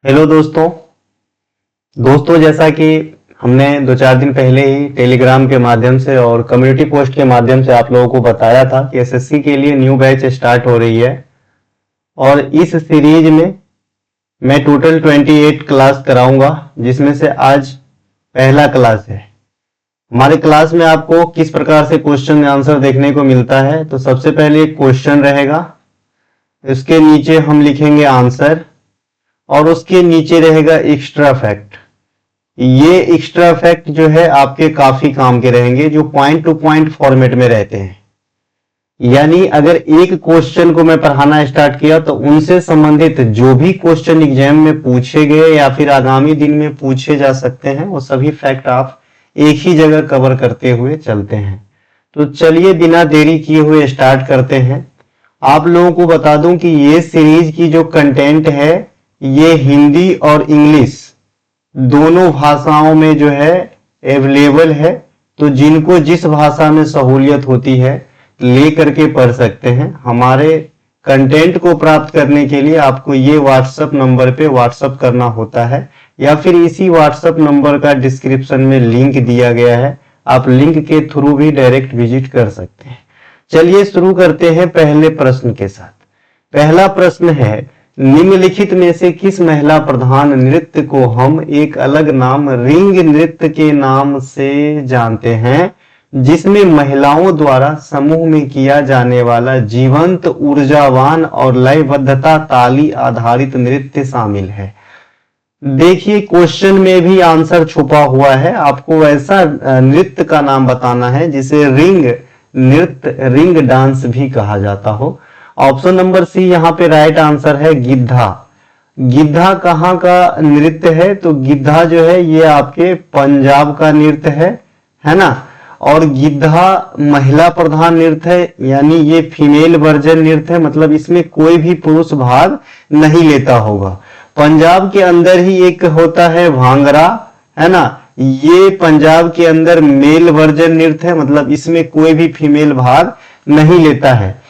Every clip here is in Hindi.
हेलो दोस्तों जैसा कि हमने 2-4 दिन पहले ही टेलीग्राम के माध्यम से और कम्युनिटी पोस्ट के माध्यम से आप लोगों को बताया था कि एसएससी के लिए न्यू बैच स्टार्ट हो रही है और इस सीरीज में मैं टोटल 28 क्लास कराऊंगा, जिसमें से आज पहला क्लास है। हमारे क्लास में आपको किस प्रकार से क्वेश्चन आंसर देखने को मिलता है। तो सबसे पहले एक क्वेश्चन रहेगा, इसके नीचे हम लिखेंगे आंसर और उसके नीचे रहेगा एक्स्ट्रा फैक्ट। ये एक्स्ट्रा फैक्ट जो है आपके काफी काम के रहेंगे, जो पॉइंट टू पॉइंट फॉर्मेट में रहते हैं। यानी अगर एक क्वेश्चन को मैं पढ़ाना स्टार्ट किया तो उनसे संबंधित जो भी क्वेश्चन एग्जाम में पूछे गए या फिर आगामी दिन में पूछे जा सकते हैं, वो सभी फैक्ट आप एक ही जगह कवर करते हुए चलते हैं। तो चलिए बिना देरी किए हुए स्टार्ट करते हैं। आप लोगों को बता दूं कि ये सीरीज की जो कंटेंट है ये हिंदी और इंग्लिश दोनों भाषाओं में जो है अवेलेबल है। तो जिनको जिस भाषा में सहूलियत होती है ले करके पढ़ सकते हैं। हमारे कंटेंट को प्राप्त करने के लिए आपको ये व्हाट्सएप नंबर पे व्हाट्सएप करना होता है, या फिर इसी व्हाट्सएप नंबर का डिस्क्रिप्शन में लिंक दिया गया है, आप लिंक के थ्रू भी डायरेक्ट विजिट कर सकते हैं। चलिए शुरू करते हैं पहले प्रश्न के साथ। पहला प्रश्न है, निम्नलिखित में से किस महिला प्रधान नृत्य को हम एक अलग नाम रिंग नृत्य के नाम से जानते हैं, जिसमें महिलाओं द्वारा समूह में किया जाने वाला जीवंत, ऊर्जावान और लयबद्धता ताली आधारित नृत्य शामिल है। देखिए क्वेश्चन में भी आंसर छुपा हुआ है। आपको ऐसा नृत्य का नाम बताना है जिसे रिंग नृत्य, रिंग डांस भी कहा जाता हो। ऑप्शन नंबर सी यहाँ पे राइट आंसर है गिद्धा। गिद्धा कहाँ का नृत्य है? तो गिद्धा जो है ये आपके पंजाब का नृत्य है ना। और गिद्धा महिला प्रधान नृत्य है, यानी ये फीमेल वर्जन नृत्य है, मतलब इसमें कोई भी पुरुष भाग नहीं लेता होगा। पंजाब के अंदर ही एक होता है भांगड़ा, है ना, ये पंजाब के अंदर मेल वर्जन नृत्य है, मतलब इसमें कोई भी फीमेल भाग नहीं लेता है।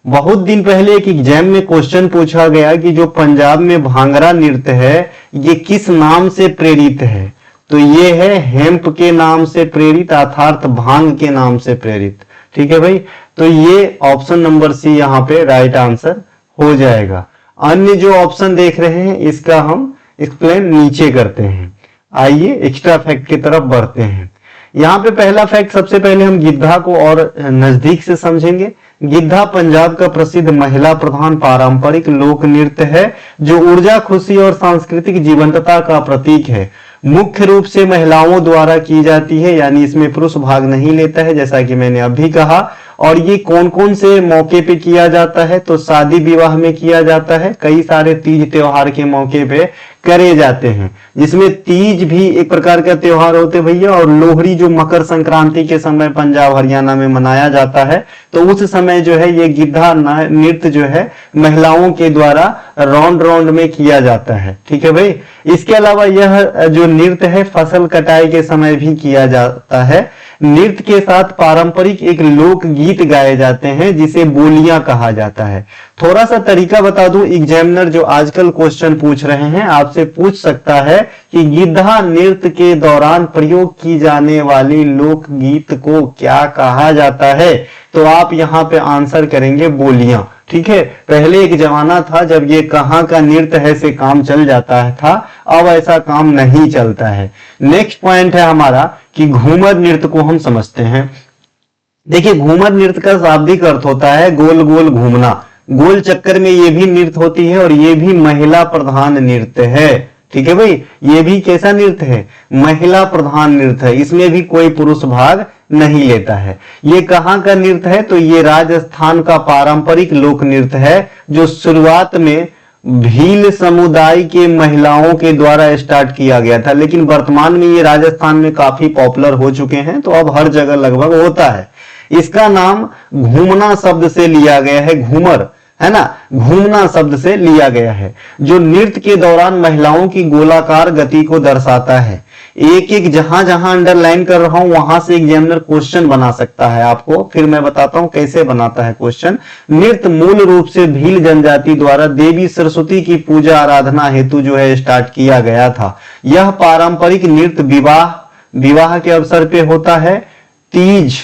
बहुत दिन पहले एक एग्जाम में क्वेश्चन पूछा गया कि जो पंजाब में भांगड़ा नृत्य है ये किस नाम से प्रेरित है? तो ये है हेम्प के नाम से प्रेरित, अर्थात भांग के नाम से प्रेरित। ठीक है भाई, तो ये ऑप्शन नंबर सी यहाँ पे राइट आंसर हो जाएगा। अन्य जो ऑप्शन देख रहे हैं इसका हम एक्सप्लेन नीचे करते हैं। आइए एक्स्ट्रा फैक्ट की तरफ बढ़ते हैं। यहाँ पे पहला फैक्ट, सबसे पहले हम गिद्धा को और नजदीक से समझेंगे। गिद्धा पंजाब का प्रसिद्ध महिला प्रधान पारंपरिक लोक नृत्य है जो ऊर्जा, खुशी और सांस्कृतिक जीवंतता का प्रतीक है। मुख्य रूप से महिलाओं द्वारा की जाती है, यानी इसमें पुरुष भाग नहीं लेता है, जैसा कि मैंने अभी कहा। और ये कौन कौन से मौके पे किया जाता है? तो शादी विवाह में किया जाता है, कई सारे तीज त्योहार के मौके पे करे जाते हैं, जिसमें तीज भी एक प्रकार का त्योहार होते भैया, और लोहड़ी जो मकर संक्रांति के समय पंजाब हरियाणा में मनाया जाता है, तो उस समय जो है ये गिद्धा नृत्य जो है महिलाओं के द्वारा राउंड राउंड में किया जाता है। ठीक है भाई। इसके अलावा यह जो नृत्य है फसल कटाई के समय भी किया जाता है। नृत्य के साथ पारंपरिक एक लोक गीत गाए जाते हैं जिसे बोलियां कहा जाता है। थोड़ा सा तरीका बता दूं, एग्जामिनर जो आजकल क्वेश्चन पूछ रहे हैं आपसे पूछ सकता है कि गिद्धा नृत्य के दौरान प्रयोग की जाने वाली लोक गीत को क्या कहा जाता है? तो आप यहाँ पे आंसर करेंगे बोलियां। ठीक है, पहले एक जमाना था जब ये कहाँ का नृत्य है से काम चल जाता था, अब ऐसा काम नहीं चलता है। नेक्स्ट पॉइंट है हमारा कि घूमर नृत्य को हम समझते हैं। देखिए घूमर नृत्य का शाब्दिक अर्थ होता है गोल गोल घूमना। गोल चक्कर में ये भी नृत्य होती है और ये भी महिला प्रधान नृत्य है। ठीक है भाई, ये भी कैसा नृत्य है? महिला प्रधान नृत्य है, इसमें भी कोई पुरुष भाग नहीं लेता है। ये कहाँ का नृत्य है? तो ये राजस्थान का पारंपरिक लोक नृत्य है जो शुरुआत में भील समुदाय के महिलाओं के द्वारा स्टार्ट किया गया था, लेकिन वर्तमान में ये राजस्थान में काफी पॉपुलर हो चुके हैं, तो अब हर जगह लगभग होता है। इसका नाम घूमना शब्द से लिया गया है। घूमर है ना, घूमना शब्द से लिया गया है, जो नृत्य के दौरान महिलाओं की गोलाकार गति को दर्शाता है। एक एक जहां जहां अंडरलाइन कर रहा हूं वहां से एग्जामिनर क्वेश्चन बना सकता है आपको, फिर मैं बताता हूं कैसे बनाता है क्वेश्चन। नृत्य मूल रूप से भील जनजाति द्वारा देवी सरस्वती की पूजा आराधना हेतु जो है स्टार्ट किया गया था। यह पारंपरिक नृत्य विवाह के अवसर पे होता है, तीज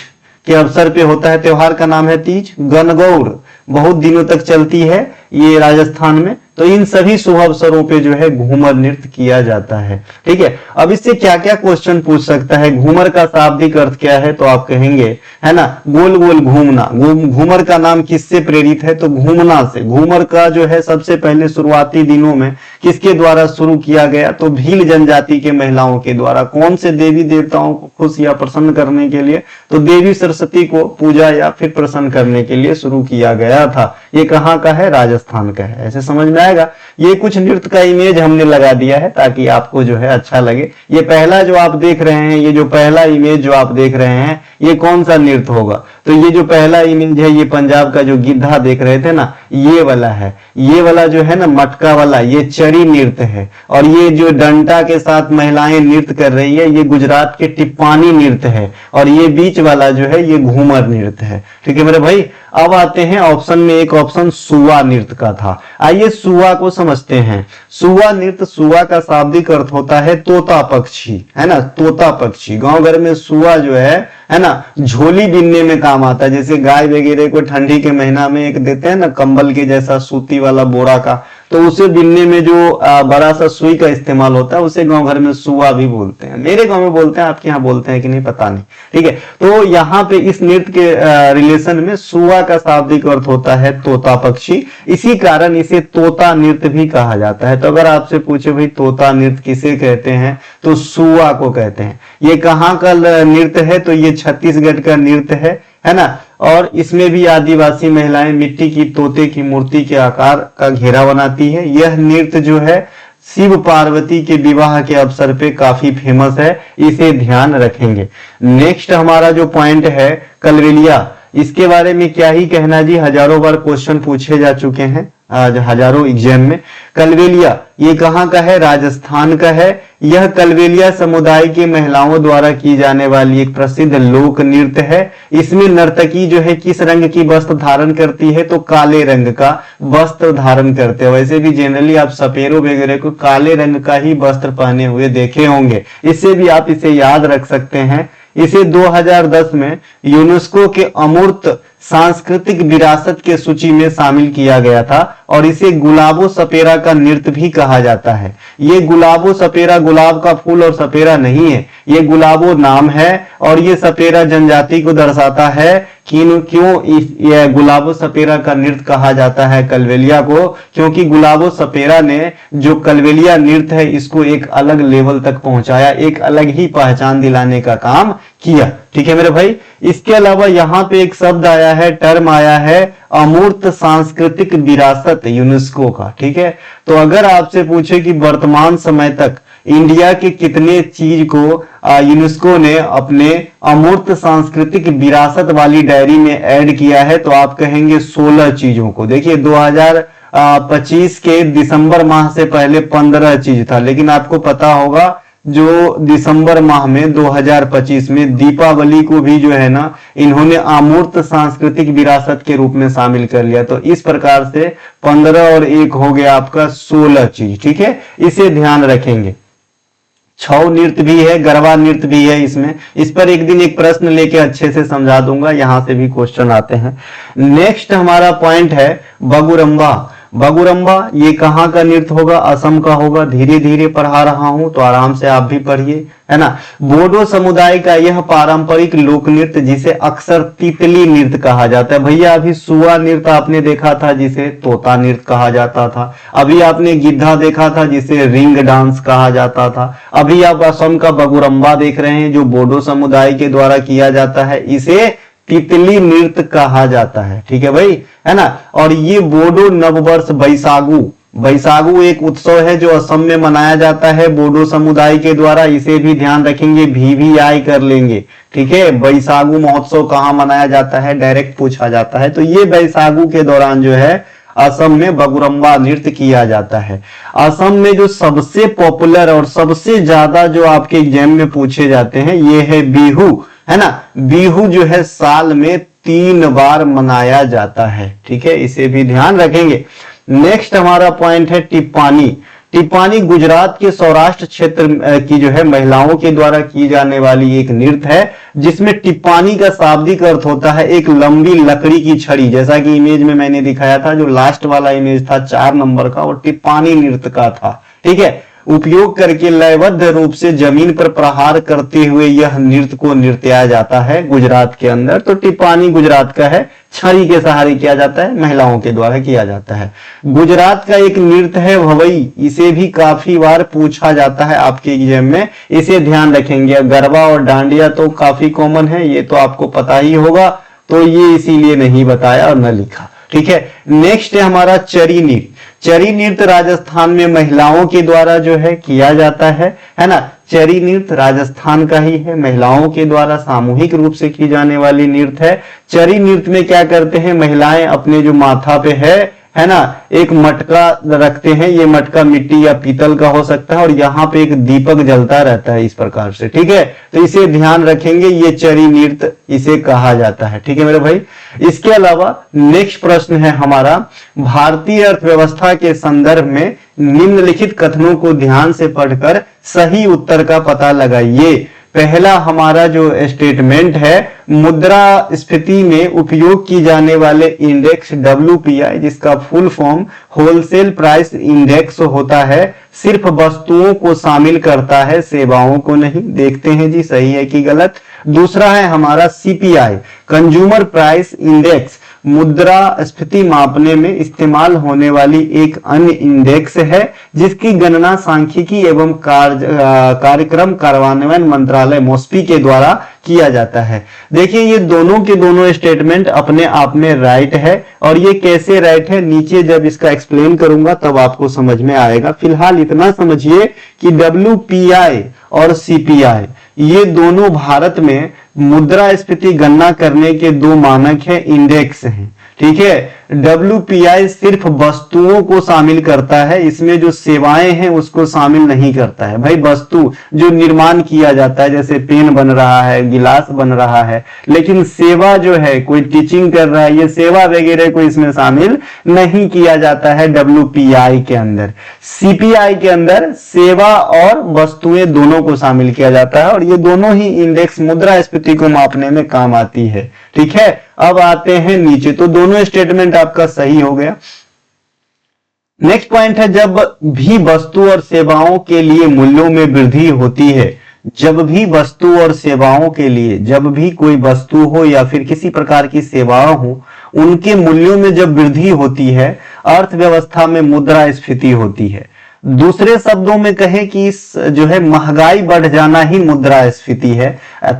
के अवसर पे होता है, त्योहार का नाम है तीज। गणगौर बहुत दिनों तक चलती है ये राजस्थान में, तो इन सभी शुभ अवसरों पे जो है घूमर नृत्य किया जाता है। ठीक है, अब इससे क्या क्या क्वेश्चन पूछ सकता है, घूमर का शाब्दिक अर्थ क्या है, तो आप कहेंगे है ना, गोल गोल घूमना। घूमर का नाम किससे प्रेरित है, तो घूमना से। घूमर का जो है सबसे पहले शुरुआती दिनों में किसके द्वारा शुरू किया गया, तो भील जनजाति के महिलाओं के द्वारा। कौन से देवी देवताओं को खुश या प्रसन्न करने के लिए, तो देवी सरस्वती को पूजा या फिर प्रसन्न करने के लिए शुरू किया गया था। ये कहाँ का है, राजस्थान का है। ऐसे समझ में आएगा। ये कुछ नृत्य का इमेज हमने लगा दिया है ताकि आपको जो है अच्छा लगे। ये पहला जो आप देख रहे हैं, ये जो पहला इमेज जो आप देख रहे हैं, ये कौन सा नृत्य होगा, तो ये जो पहला इमेज है ये पंजाब का जो गिद्धा देख रहे थे ना, ये वाला है। ये वाला जो है ना मटका वाला, ये चरी नृत्य है। और ये जो डंडा के साथ महिलाएं नृत्य कर रही है, ये गुजरात के टिप्पानी नृत्य है। और ये बीच वाला जो है ये घूमर नृत्य है। ठीक है मेरे भाई, अब आते हैं ऑप्शन में, एक ऑप्शन सुआ नृत्य का था। आइए सुआ को समझते हैं। सुआ नृत्य, सुआ का शाब्दिक अर्थ होता है तोता पक्षी, है ना, तोता पक्षी। गांव घर में सुआ जो है ना, झोली बिनने में काम आता है। जैसे गाय वगैरह को ठंडी के महीना में एक देते हैं ना कंबल के जैसा सूती वाला बोरा का, तो उसे बिनने में जो बड़ा सा सुई का इस्तेमाल होता है उसे गांव घर में सुआ भी बोलते हैं। मेरे गांव में बोलते हैं, आपके यहाँ बोलते हैं कि नहीं पता नहीं। ठीक है, तो यहाँ पे इस नृत्य के रिलेशन में सुआ का शाब्दिक अर्थ होता है तोता पक्षी। इसी कारण इसे तोता नृत्य भी कहा जाता है। तो अगर आपसे पूछे भाई तोता नृत्य किसे कहते हैं, तो सुआ को कहते हैं। ये कहाँ का नृत्य है, तो ये छत्तीसगढ़ का नृत्य है ना। और इसमें भी आदिवासी महिलाएं मिट्टी की तोते की मूर्ति के आकार का घेरा बनाती है। यह नृत्य जो है शिव पार्वती के विवाह के अवसर पे काफी फेमस है, इसे ध्यान रखेंगे। नेक्स्ट हमारा जो पॉइंट है कलबेलिया, इसके बारे में क्या ही कहना जी, हजारों बार क्वेश्चन पूछे जा चुके हैं आज हजारों एग्जाम में। कलबेलिया ये कहाँ का है, राजस्थान का है। यह कलबेलिया समुदाय के महिलाओं द्वारा की जाने वाली एक प्रसिद्ध लोक नृत्य है। इसमें नर्तकी जो है किस रंग की वस्त्र धारण करती है, तो काले रंग का वस्त्र धारण करते हैं। वैसे भी जनरली आप सपेरों वगैरह को काले रंग का ही वस्त्र पहने हुए देखे होंगे, इससे भी आप इसे याद रख सकते हैं। इसे 2010 में यूनेस्को के अमूर्त सांस्कृतिक विरासत के सूची में शामिल किया गया था। और इसे गुलाबो सपेरा का नृत्य भी कहा जाता है। ये गुलाबो सपेरा गुलाब का फूल और सपेरा नहीं है, ये गुलाबो नाम है। और ये सपेरा जनजाति को दर्शाता है कि क्यों गुलाबो सपेरा का नृत्य कहा जाता है कलबेलिया को, क्योंकि गुलाबो सपेरा ने जो कलबेलिया नृत्य है इसको एक अलग लेवल तक पहुंचाया, एक अलग ही पहचान दिलाने का काम किया। ठीक है मेरे भाई, इसके अलावा यहाँ पे एक शब्द आया है, टर्म आया है अमूर्त सांस्कृतिक विरासत यूनेस्को का। ठीक है, तो अगर आपसे पूछे कि वर्तमान समय तक इंडिया के कितने चीज को यूनेस्को ने अपने अमूर्त सांस्कृतिक विरासत वाली डायरी में ऐड किया है, तो आप कहेंगे 16 चीजों को। देखिए 2025 के दिसंबर माह से पहले 15 चीज था, लेकिन आपको पता होगा जो दिसंबर माह में 2025 में दीपावली को भी जो है ना इन्होंने अमूर्त सांस्कृतिक विरासत के रूप में शामिल कर लिया। तो इस प्रकार से 15 और 1 हो गया आपका 16 चीज। ठीक है, इसे ध्यान रखेंगे। छौ नृत्य भी है, गरबा नृत्य भी है इसमें। इस पर एक दिन एक प्रश्न लेके अच्छे से समझा दूंगा, यहां से भी क्वेश्चन आते हैं। नेक्स्ट हमारा पॉइंट है बगुरम्बा। बगुरम्बा ये कहाँ का नृत्य होगा, असम का होगा। धीरे धीरे पढ़ा रहा हूं तो आराम से आप भी पढ़िए, है ना। बोडो समुदाय का यह पारंपरिक लोक नृत्य जिसे अक्सर तितली नृत्य कहा जाता है। भैया अभी सुआ नृत्य आपने देखा था जिसे तोता नृत्य कहा जाता था, अभी आपने गिद्धा देखा था जिसे रिंग डांस कहा जाता था, अभी आप असम का बगुरम्बा देख रहे हैं जो बोडो समुदाय के द्वारा किया जाता है, इसे तितली नृत्य कहा जाता है। ठीक है भाई, है ना। और ये बोडो नववर्ष बैसागु एक उत्सव है जो असम में मनाया जाता है बोडो समुदाय के द्वारा, इसे भी ध्यान रखेंगे, VVI कर लेंगे। ठीक है, बैसागु महोत्सव कहाँ मनाया जाता है, डायरेक्ट पूछा जाता है। तो ये बैसागु के दौरान जो है असम में बगुरम्बा नृत्य किया जाता है। असम में जो सबसे पॉपुलर और सबसे ज्यादा जो आपके एग्जाम में पूछे जाते हैं ये है बिहू, है ना। बिहू जो है साल में 3 बार मनाया जाता है, ठीक है, इसे भी ध्यान रखेंगे। नेक्स्ट हमारा पॉइंट है टिप्पानी। टिप्पानी गुजरात के सौराष्ट्र क्षेत्र की जो है महिलाओं के द्वारा की जाने वाली एक नृत्य है, जिसमें टिप्पानी का शाब्दिक अर्थ होता है एक लंबी लकड़ी की छड़ी, जैसा कि इमेज में मैंने दिखाया था, जो लास्ट वाला इमेज था 4 नंबर का, वो टिप्पानी नृत्य का था, ठीक है। उपयोग करके लयबद्ध रूप से जमीन पर प्रहार करते हुए यह नृत्य को नृत्या जाता है गुजरात के अंदर। तो टिप्पानी गुजरात का है, छड़ी के सहारे किया जाता है, महिलाओं के द्वारा किया जाता है। गुजरात का एक नृत्य है भवई, इसे भी काफी बार पूछा जाता है आपके एग्जाम में, इसे ध्यान रखेंगे। गरबा और डांडिया तो काफी कॉमन है, ये तो आपको पता ही होगा, तो ये इसीलिए नहीं बताया और न लिखा, ठीक है। नेक्स्ट है हमारा चरी नृत्य। चरी नृत्य राजस्थान में महिलाओं के द्वारा जो है किया जाता है ना। चरी नृत्य राजस्थान का ही है, महिलाओं के द्वारा सामूहिक रूप से की जाने वाली नृत्य है। चरी नृत्य में क्या करते हैं महिलाएं, अपने जो माथा पे है ना, एक मटका रखते हैं, ये मटका मिट्टी या पीतल का हो सकता है और यहाँ पे एक दीपक जलता रहता है इस प्रकार से, ठीक है। तो इसे ध्यान रखेंगे, ये चरी नृत्य इसे कहा जाता है, ठीक है मेरे भाई। इसके अलावा नेक्स्ट प्रश्न है हमारा, भारतीय अर्थव्यवस्था के संदर्भ में निम्नलिखित कथनों को ध्यान से पढ़कर सही उत्तर का पता लगाइए। पहला हमारा जो स्टेटमेंट है, मुद्रास्फीति में उपयोग की जाने वाले इंडेक्स WPI, जिसका full form wholesale price index होता है, सिर्फ वस्तुओं को शामिल करता है, सेवाओं को नहीं। देखते हैं जी सही है कि गलत। दूसरा है हमारा CPI, कंज्यूमर प्राइस इंडेक्स, मुद्रास्फीति मापने में इस्तेमाल होने वाली एक अन्य इंडेक्स है, जिसकी गणना सांख्यिकी एवं कार्यक्रम कार्यान्वयन मंत्रालय MOSPI के द्वारा किया जाता है। देखिए ये दोनों के दोनों स्टेटमेंट अपने आप में राइट है, और ये कैसे राइट है नीचे जब इसका एक्सप्लेन करूंगा तब आपको समझ में आएगा। फिलहाल इतना समझिए कि WPI और CPI ये दोनों भारत में मुद्रास्फीति गणना करने के 2 मानक है, इंडेक्स हैं, ठीक है। WPI सिर्फ वस्तुओं को शामिल करता है, इसमें जो सेवाएं हैं उसको शामिल नहीं करता है। भाई वस्तु जो निर्माण किया जाता है, जैसे पेन बन रहा है, गिलास बन रहा है, लेकिन सेवा जो है, कोई टीचिंग कर रहा है, ये सेवा वगैरह को इसमें शामिल नहीं किया जाता है WPI के अंदर। CPI के अंदर सेवा और वस्तुएं दोनों को शामिल किया जाता है, और ये दोनों ही इंडेक्स मुद्रास्फीति को मापने में काम आती है, ठीक है। अब आते हैं नीचे, तो दोनों स्टेटमेंट आपका सही हो गया। नेक्स्ट पॉइंट है, जब भी वस्तु और सेवाओं के लिए मूल्यों में वृद्धि होती है, जब भी वस्तु और सेवाओं के लिए, जब भी कोई वस्तु हो या फिर किसी प्रकार की सेवाएं हो, उनके मूल्यों में जब वृद्धि होती है, अर्थव्यवस्था में मुद्रास्फीति होती है। दूसरे शब्दों में कहें कि इस जो है महंगाई बढ़ जाना ही मुद्रास्फीति है।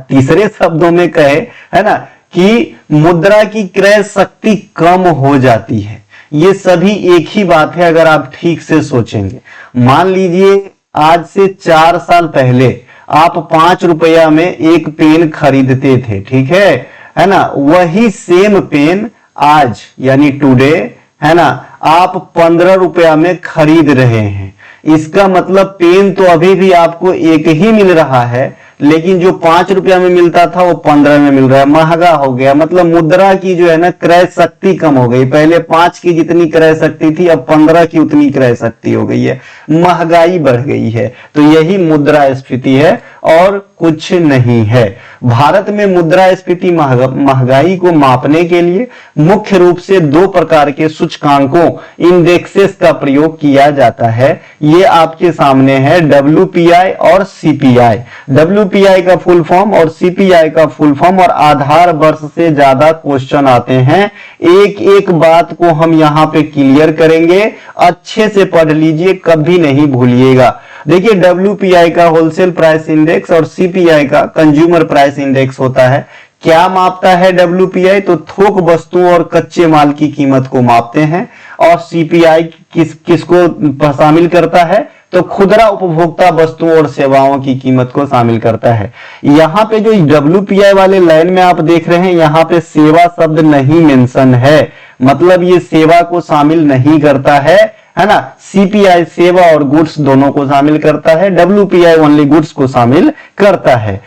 तीसरे शब्दों में कहे, है ना, कि मुद्रा की क्रय शक्ति कम हो जाती है। ये सभी एक ही बात है अगर आप ठीक से सोचेंगे। मान लीजिए आज से 4 साल पहले आप 5 रुपया में एक पेन खरीदते थे, ठीक है ना। वही सेम पेन आज यानी टुडे, है ना, आप 15 रुपया में खरीद रहे हैं। इसका मतलब पेन तो अभी भी आपको एक ही मिल रहा है, लेकिन जो 5 रुपया में मिलता था वो 15 में मिल रहा है, महंगा हो गया। मतलब मुद्रा की जो है ना क्रय शक्ति कम हो गई। पहले 5 की जितनी क्रय शक्ति थी अब 15 की उतनी क्रय शक्ति हो गई है, महंगाई बढ़ गई है। तो यही मुद्रास्फीति है और कुछ नहीं है। भारत में मुद्रास्फीति महंगाई को मापने के लिए मुख्य रूप से 2 प्रकार के सूचकांकों इंडेक्सेस का प्रयोग किया जाता है। ये आपके सामने है, WPI और CPI। WPI का फुल फॉर्म और CPI का फुल फॉर्म, और आधार वर्ष से ज्यादा क्वेश्चन आते हैं। एक एक बात को हम यहाँ पे क्लियर करेंगे, अच्छे से पढ़ लीजिए, कभी नहीं भूलिएगा। देखिए WPI का होलसेल प्राइस इंडेक्स और CPI का कंज्यूमर प्राइस इंडेक्स होता है। क्या मापता है WPI? तो थोक वस्तुओं और कच्चे माल की कीमत को मापते हैं, और CPI किसको शामिल करता है? तो खुदरा उपभोक्ता वस्तुओं और सेवाओं की कीमत को शामिल करता है। यहाँ पे जो WPI वाले लाइन में आप देख रहे हैं, यहाँ पे सेवा शब्द नहीं मेंशन है, मतलब ये सेवा को शामिल नहीं करता है ना। सीपीआई सेवा और गुड्स दोनों को शामिल करता है, डब्ल्यूपीआई ओनली गुड्स को शामिल करता है।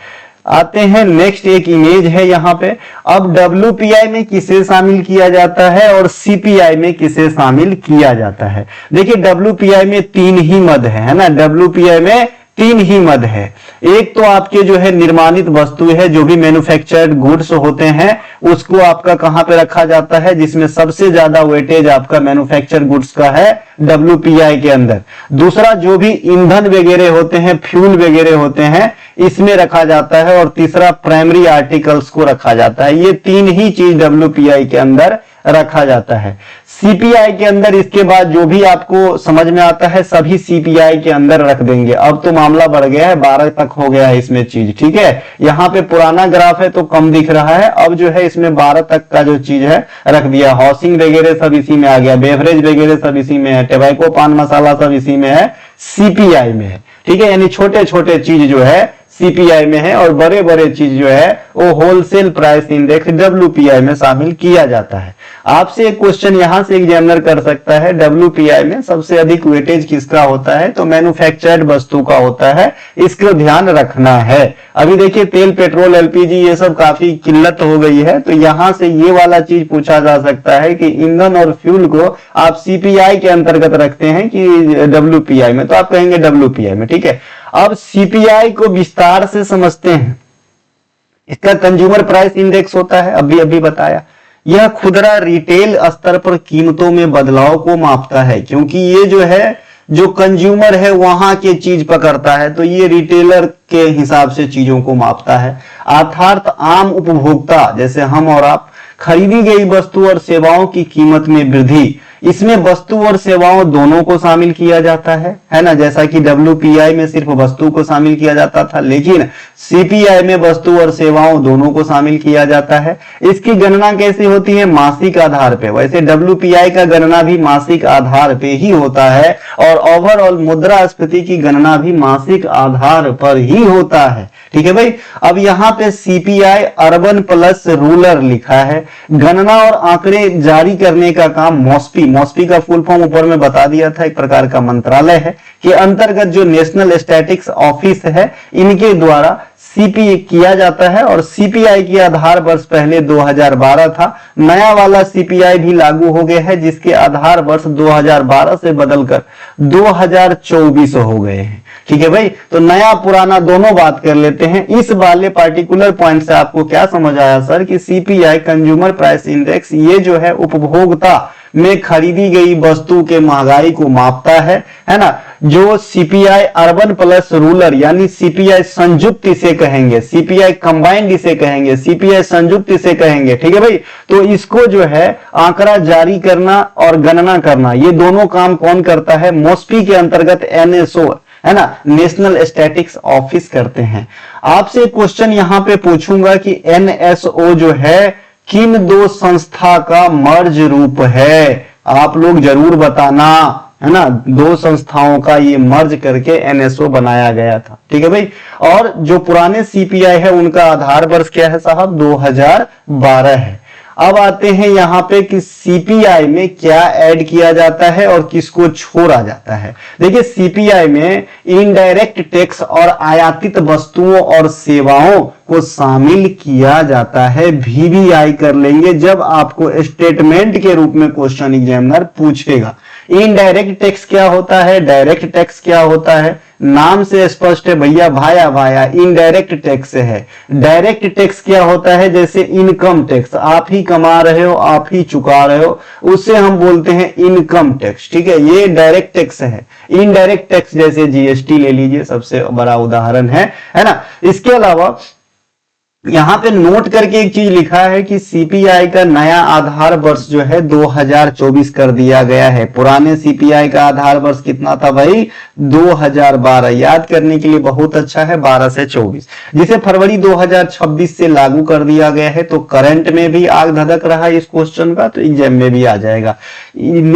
आते हैं नेक्स्ट, एक इमेज है यहाँ पे। अब डब्ल्यूपीआई में किसे शामिल किया जाता है और सीपीआई में किसे शामिल किया जाता है। देखिए डब्ल्यूपीआई में 3 ही मद है ना, डब्ल्यूपीआई में 3 ही मद है। एक तो आपके जो है निर्माणित वस्तु है, जो भी मैन्युफैक्चर्ड गुड्स होते हैं उसको आपका कहां पे रखा जाता है, जिसमें सबसे ज्यादा वेटेज आपका मैन्युफैक्चर्ड गुड्स का है डब्ल्यूपीआई के अंदर। दूसरा जो भी ईंधन वगैरह होते हैं, फ्यूल वगैरह होते हैं, इसमें रखा जाता है। और तीसरा प्राइमरी आर्टिकल्स को रखा जाता है। ये 3 ही चीज डब्ल्यूपीआई के अंदर रखा जाता है। सीपीआई के अंदर इसके बाद जो भी आपको समझ में आता है सभी सीपीआई के अंदर रख देंगे। अब तो मामला बढ़ गया है, 12 तक हो गया है इसमें चीज, ठीक है। यहाँ पे पुराना ग्राफ है तो कम दिख रहा है, अब जो है इसमें 12 तक का जो चीज है रख दिया। हाउसिंग वगैरह सब इसी में आ गया, बेवरेज वगैरह सब इसी में है, टोबैको पान मसाला सब इसी में है, सीपीआई में है, ठीक है। यानी छोटे छोटे चीज जो है सीपीआई में है और बड़े बड़े चीज जो है वो होलसेल प्राइस इंडेक्स डब्ल्यूपीआई में शामिल किया जाता है। आपसे एक क्वेश्चन यहां से एग्जामिनर कर सकता है, डब्ल्यूपीआई में सबसे अधिक वेटेज किसका होता है, तो मैन्युफैक्चर्ड वस्तु का होता है, इसको ध्यान रखना है। अभी देखिए तेल, पेट्रोल, एलपीजी ये सब काफी किल्लत हो गई है, तो यहां से ये वाला चीज पूछा जा सकता है कि ईंधन और फ्यूल को आप सीपीआई के अंतर्गत रखते हैं कि डब्ल्यूपीआई में, तो आप कहेंगे डब्ल्यूपीआई में, ठीक है। अब सीपीआई को विस्तार से समझते हैं। इसका कंज्यूमर प्राइस इंडेक्स होता है, अभी बताया। यह खुदरा रिटेल स्तर पर कीमतों में बदलाव को मापता है, क्योंकि ये जो है जो कंज्यूमर है वहां के चीज पकड़ता है, तो ये रिटेलर के हिसाब से चीजों को मापता है। अर्थात आम उपभोक्ता जैसे हम और आप खरीदी गई वस्तु और सेवाओं की कीमत में वृद्धि, इसमें वस्तु और सेवाओं दोनों को शामिल किया जाता है ना। जैसा कि डब्ल्यूपीआई में सिर्फ वस्तु को शामिल किया जाता था, लेकिन सीपीआई में वस्तु और सेवाओं दोनों को शामिल किया जाता है। इसकी गणना कैसे होती है, मासिक आधार पे। वैसे डब्ल्यूपीआई का गणना भी मासिक आधार पे ही होता है और ओवरऑल मुद्रास्फीति की गणना भी मासिक आधार पर ही होता है, ठीक है भाई। अब यहाँ पे सीपीआई अर्बन प्लस रूरल लिखा है। गणना और आंकड़े जारी करने का काम मॉस्पी का फुल फॉर्म ऊपर में बता दिया था, एक प्रकार का मंत्रालय है कि अंतर्गत जो नेशनल स्टैटिस्टिक्स ऑफिस है इनके द्वारा सीपी किया जाता है। और सीपीआई की आधार वर्ष पहले 2012 था, नया वाला सीपीआई भी लागू हो गया है जिसके आधार वर्ष 2012 से बदलकर 2024 हो गए हैं, ठीक है भाई। तो नया पुराना दोनों बात कर लेते हैं। इस वाले पार्टिकुलर पॉइंट से आपको क्या समझ आया सर कि सीपीआई कंज्यूमर प्राइस इंडेक्स ये जो है उपभोक्ता में खरीदी गई वस्तु के महंगाई को मापता है ना। जो सीपीआई अर्बन प्लस रूरल यानी सीपीआई संयुक्त इसे कहेंगे, सीपीआई कंबाइंड इसे कहेंगे, सीपीआई संयुक्त इसे कहेंगे, ठीक है भाई। तो इसको जो है आंकड़ा जारी करना और गणना करना ये दोनों काम कौन करता है, मॉस्पी के अंतर्गत एनएसओ है ना, नेशनल स्टैटिस्टिक्स ऑफिस करते हैं। आपसे क्वेश्चन यहां पे पूछूंगा कि एनएसओ जो है किन 2 संस्था का मर्ज रूप है, आप लोग जरूर बताना, है ना। 2 संस्थाओं का ये मर्ज करके एनएसओ बनाया गया था, ठीक है भाई। और जो पुराने सीपीआई है उनका आधार वर्ष क्या है साहब, 2012 है। अब आते हैं यहां पे कि सीपीआई में क्या ऐड किया जाता है और किसको छोड़ा जाता है। देखिए सीपीआई में इनडायरेक्ट टैक्स और आयातित वस्तुओं और सेवाओं को शामिल किया जाता है। वीवीआई कर लेंगे जब आपको स्टेटमेंट के रूप में क्वेश्चन एग्जामिनर पूछेगा। इनडायरेक्ट टैक्स क्या होता है, डायरेक्ट टैक्स क्या होता है, नाम से स्पष्ट है भैया, भाया इनडायरेक्ट टैक्स है। डायरेक्ट टैक्स क्या होता है, जैसे इनकम टैक्स, आप ही कमा रहे हो, आप ही चुका रहे हो, उससे हम बोलते हैं इनकम टैक्स, ठीक है। ये डायरेक्ट टैक्स है। इनडायरेक्ट टैक्स जैसे जीएसटी ले लीजिए, सबसे बड़ा उदाहरण है ना। इसके अलावा यहां पे नोट करके एक चीज लिखा है कि सीपीआई का नया आधार वर्ष जो है 2024 कर दिया गया है। पुराने सीपीआई का आधार वर्ष कितना था भाई, 2012। याद करने के लिए बहुत अच्छा है, 12 से 24, जिसे फरवरी 2026 से लागू कर दिया गया है। तो करंट में भी आग धधक रहा है इस क्वेश्चन का, तो एग्जाम में भी आ जाएगा।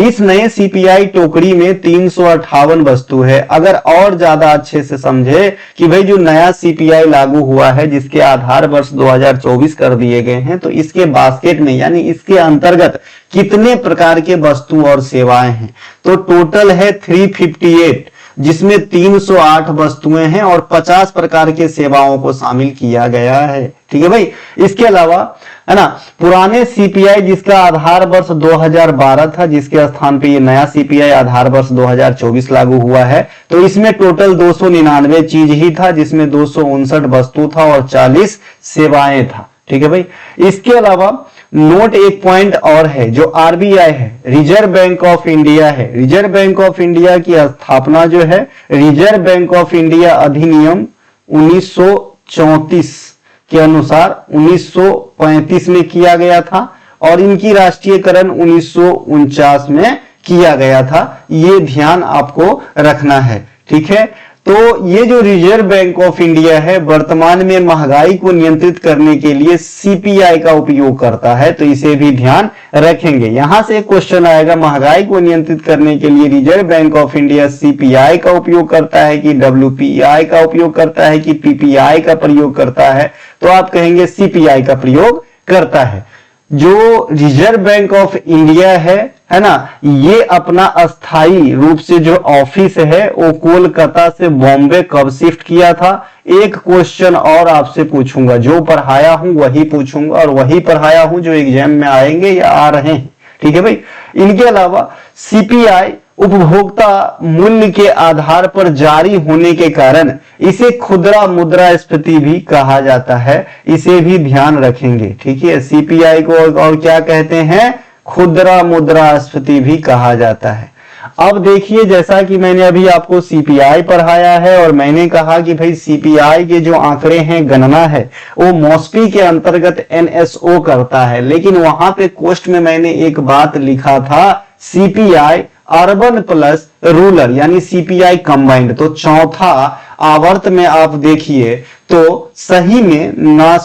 इस नए सीपीआई टोकरी में 358 वस्तु है। अगर और ज्यादा अच्छे से समझे कि भाई जो नया सीपीआई लागू हुआ है जिसके आधार वर्ष 2024 कर दिए गए हैं। तो इसके बास्केट में यानी इसके अंतर्गत कितने प्रकार के वस्तु और सेवाएं हैं? तो टोटल है 358, जिसमें 308 वस्तुएं हैं और 50 प्रकार के सेवाओं को शामिल किया गया है। ठीक है भाई। इसके अलावा है ना, पुराने सीपीआई जिसका आधार वर्ष 2012 था, जिसके स्थान पे ये नया सीपीआई आधार वर्ष 2024 लागू हुआ है, तो इसमें टोटल 299 चीज ही था, जिसमें 259 वस्तु था और 40 सेवाएं था। ठीक है भाई। इसके अलावा नोट एक पॉइंट और है, जो आरबीआई है, रिजर्व बैंक ऑफ इंडिया है। रिजर्व बैंक ऑफ इंडिया की स्थापना जो है रिजर्व बैंक ऑफ इंडिया अधिनियम 1934 के अनुसार 1935 में किया गया था और इनकी राष्ट्रीयकरण 1949 में किया गया था। ये ध्यान आपको रखना है। ठीक है। तो ये जो रिजर्व बैंक ऑफ इंडिया है वर्तमान में महंगाई को नियंत्रित करने के लिए सीपीआई का उपयोग करता है, तो इसे भी ध्यान रखेंगे। यहां से एक क्वेश्चन आएगा, महंगाई को नियंत्रित करने के लिए reserve bank of India CPI का उपयोग करता है कि डब्ल्यूपीआई का उपयोग करता है कि पीपीआई का प्रयोग करता है? तो आप कहेंगे सीपीआई का प्रयोग करता है। जो रिजर्व बैंक ऑफ इंडिया है ना, ये अपना अस्थाई रूप से जो ऑफिस है वो कोलकाता से बॉम्बे कब शिफ्ट किया था? एक क्वेश्चन और आपसे पूछूंगा, जो पढ़ाया हूं वही पूछूंगा और वही पढ़ाया हूं जो एग्जाम में आएंगे या आ रहे हैं। ठीक है भाई। इनके अलावा सीपीआई उपभोक्ता मूल्य के आधार पर जारी होने के कारण इसे खुदरा मुद्रास्फीति भी कहा जाता है, इसे भी ध्यान रखेंगे। ठीक है। सीपीआई को और क्या कहते हैं? खुदरा मुद्रास्फीति भी कहा जाता है। अब देखिए, जैसा कि मैंने अभी आपको सीपीआई पढ़ाया है और मैंने कहा कि भाई सीपीआई के जो आंकड़े हैं, गणना है, वो मॉस्पी के अंतर्गत एनएसओ करता है, लेकिन वहां पे कोष्ट में मैंने एक बात लिखा था, सीपीआई अर्बन प्लस रूरल यानी सीपीआई कंबाइंड। तो चौथा आवर्त में आप देखिए तो सही में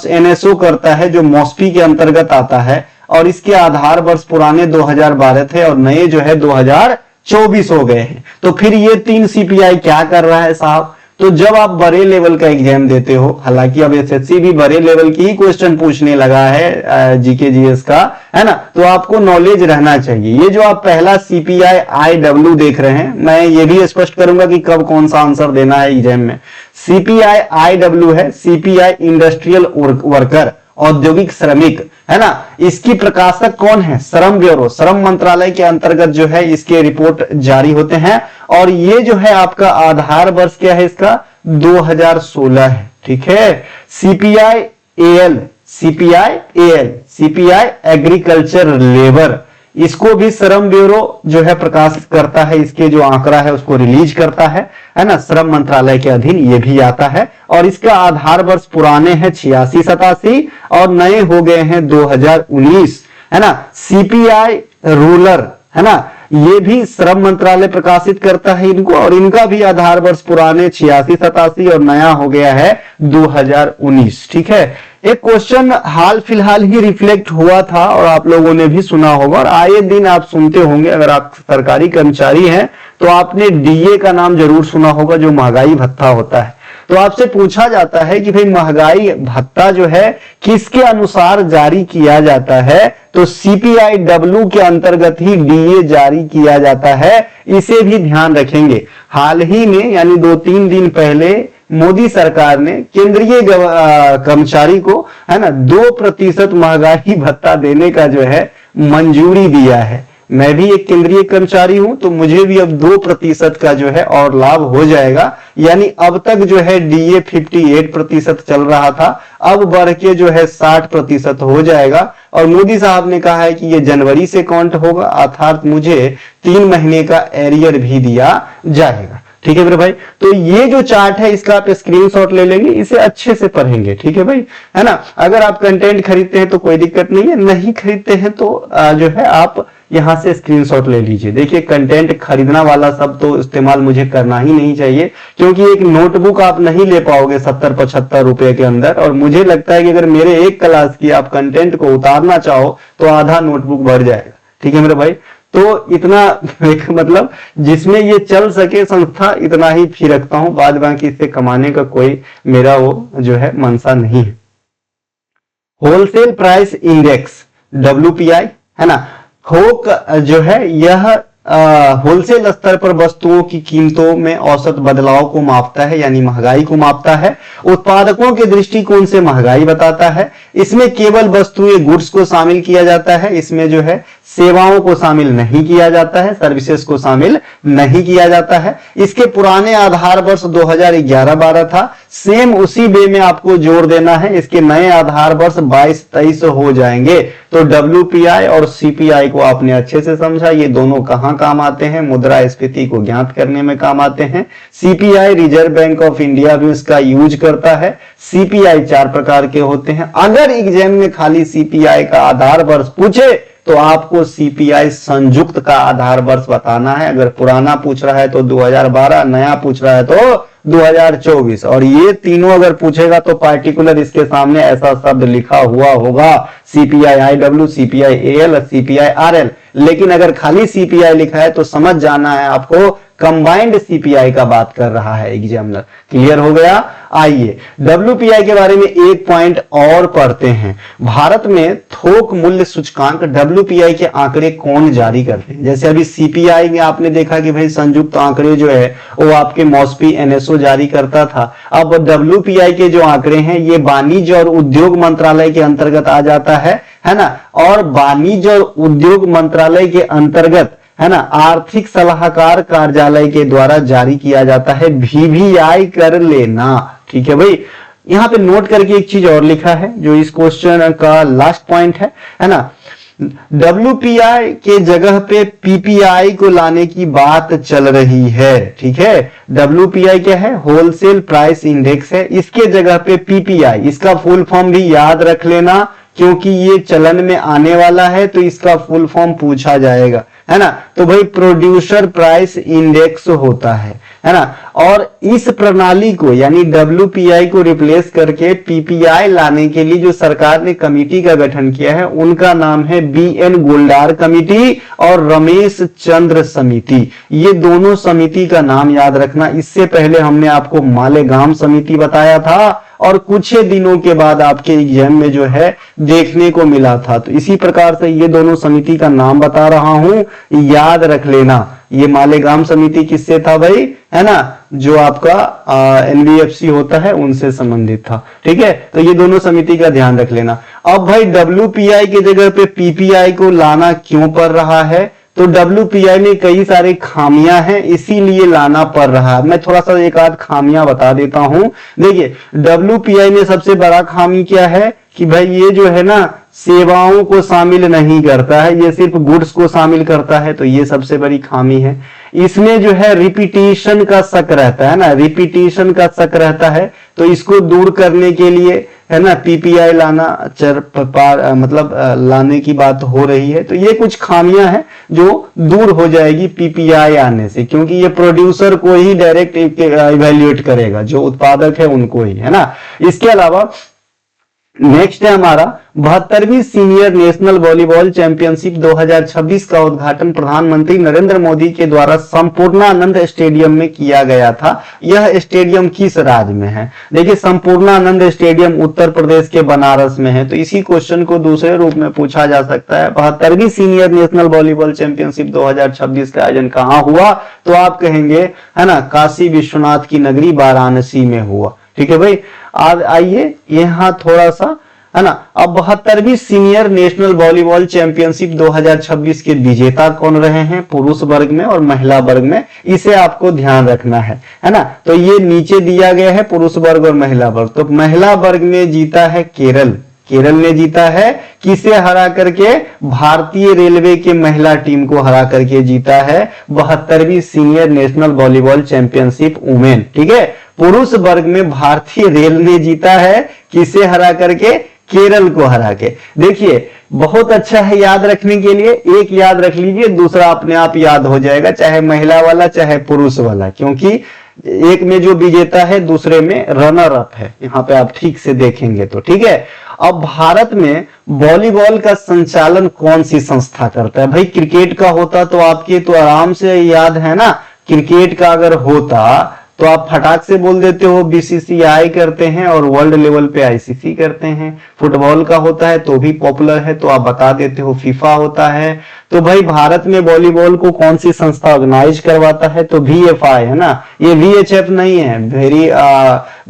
एनएसओ करता है, जो मॉस्पी के अंतर्गत आता है और इसके आधार वर्ष पुराने 2012 थे और नए जो है 2024 हो गए हैं। तो फिर ये 3 सीपीआई क्या कर रहा है साहब? तो जब आप बड़े लेवल का एग्जाम देते हो, हालांकि अब एसएससी भी बड़े लेवल की ही क्वेश्चन पूछने लगा है जीके जीएस का, है ना, तो आपको नॉलेज रहना चाहिए। ये जो आप पहला सीपीआई आईडब्ल्यू देख रहे हैं, मैं ये भी स्पष्ट करूंगा कि कब कौन सा आंसर देना है एग्जाम में। सीपीआई आईडब्ल्यू है सीपीआई इंडस्ट्रियल वर्कर, औद्योगिक श्रमिक, है ना। इसकी प्रकाशक कौन है? श्रम ब्यूरो, श्रम मंत्रालय के अंतर्गत जो है इसके रिपोर्ट जारी होते हैं और ये जो है आपका आधार वर्ष क्या है इसका? 2016 है। ठीक है। CPI AL, CPI agriculture labour, इसको भी श्रम ब्यूरो जो है प्रकाशित करता है, इसके जो आंकड़ा है उसको रिलीज करता है ना, श्रम मंत्रालय के अधीन ये भी आता है और इसका आधार वर्ष पुराने हैं 86-87 और नए हो गए हैं 2019, है ना। सीपीआई रूरल, है ना, ये भी श्रम मंत्रालय प्रकाशित करता है इनको और इनका भी आधार वर्ष पुराने 86-87 और नया हो गया है 2019। ठीक है। एक क्वेश्चन हाल फिलहाल ही रिफ्लेक्ट हुआ था और आप लोगों ने भी सुना होगा और आए दिन आप सुनते होंगे, अगर आप सरकारी कर्मचारी हैं तो आपने डीए का नाम जरूर सुना होगा, जो महंगाई भत्ता होता है। तो आपसे पूछा जाता है कि भाई महंगाई भत्ता जो है किसके अनुसार जारी किया जाता है? तो सीपीआईडब्ल्यू के अंतर्गत ही डीए जारी किया जाता है, इसे भी ध्यान रखेंगे। हाल ही में यानी 2-3 दिन पहले मोदी सरकार ने केंद्रीय कर्मचारी को, है ना, 2% महंगाई भत्ता देने का जो है मंजूरी दिया है। मैं भी एक केंद्रीय कर्मचारी हूं तो मुझे भी अब 2% का जो है और लाभ हो जाएगा। यानी अब तक जो है डीए 58% चल रहा था, अब बढ़ के जो है 60% हो जाएगा और मोदी साहब ने कहा है कि ये जनवरी से काउंट होगा, अर्थात मुझे 3 महीने का एरियर भी दिया जाएगा। ठीक है मेरे भाई। तो ये जो चार्ट है इसका आप स्क्रीनशॉट ले लेंगे, इसे अच्छे से पढ़ेंगे। ठीक है भाई, है ना। अगर आप कंटेंट खरीदते हैं तो कोई दिक्कत नहीं है, नहीं खरीदते हैं तो जो है आप यहां से स्क्रीनशॉट ले लीजिए। देखिए, कंटेंट खरीदना वाला सब तो इस्तेमाल मुझे करना ही नहीं चाहिए, क्योंकि एक नोटबुक आप नहीं ले पाओगे 70-75 रुपए के अंदर। और मुझे लगता है कि अगर मेरे एक क्लास की आप कंटेंट को उतारना चाहो तो आधा नोटबुक भर जाएगा। ठीक है मेरे भाई। तो इतना मतलब जिसमें ये चल सके संस्था, इतना ही फी रखता हूं, बाद बाकी इससे कमाने का कोई मेरा वो जो है मनसा नहीं है। होलसेल प्राइस इंडेक्स WPI, है ना। थोक जो है यह होलसेल स्तर पर वस्तुओं की कीमतों में औसत बदलाव को मापता है, यानी महंगाई को मापता है। उत्पादकों के दृष्टिकोण से महंगाई बताता है। इसमें केवल वस्तुएं गुड्स को शामिल किया जाता है, इसमें जो है सेवाओं को शामिल नहीं किया जाता है, सर्विसेज को शामिल नहीं किया जाता है। इसके पुराने आधार वर्ष 2011-12 था, सेम उसी वे में आपको जोड़ देना है। इसके नए आधार वर्ष 22-23 हो जाएंगे। तो WPI और CPI को आपने अच्छे से समझा, ये दोनों कहां काम आते हैं, मुद्रास्फीति को ज्ञात करने में काम आते हैं। CPI reserve bank of India भी इसका यूज करता है। CPI 4 प्रकार के होते हैं। अगर एग्जाम में खाली CPI का आधार वर्ष पूछे तो आपको CPI संयुक्त का आधार वर्ष बताना है। अगर पुराना पूछ रहा है तो 2012, नया पूछ रहा है तो 2024, और ये तीनों अगर पूछेगा तो पार्टिकुलर इसके सामने ऐसा शब्द लिखा हुआ होगा, CPI IW, CPI AL, CPI RL। लेकिन अगर खाली CPI लिखा है तो समझ जाना है आपको कंबाइंड CPI का बात कर रहा है एग्जामिनर। क्लियर हो गया। आइए WPI के बारे में एक पॉइंट और पढ़ते हैं। भारत में थोक मूल्य सूचकांक WPI के आंकड़े कौन जारी करते हैं? जैसे अभी CPI में आपने देखा कि भाई संयुक्त आंकड़े जो है वो आपके मॉस्पी NSO जारी करता था। अब WPI के जो आंकड़े हैं ये वाणिज्य और उद्योग मंत्रालय के अंतर्गत आ जाता है ना। और वाणिज्य और उद्योग मंत्रालय के अंतर्गत, है ना, आर्थिक सलाहकार कार्यालय के द्वारा जारी किया जाता है। VVI कर लेना, ठीक है भाई। यहां पे नोट करके एक चीज और लिखा है जो इस क्वेश्चन का लास्ट पॉइंट है ना। WPI के जगह पे PPI को लाने की बात चल रही है, ठीक है। WPI क्या है? होलसेल प्राइस इंडेक्स है। इसके जगह पे PPI, इसका फुल फॉर्म भी याद रख लेना क्योंकि ये चलन में आने वाला है तो इसका फुल फॉर्म पूछा जाएगा, है ना। तो भाई प्रोड्यूसर प्राइस इंडेक्स होता है ना। और इस प्रणाली को यानी WPI को रिप्लेस करके PPI लाने के लिए जो सरकार ने कमेटी का गठन किया है उनका नाम है BN गोल्डार कमेटी और रमेश चंद्र समिति। ये दोनों समिति का नाम याद रखना। इससे पहले हमने आपको मालेगाम समिति बताया था और कुछ ही दिनों के बाद आपके एग्जाम में जो है देखने को मिला था। तो इसी प्रकार से ये दोनों समिति का नाम बता रहा हूं, याद रख लेना। ये मालेगाम समिति किससे था भाई? है ना, जो आपका NBFC होता है उनसे संबंधित था, ठीक है। तो ये दोनों समिति का ध्यान रख लेना। अब भाई WPI की जगह पे PPI को लाना क्यों पड़ रहा है? तो WPI में कई सारे खामियां हैं इसीलिए लाना पड़ रहा है। मैं थोड़ा सा एक आध खामियां बता देता हूं। देखिए WPI में सबसे बड़ा खामी क्या है कि भाई ये जो है ना सेवाओं को शामिल नहीं करता है, ये सिर्फ गुड्स को शामिल करता है। तो ये सबसे बड़ी खामी है। इसमें जो है रिपीटिशन का शक रहता है ना, रिपीटिशन का शक रहता है। तो इसको दूर करने के लिए, है ना, PPI लाना मतलब लाने की बात हो रही है। तो ये कुछ खामियां हैं जो दूर हो जाएगी PPI आने से, क्योंकि ये प्रोड्यूसर को ही डायरेक्ट इवेल्युएट करेगा, जो उत्पादक है उनको ही, है ना। इसके अलावा नेक्स्ट है हमारा 72वीं सीनियर नेशनल वॉलीबॉल चैंपियनशिप 2026 का उद्घाटन प्रधानमंत्री नरेंद्र मोदी के द्वारा संपूर्णानंद स्टेडियम में किया गया था। यह स्टेडियम किस राज्य में है? देखिए संपूर्णानंद स्टेडियम उत्तर प्रदेश के बनारस में है। तो इसी क्वेश्चन को दूसरे रूप में पूछा जा सकता है, 72वीं सीनियर नेशनल वॉलीबॉल चैंपियनशिप 2026 का आयोजन कहां हुआ? तो आप कहेंगे, है ना, काशी विश्वनाथ की नगरी वाराणसी में हुआ, ठीक है भाई। आज आइए यहाँ थोड़ा सा, है ना, अब 72वीं सीनियर नेशनल वॉलीबॉल चैंपियनशिप 2026 के विजेता कौन रहे हैं पुरुष वर्ग में और महिला वर्ग में, इसे आपको ध्यान रखना है ना। तो ये नीचे दिया गया है पुरुष वर्ग और महिला वर्ग। तो महिला वर्ग में जीता है केरल, केरल ने जीता है। किसे हरा करके? भारतीय रेलवे के महिला टीम को हरा करके जीता है 72वीं senior national volleyball championship women, ठीक है। पुरुष वर्ग में भारतीय रेल ने जीता है, किसे हरा करके? केरल को हरा के। देखिए बहुत अच्छा है याद रखने के लिए, एक याद रख लीजिए, दूसरा अपने आप याद हो जाएगा, चाहे महिला वाला चाहे पुरुष वाला, क्योंकि एक में जो विजेता है दूसरे में रनर अप है। यहाँ पे आप ठीक से देखेंगे तो, ठीक है। अब भारत में वॉलीबॉल का संचालन कौन सी संस्था करता है? भाई क्रिकेट का होता तो आपके तो आराम से याद है ना, क्रिकेट का अगर होता तो आप फटाक से बोल देते हो बीसीसीआई करते हैं और वर्ल्ड लेवल पे आईसीसी करते हैं। फुटबॉल का होता है तो भी पॉपुलर है तो आप बता देते हो फीफा होता है। तो भाई भारत में वॉलीबॉल को कौन सी संस्था ऑर्गेनाइज करवाता है, तो VFI है ना, ये VHF नहीं है,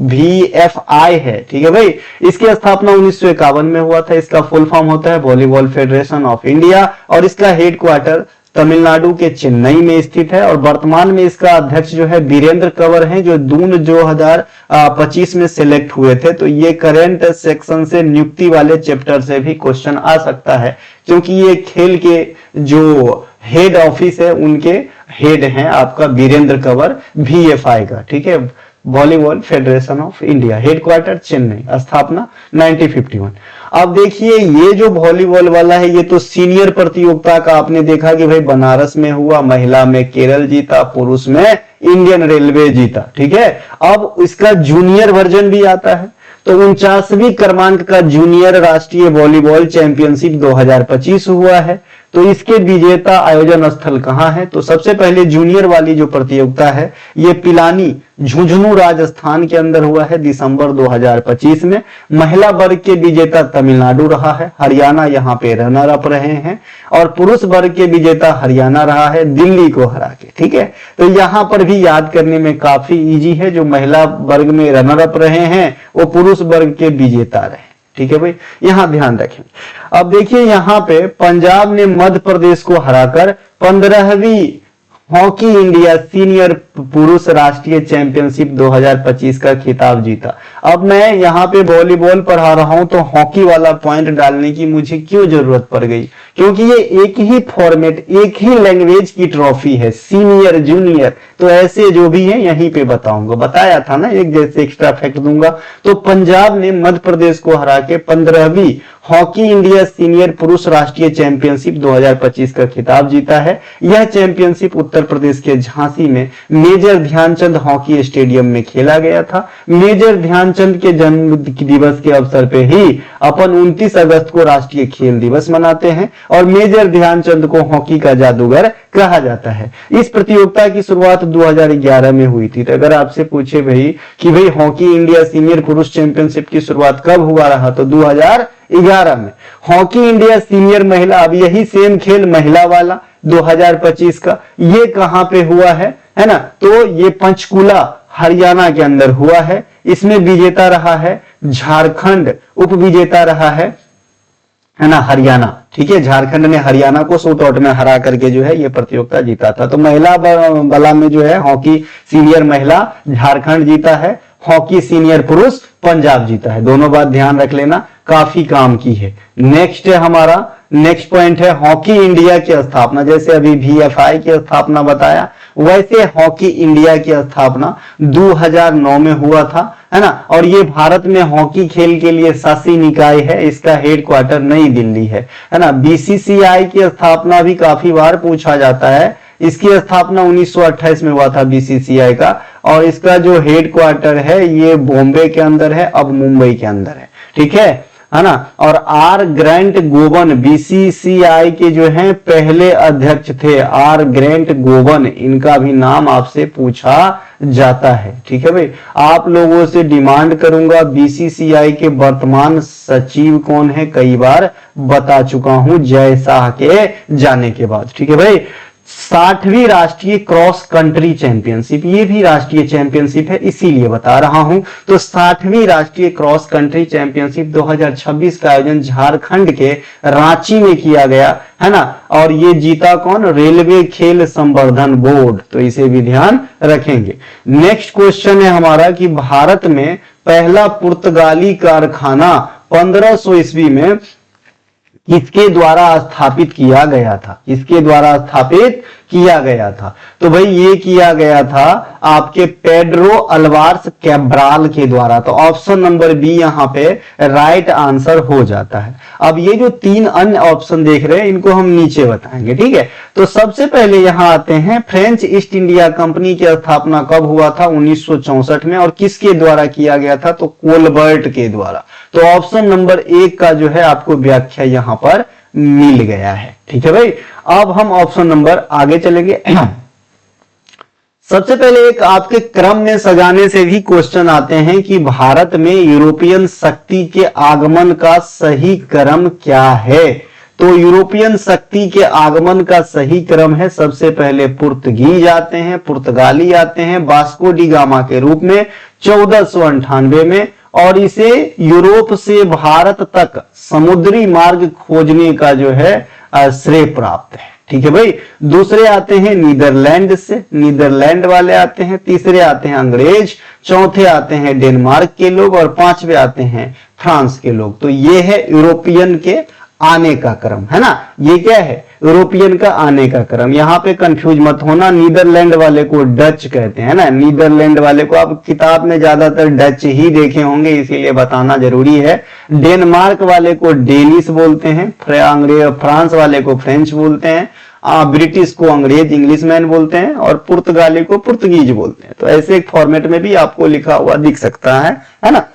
VFI है, ठीक है भाई। इसकी स्थापना 1951 में हुआ था। इसका फुल फॉर्म होता है वॉलीबॉल फेडरेशन ऑफ इंडिया और इसका हेडक्वार्टर तमिलनाडु के चेन्नई में स्थित है। और वर्तमान में इसका अध्यक्ष जो है वीरेंद्र कंवर हैं, जो जून 2025 में सिलेक्ट हुए थे। तो ये करंट सेक्शन से नियुक्ति वाले चैप्टर से भी क्वेश्चन आ सकता है, क्योंकि ये खेल के जो हेड ऑफिस है उनके हेड हैं आपका वीरेंद्र कंवर, VFI का, ठीक है, volleyball federation of India, headquarter Chennai, स्थापना 1951। अब देखिए ये जो वॉलीबॉल वाला है ये तो सीनियर प्रतियोगिता का आपने देखा कि भाई बनारस में हुआ, महिला में केरल जीता, पुरुष में इंडियन रेलवे जीता, ठीक है। अब इसका जूनियर वर्जन भी आता है। तो 49वीं क्रमांक का जूनियर राष्ट्रीय वॉलीबॉल चैंपियनशिप 2025 हुआ है। तो इसके विजेता आयोजन स्थल कहां है, तो सबसे पहले जूनियर वाली जो प्रतियोगिता है ये पिलानी झुंझुनू राजस्थान के अंदर हुआ है दिसंबर 2025 में। महिला वर्ग के विजेता तमिलनाडु रहा है, हरियाणा यहाँ पे रनर अप रहे हैं। और पुरुष वर्ग के विजेता हरियाणा रहा है दिल्ली को हरा के, ठीक है। तो यहाँ पर भी याद करने में काफी इजी है, जो महिला वर्ग में रनर अप रहे हैं वो पुरुष वर्ग के विजेता रहे, ठीक है भाई, यहां ध्यान रखें। अब देखिए यहाँ पे पंजाब ने मध्य प्रदेश को हराकर 15वीं हॉकी इंडिया सीनियर पुरुष राष्ट्रीय चैंपियनशिप 2025 का खिताब जीता। अब मैं यहाँ पे वॉलीबॉल पढ़ा रहा हूं तो हॉकी वाला पॉइंट डालने की मुझे क्यों जरूरत पड़ गई, क्योंकि ये एक ही फॉर्मेट, एक ही लैंग्वेज की ट्रॉफी है, सीनियर जूनियर, तो ऐसे जो भी है यहीं पे बताऊंगा, बताया था ना, एक जैसे एक्स्ट्रा फैक्ट दूंगा। तो पंजाब ने मध्य प्रदेश को हरा के 15वीं हॉकी इंडिया सीनियर पुरुष राष्ट्रीय चैंपियनशिप 2025 का खिताब जीता है। यह चैंपियनशिप उत्तर प्रदेश के झांसी में मेजर ध्यानचंद हॉकी स्टेडियम में खेला गया था। मेजर ध्यानचंद के जन्म दिवस के अवसर पे ही अपन 29 अगस्त को राष्ट्रीय खेल दिवस मनाते हैं और मेजर ध्यानचंद को हॉकी का जादूगर कहा जाता है। इस प्रतियोगिता की शुरुआत 2011 में हुई थी। तो अगर आपसे पूछे भाई कि भाई हॉकी इंडिया सीनियर पुरुष चैंपियनशिप की शुरुआत कब हुआ रहा, तो 2011 में। हॉकी इंडिया सीनियर महिला, अब यही सेम खेल महिला वाला 2025 का, ये कहां पे हुआ है ना, तो ये पंचकुला हरियाणा के अंदर हुआ है। इसमें विजेता रहा है झारखंड, उप विजेता रहा है ना हरियाणा, ठीक है। झारखंड ने हरियाणा को शूट आउट में हरा करके जो है ये प्रतियोगिता जीता था। तो महिला बला में जो है हॉकी सीनियर महिला झारखंड जीता है, हॉकी सीनियर पुरुष पंजाब जीता है। दोनों बात ध्यान रख लेना, काफी काम की है। नेक्स्ट है हमारा, नेक्स्ट पॉइंट है हॉकी इंडिया की स्थापना। जैसे अभी VFI की स्थापना बताया, वैसे हॉकी इंडिया की स्थापना 2009 में हुआ था, है ना। और ये भारत में हॉकी खेल के लिए शासी निकाय है, इसका हेडक्वार्टर नई दिल्ली है ना। BCCI की स्थापना भी काफी बार पूछा जाता है। इसकी स्थापना 1928 में हुआ था BCCI का, और इसका जो हेडक्वार्टर है ये बॉम्बे के अंदर है, अब मुंबई के अंदर है, ठीक है ना। और R ग्रैंट गोवन BCCI के जो हैं पहले अध्यक्ष थे, R ग्रैंट गोवन, इनका भी नाम आपसे पूछा जाता है, ठीक है भाई। आप लोगों से डिमांड करूंगा BCCI के वर्तमान सचिव कौन है, कई बार बता चुका हूं जय शाह के जाने के बाद, ठीक है भाई। 60वीं राष्ट्रीय क्रॉस कंट्री चैंपियनशिप, ये भी राष्ट्रीय चैंपियनशिप है इसीलिए बता रहा हूं। तो 60वीं राष्ट्रीय क्रॉस कंट्री चैंपियनशिप 2026 का आयोजन झारखंड के रांची में किया गया, है ना। और ये जीता कौन, रेलवे खेल संवर्धन बोर्ड, तो इसे भी ध्यान रखेंगे। नेक्स्ट क्वेश्चन है हमारा कि भारत में पहला पुर्तगाली कारखाना 1500 ईस्वी में किसके द्वारा स्थापित किया गया था, किसके द्वारा स्थापित किया गया था, तो भाई ये किया गया था आपके पेड्रो अल्वार्स कैब्राल के द्वारा। तो ऑप्शन नंबर बी यहां पे राइट आंसर हो जाता है। अब ये जो 3 अन्य ऑप्शन देख रहे हैं इनको हम नीचे बताएंगे, ठीक है। तो सबसे पहले यहां आते हैं फ्रेंच ईस्ट इंडिया कंपनी की स्थापना कब हुआ था, 1964 में, और किसके द्वारा किया गया था, तो कोलबर्ट के द्वारा। तो ऑप्शन नंबर 1 का जो है आपको व्याख्या यहां पर मिल गया है, ठीक है भाई। अब हम ऑप्शन नंबर आगे चलेंगे। सबसे पहले एक आपके क्रम में सजाने से भी क्वेश्चन आते हैं कि भारत में यूरोपियन शक्ति के आगमन का सही क्रम क्या है। तो यूरोपियन शक्ति के आगमन का सही क्रम है, सबसे पहले पुर्तगीज आते हैं, पुर्तगाली आते हैं वास्को डी गामा के रूप में 1498 में, और इसे यूरोप से भारत तक समुद्री मार्ग खोजने का जो है श्रेय प्राप्त है। ठीक है भाई। दूसरे आते हैं नीदरलैंड से, नीदरलैंड वाले आते हैं। तीसरे आते हैं अंग्रेज, चौथे आते हैं डेनमार्क के लोग, और पांचवे आते हैं फ्रांस के लोग। तो ये है यूरोपियन के आने का क्रम, है ना। ये क्या है, यूरोपियन का आने का क्रम। यहां पे कंफ्यूज मत होना, नीदरलैंड वाले को डच कहते हैं ना, नीदरलैंड वाले को। आप किताब में ज्यादातर डच ही देखे होंगे, इसीलिए बताना जरूरी है। डेनमार्क वाले को डेनिश बोलते हैं, फ्रांस वाले को फ्रेंच बोलते हैं, ब्रिटिश को अंग्रेज इंग्लिशमैन बोलते हैं, और पुर्तगाली को पुर्तगीज बोलते हैं। तो ऐसे एक फॉर्मेट में भी आपको लिखा हुआ दिख सकता है ना।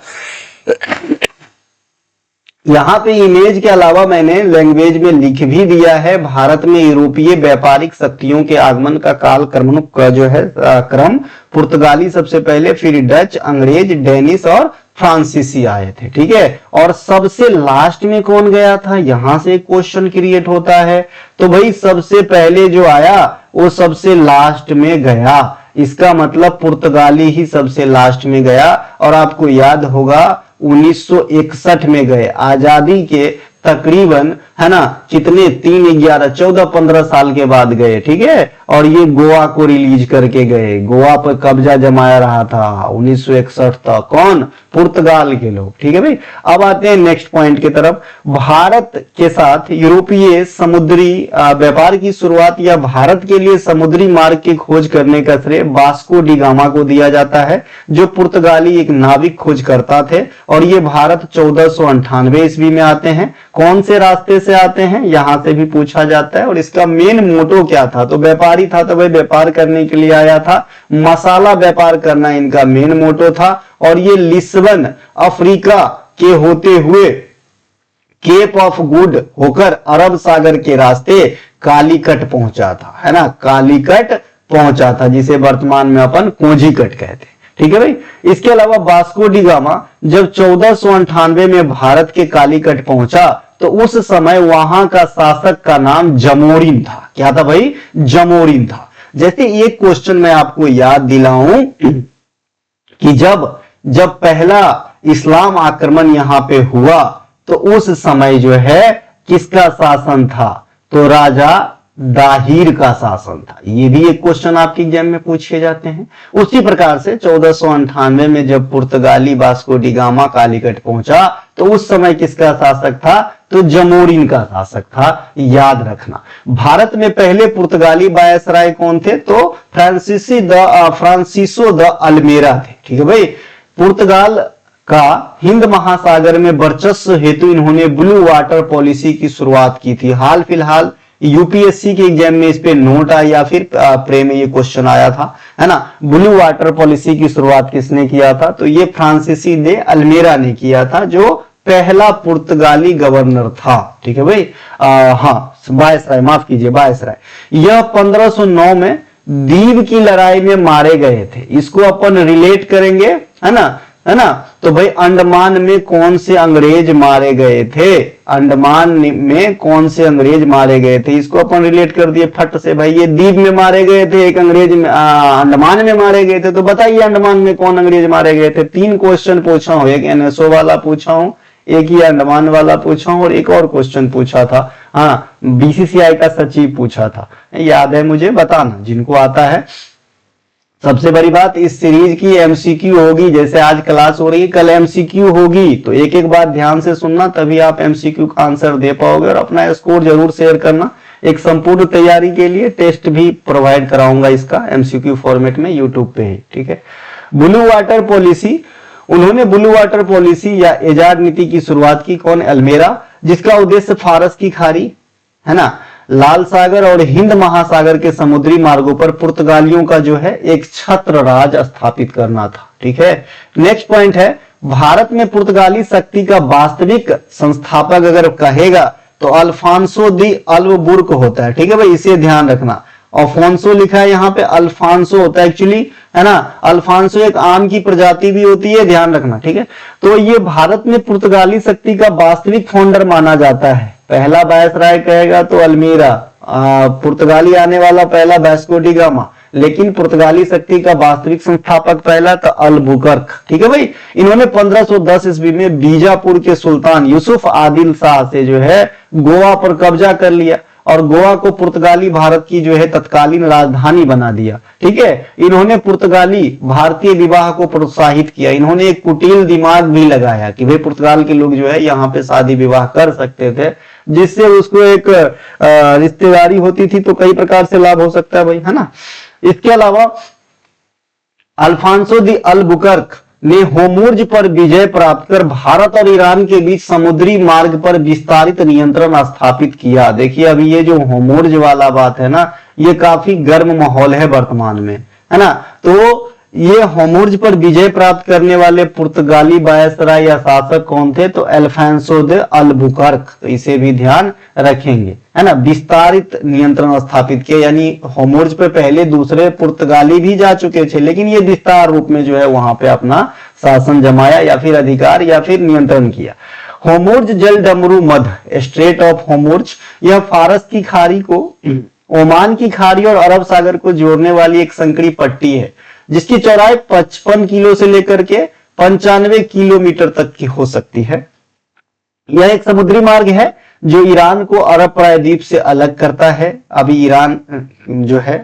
यहां पे इमेज के अलावा मैंने लैंग्वेज में लिख भी दिया है, भारत में यूरोपीय व्यापारिक शक्तियों के आगमन का काल क्रम का जो है क्रम, पुर्तगाली सबसे पहले, फिर डच, अंग्रेज, डेनिश और फ्रांसीसी आए थे। ठीक है। और सबसे लास्ट में कौन गया था, यहां से क्वेश्चन क्रिएट होता है। तो भाई सबसे पहले जो आया वो सबसे लास्ट में गया, इसका मतलब पुर्तगाली ही सबसे लास्ट में गया। और आपको याद होगा 1961 में गए, आजादी के तकरीबन, है ना, कितने 3, 11, 14, 15 साल के बाद गए। ठीक है। और ये गोवा को रिलीज करके गए, गोवा पर कब्जा जमाया रहा था 1961 तक, कौन, पुर्तगाल के लोग। ठीक है भाई। अब आते हैं नेक्स्ट पॉइंट की तरफ। भारत के साथ यूरोपीय समुद्री व्यापार की शुरुआत या भारत के लिए समुद्री मार्ग की खोज करने का श्रेय वास्को डी गामा को दिया जाता है, जो पुर्तगाली एक नाविक खोजकर्ता थे। और ये भारत 1498 ईस्वी में आते हैं। कौन से रास्ते से आते हैं, यहां से भी पूछा जाता है। और इसका मेन मोटो क्या था, तो व्यापारी था, तो भाई व्यापार करने के लिए आया था, मसाला व्यापार करना इनका मेन मोटो था। और ये लिस्बन अफ्रीका के होते हुए केप ऑफ गुड होकर अरब सागर के रास्ते कालीकट पहुंचा था, है ना, कालीकट पहुंचा था, जिसे वर्तमान में अपन कोझीकट कहते हैं। ठीक है भाई। इसके अलावा वास्को डी गामा जब 1498 में भारत के कालीकट पहुंचा, तो उस समय वहां का शासक का नाम जमोरिन था। क्या था भाई, जमोरिन था। जैसे एक क्वेश्चन मैं आपको याद दिलाऊं कि जब पहला इस्लाम आक्रमण यहां पे हुआ, तो उस समय जो है किसका शासन था, तो राजा दाहिर का शासन था। ये भी एक क्वेश्चन आपके एग्जाम में पूछे जाते हैं। उसी प्रकार से 1498 में जब पुर्तगाली वास्को डी गामा कालीकट पहुंचा, तो उस समय किसका शासक था, तो जमोरिन का शासक था, याद रखना। भारत में पहले पुर्तगाली वायसराय कौन थे, तो फ्रांसिसो द अल्मेरा थे। ठीक है भाई। पुर्तगाल का हिंद महासागर में वर्चस्व हेतु इन्होंने ब्लू वाटर पॉलिसी की शुरुआत की थी। हाल फिलहाल यूपीएससी के एग्जाम में इस पे नोट आया, या फिर प्रे में ये क्वेश्चन आया था, है ना। ब्लू वाटर पॉलिसी की शुरुआत किसने किया था, तो ये फ्रांसीसी दे अल्मेरा ने किया था, जो पहला पुर्तगाली गवर्नर था। ठीक है भाई। हाँ, वायसराय, माफ कीजिए, वायसराय। यह 1509 में दीव की लड़ाई में मारे गए थे। इसको अपन रिलेट करेंगे, है ना। तो भाई अंडमान में कौन से अंग्रेज मारे गए थे, अंडमान में कौन से अंग्रेज मारे गए थे, इसको अपन रिलेट कर दिए फट से। भाई ये दीव में मारे गए थे, एक अंग्रेज अंडमान में मारे गए थे। तो बताइए अंडमान में कौन अंग्रेज मारे गए थे। 3 क्वेश्चन पूछा हूं, एक एनएसओ वाला पूछा हूं, एक ही अंडमान वाला पूछा हूं, और एक और क्वेश्चन पूछा था, हाँ, बीसीसीआई का सचिव पूछा था। याद है मुझे, बताना जिनको आता है। सबसे बड़ी बात, इस सीरीज की एमसीक्यू होगी, जैसे आज क्लास हो रही है, कल एमसीक्यू होगी। तो एक एक बात ध्यान से सुनना, तभी आप एमसीक्यू का आंसर दे पाओगे। और अपना स्कोर जरूर शेयर करना। एक संपूर्ण तैयारी के लिए टेस्ट भी प्रोवाइड कराऊंगा इसका एमसीक्यू फॉर्मेट में यूट्यूब पे ही। ठीक है। ब्लू वाटर पॉलिसी, उन्होंने ब्लू वाटर पॉलिसी या एजाज नीति की शुरुआत की, कौन, अल्मेरा, जिसका उद्देश्य फारस की खाड़ी, है ना, लाल सागर और हिंद महासागर के समुद्री मार्गों पर पुर्तगालियों का जो है एक छत्र राज स्थापित करना था। ठीक है। नेक्स्ट पॉइंट है, भारत में पुर्तगाली शक्ति का वास्तविक संस्थापक अगर कहेगा तो अल्फांसो दी अल्बुर्क होता है। ठीक है भाई, इसे ध्यान रखना। अल्फोंसो लिखा है, यहाँ पे अल्फांसो होता है एक्चुअली, है ना। अल्फांसो एक आम की प्रजाति भी होती है, ध्यान रखना, ठीक है। तो ये भारत में पुर्तगाली शक्ति का वास्तविक फाउंडर माना जाता है। पहला वायसराय कहेगा तो अल्मीरा, पुर्तगाली आने वाला पहला वास्को डी गामा, लेकिन पुर्तगाली शक्ति का वास्तविक संस्थापक पहला तो अल्बुकर्क, ठीक है भाई। इन्होंने 1510 ईस्वी में बीजापुर के सुल्तान यूसुफ आदिल शाह से जो है गोवा पर कब्जा कर लिया और गोवा को पुर्तगाली भारत की जो है तत्कालीन राजधानी बना दिया, ठीक है। इन्होंने पुर्तगाली भारतीय विवाह को प्रोत्साहित किया। इन्होंने एक कुटिल दिमाग भी लगाया कि भाई पुर्तगाल के लोग जो है यहाँ पे शादी विवाह कर सकते थे, जिससे उसको एक रिश्तेदारी होती थी, तो कई प्रकार से लाभ हो सकता है भाई, है ना। इसके अलावा अल्फांसो दी अल्बुकर्क ने होमूर्ज पर विजय प्राप्त कर भारत और ईरान के बीच समुद्री मार्ग पर विस्तारित नियंत्रण स्थापित किया। देखिए अभी ये जो होमूर्ज वाला बात है ना, ये काफी गर्म माहौल है वर्तमान में, है ना। तो ये होमूर्ज पर विजय प्राप्त करने वाले पुर्तगाली वायसराय या शासक कौन थे, तो अल्फांसो दे अल्बुकर्क, तो इसे भी ध्यान रखेंगे, है ना। विस्तारित नियंत्रण स्थापित किया, यानी होमूर्ज पे पहले दूसरे पुर्तगाली भी जा चुके थे, लेकिन ये विस्तार रूप में जो है वहां पे अपना शासन जमाया या फिर अधिकार या फिर नियंत्रण किया। होमूर्ज जल डमरू मध, स्ट्रेट ऑफ होमूर्ज, यह फारस की खाड़ी को ओमान की खाड़ी और अरब सागर को जोड़ने वाली एक संकरी पट्टी है, जिसकी चौड़ाई 55 किलो से लेकर के 95 किलोमीटर तक की हो सकती है। यह एक समुद्री मार्ग है जो ईरान को अरब प्रायद्वीप से अलग करता है। अभी ईरान जो है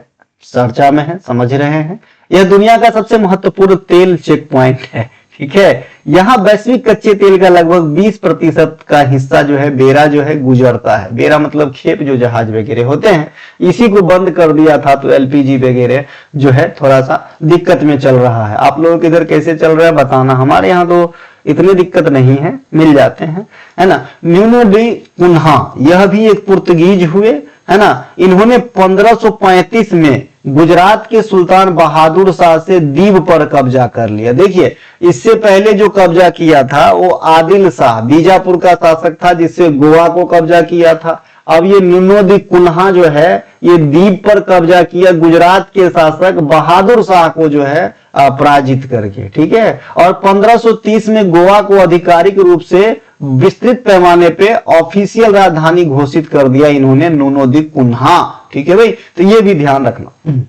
चर्चा में है, समझ रहे हैं। यह दुनिया का सबसे महत्वपूर्ण तेल चेक पॉइंट है, ठीक है। यहाँ वैश्विक कच्चे तेल का लगभग 20% का हिस्सा जो है बेरा जो है गुजरता है। बेरा मतलब खेप जो जहाज वगैरह होते हैं, इसी को बंद कर दिया था तो एलपीजी वगैरह जो है थोड़ा सा दिक्कत में चल रहा है। आप लोगों के इधर कैसे चल रहा है बताना, हमारे यहाँ तो इतनी दिक्कत नहीं है, मिल जाते हैं, है ना। न्यूनो डी कुन्हा, यह भी एक पुर्तगीज हुए, है ना। इन्होंने 1535 में गुजरात के सुल्तान बहादुर शाह से दीव पर कब्जा कर लिया। देखिए इससे पहले जो कब्जा किया था वो आदिल शाह बीजापुर का शासक था, जिससे गोवा को कब्जा किया था। अब ये न्यूनो दी कुन्हा जो है ये दीव पर कब्जा किया गुजरात के शासक बहादुर शाह को जो है पराजित करके, ठीक है। और 1530 में गोवा को आधिकारिक रूप से विस्तृत पैमाने पे ऑफिशियल राजधानी घोषित कर दिया इन्होंने, न्यूनो दी कुन्हा, ठीक है भाई। तो ये भी ध्यान रखना।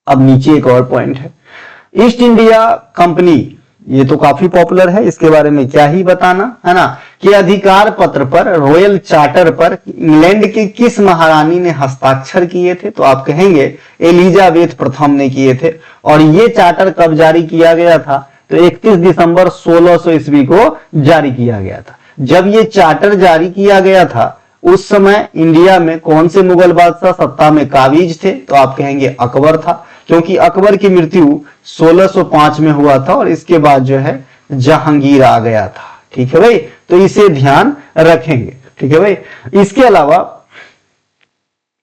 अब नीचे एक और पॉइंट है, ईस्ट इंडिया कंपनी, ये तो काफी पॉपुलर है, इसके बारे में क्या ही बताना, है ना। कि अधिकार पत्र पर, रॉयल चार्टर पर इंग्लैंड की किस महारानी ने हस्ताक्षर किए थे, तो आप कहेंगे एलिजाबेथ प्रथम ने किए थे। और ये चार्टर कब जारी किया गया था, तो 31 दिसंबर 1600 ईस्वी को जारी किया गया था। जब ये चार्टर जारी किया गया था उस समय इंडिया में कौन से मुगल बादशाह सत्ता में काबिज थे, तो आप कहेंगे अकबर था, क्योंकि अकबर की मृत्यु 1605 में हुआ था और इसके बाद जो है जहांगीर आ गया था, ठीक है भाई। तो इसे ध्यान रखेंगे, ठीक है भाई। इसके अलावा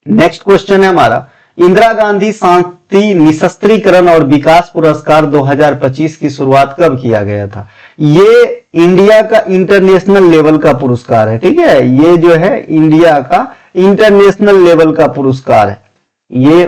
नेक्स्ट क्वेश्चन है हमारा, इंदिरा गांधी शांति निशस्त्रीकरण और विकास पुरस्कार 2025 की शुरुआत कब किया गया था। ये इंडिया का इंटरनेशनल लेवल का पुरस्कार है, ठीक है। ये जो है इंडिया का इंटरनेशनल लेवल का पुरस्कार है, ये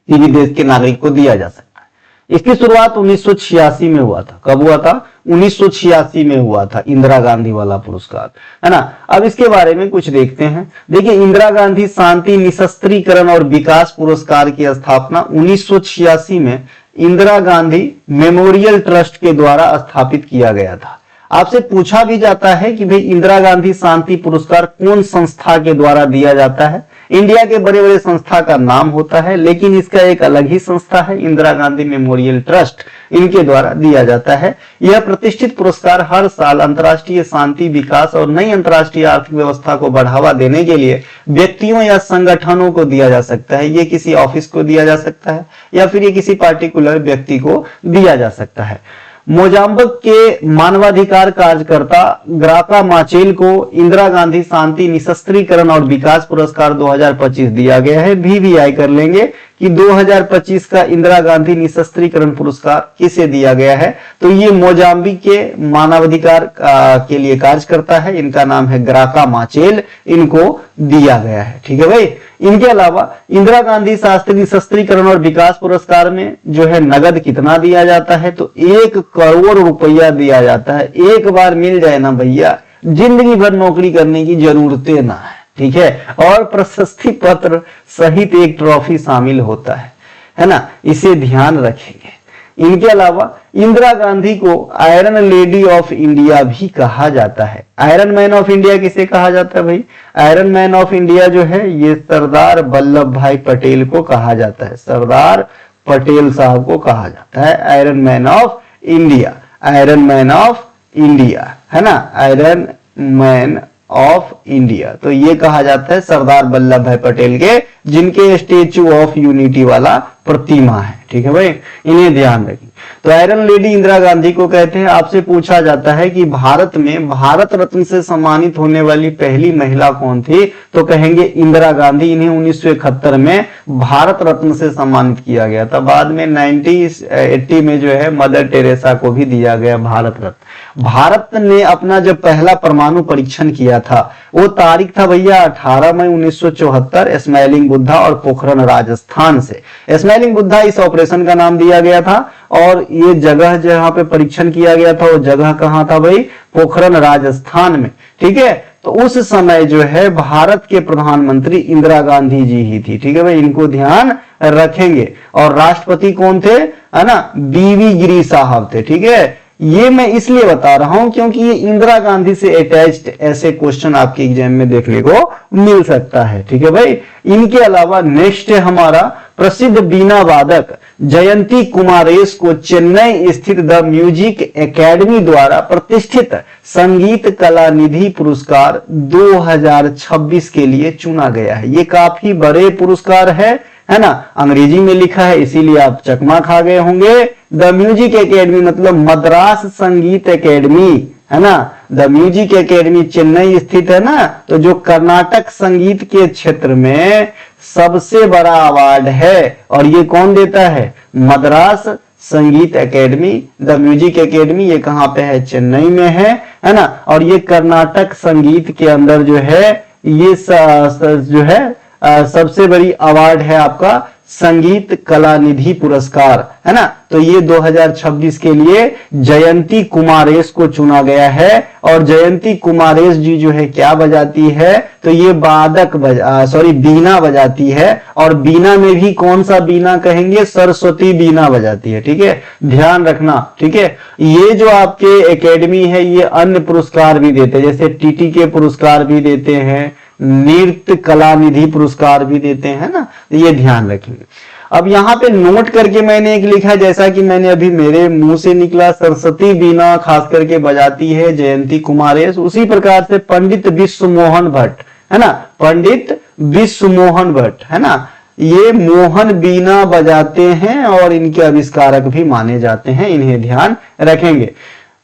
किसी भी देश के नागरिक को दिया जा सकता है। इसकी शुरुआत 1986 में हुआ था। कब हुआ था, 1986 में हुआ था इंदिरा गांधी वाला पुरस्कार, है ना। अब इसके बारे में कुछ देखते हैं। देखिए इंदिरा गांधी शांति निशस्त्रीकरण और विकास पुरस्कार की स्थापना 1986 में इंदिरा गांधी मेमोरियल ट्रस्ट के द्वारा स्थापित किया गया था। आपसे पूछा भी जाता है कि भाई इंदिरा गांधी शांति पुरस्कार कौन संस्था के द्वारा दिया जाता है। इंडिया के बड़े बड़े संस्था का नाम होता है, लेकिन इसका एक अलग ही संस्था है, इंदिरा गांधी मेमोरियल ट्रस्ट, इनके द्वारा दिया जाता है। यह प्रतिष्ठित पुरस्कार हर साल अंतर्राष्ट्रीय शांति, विकास और नई अंतर्राष्ट्रीय आर्थिक व्यवस्था को बढ़ावा देने के लिए व्यक्तियों या संगठनों को दिया जा सकता है। ये किसी ऑफिस को दिया जा सकता है या फिर ये किसी पार्टिकुलर व्यक्ति को दिया जा सकता है। मोजाम्बिक के मानवाधिकार कार्यकर्ता ग्राका माचेल को इंदिरा गांधी शांति निशस्त्रीकरण और विकास पुरस्कार 2025 दिया गया है। VVI कर लेंगे, कि 2025 का इंदिरा गांधी निशस्त्रीकरण पुरस्कार किसे दिया गया है, तो ये मोजाम्बिक के मानवाधिकार के लिए कार्य करता है, इनका नाम है ग्राका माचेल, इनको दिया गया है। ठीक है भाई। इनके अलावा इंदिरा गांधी शास्त्री निशस्त्रीकरण और विकास पुरस्कार में जो है नगद कितना दिया जाता है, तो 1 करोड़ रुपया दिया जाता है। एक बार मिल जाए ना भैया, जिंदगी भर नौकरी करने की जरूरतें ना है। ठीक है। और प्रशस्ति पत्र सहित एक ट्रॉफी शामिल होता है ना, इसे ध्यान रखेंगे। इनके अलावा इंदिरा गांधी को आयरन लेडी ऑफ इंडिया भी कहा जाता है। आयरन मैन ऑफ इंडिया किसे कहा जाता है भाई? आयरन मैन ऑफ इंडिया जो है ये सरदार वल्लभ भाई पटेल को कहा जाता है, सरदार पटेल साहब को कहा जाता है iron man of India. Iron man of India है ना, आयरन मैन ऑफ इंडिया, तो ये कहा जाता है सरदार वल्लभ भाई पटेल के, जिनके स्टेच्यू ऑफ यूनिटी वाला प्रतिमा है। ठीक है भाई, इन्हें ध्यान रखिए। तो आयरन लेडी इंदिरा गांधी को कहते हैं। आपसे पूछा जाता है कि भारत में भारत रत्न से सम्मानित होने वाली पहली महिला कौन थी, तो कहेंगे इंदिरा गांधी। इन्हें 1971 में भारत रत्न से सम्मानित किया गया था। बाद में 1980 में जो है मदर टेरेसा को भी दिया गया भारत रत्न। भारत ने अपना जब पहला परमाणु परीक्षण किया था, वो तारीख था भैया 18 मई 1974, स्माइलिंग बुद्धा और पोखरण राजस्थान से। स्माइलिंग बुद्धा इस ऑपरेशन का नाम दिया गया था, और ये जगह जहां पे परीक्षण किया गया था वो जगह कहां था भाई? पोखरण राजस्थान में। ठीक है। तो उस समय जो है भारत के प्रधानमंत्री इंदिरा गांधी जी ही थी। ठीक है भाई, इनको ध्यान रखेंगे। और राष्ट्रपति कौन थे, है ना? बीवी गिरी साहब थे। ठीक है। ये मैं इसलिए बता रहा हूं क्योंकि ये इंदिरा गांधी से अटैच्ड ऐसे क्वेश्चन आपके एग्जाम में देखने को मिल सकता है। ठीक है भाई। इनके अलावा नेक्स्ट है हमारा प्रसिद्ध बीना वादक जयंती कुमारेश को चेन्नई स्थित द म्यूजिक एकेडमी द्वारा प्रतिष्ठित संगीत कला निधि पुरस्कार 2026 के लिए चुना गया है। ये काफी बड़े पुरस्कार है ना, अंग्रेजी में लिखा है इसीलिए आप चकमा खा गए होंगे। द म्यूजिक एकेडमी मतलब मद्रास संगीत एकेडमी, है ना। द म्यूजिक एकेडमी चेन्नई स्थित है ना, तो जो कर्नाटक संगीत के क्षेत्र में सबसे बड़ा अवार्ड है, और ये कौन देता है? मद्रास संगीत एकेडमी। द म्यूजिक एकेडमी ये कहां पे है? चेन्नई में है ना। और ये कर्नाटक संगीत के अंदर जो है ये जो है सबसे बड़ी अवार्ड है आपका संगीत कला निधि पुरस्कार, है ना। तो ये 2026 के लिए जयंती कुमारेश को चुना गया है। और जयंती कुमारेश जी जो है क्या बजाती है, तो ये वादक बीना बजाती है। और बीना में भी कौन सा बीना कहेंगे? सरस्वती बीना बजाती है। ठीक है, ध्यान रखना। ठीक है। ये जो आपके एकेडमी है ये अन्य पुरस्कार भी देते हैं, जैसे टीटी के पुरस्कार भी देते हैं, नृत्य कला निधि पुरस्कार भी देते हैं ना, ये ध्यान रखेंगे। अब यहाँ पे नोट करके मैंने एक लिखा, जैसा कि मैंने अभी मेरे मुंह से निकला, सरस्वती बीना खास करके बजाती है जयंती कुमारेश। उसी प्रकार से पंडित विश्व मोहन भट्ट, है ना, पंडित विश्व मोहन भट्ट, है ना, ये मोहन बीना बजाते हैं और इनके आविष्कारक भी माने जाते हैं, इन्हें ध्यान रखेंगे।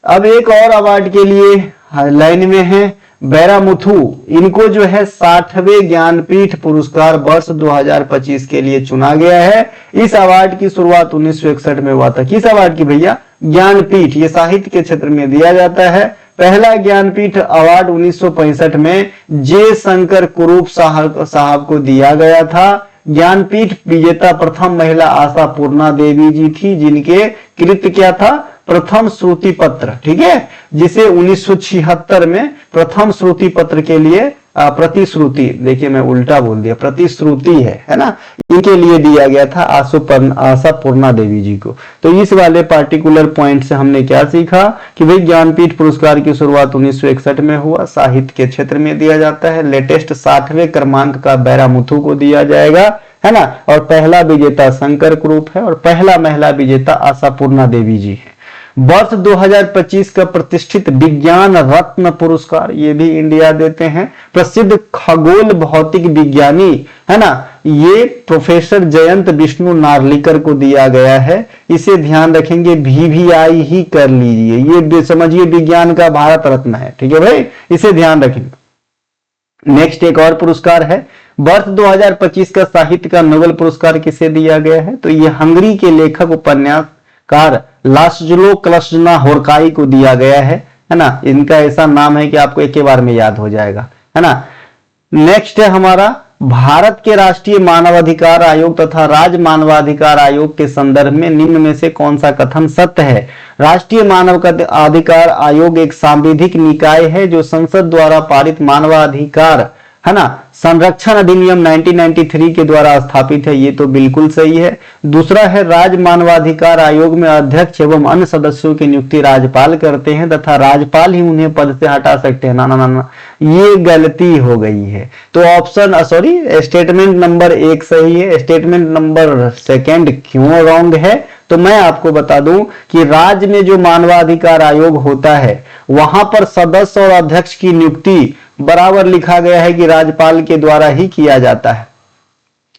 अब एक और अवार्ड के लिए लाइन में है बैरामुथु, इनको जो है 60वें ज्ञानपीठ पुरस्कार वर्ष 2025 के लिए चुना गया है। इस अवार्ड की शुरुआत 1961 में हुआ था। किस अवार्ड की भैया? ज्ञानपीठ, ये साहित्य के क्षेत्र में दिया जाता है। पहला ज्ञानपीठ अवार्ड 1965 में जे शंकर कुरूप साहब को दिया गया था। ज्ञानपीठ विजेता प्रथम महिला आशा पूर्णा देवी जी थी, जिनके कृत्य क्या था? प्रथम श्रुति पत्र। ठीक है, जिसे 1976 में प्रथम श्रुति पत्र के लिए प्रतिश्रुति, देखिए मैं उल्टा बोल दिया, प्रतिश्रुति है ना, इनके लिए दिया गया था आशा पूर्णा देवी जी को। तो इस वाले पार्टिकुलर पॉइंट से हमने क्या सीखा कि भाई ज्ञानपीठ पुरस्कार की शुरुआत 1961 में हुआ, साहित्य के क्षेत्र में दिया जाता है। लेटेस्ट 60वें क्रमांक का बैरामुथु को दिया जाएगा, है ना। और पहला विजेता शंकर कुरूप है और पहला महिला विजेता आशा पूर्णा देवी जी है। वर्ष 2025 का प्रतिष्ठित विज्ञान रत्न पुरस्कार, ये भी इंडिया देते हैं। प्रसिद्ध खगोल भौतिक विज्ञानी, है ना, ये प्रोफेसर जयंत विष्णु नार्लिकर को दिया गया है। इसे ध्यान रखेंगे, VVI ही कर लीजिए, ये समझिए विज्ञान का भारत रत्न है। ठीक है भाई, इसे ध्यान रखेंगे। नेक्स्ट एक और पुरस्कार है वर्ष 2025 का साहित्य का नोबेल पुरस्कार किसे दिया गया है? तो ये हंगरी के लेखक उपन्यासकार लास्लो क्लज्ना-होर्काई को दिया गया है ना। इनका ऐसा नाम है कि आपको एक ही बार में याद हो जाएगा, है ना। नेक्स्ट है हमारा, भारत के राष्ट्रीय मानवाधिकार आयोग तथा राज्य मानवाधिकार आयोग के संदर्भ में निम्न में से कौन सा कथन सत्य है? राष्ट्रीय मानवाधिकार आयोग एक सांविधिक निकाय है जो संसद द्वारा पारित मानवाधिकार, है ना, संरक्षण अधिनियम 1993 के द्वारा स्थापित है। ये तो बिल्कुल सही है। दूसरा है, राज्य मानवाधिकार आयोग में अध्यक्ष एवं अन्य सदस्यों की नियुक्ति राज्यपाल करते हैं तथा राज्यपाल ही उन्हें पद से हटा सकते हैं। ना ना ना ना, ये गलती हो गई है। तो ऑप्शन स्टेटमेंट नंबर 1 सही है। स्टेटमेंट नंबर 2 क्यों रॉन्ग है? तो मैं आपको बता दूं कि राज्य में जो मानवाधिकार आयोग होता है वहां पर सदस्य और अध्यक्ष की नियुक्ति बराबर लिखा गया है कि राज्यपाल के द्वारा ही किया जाता है।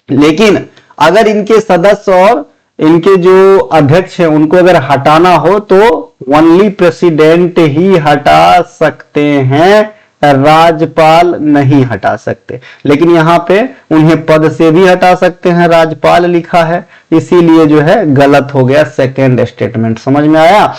लेकिन अगर इनके सदस्य और इनके जो अध्यक्ष हैं उनको अगर हटाना हो तो ओनली प्रेसिडेंट ही हटा सकते हैं, राज्यपाल नहीं हटा सकते। लेकिन यहाँ पे उन्हें पद से भी हटा सकते हैं, राज्यपाल लिखा है, इसीलिए जो है गलत हो गया सेकेंड स्टेटमेंट। समझ में आया?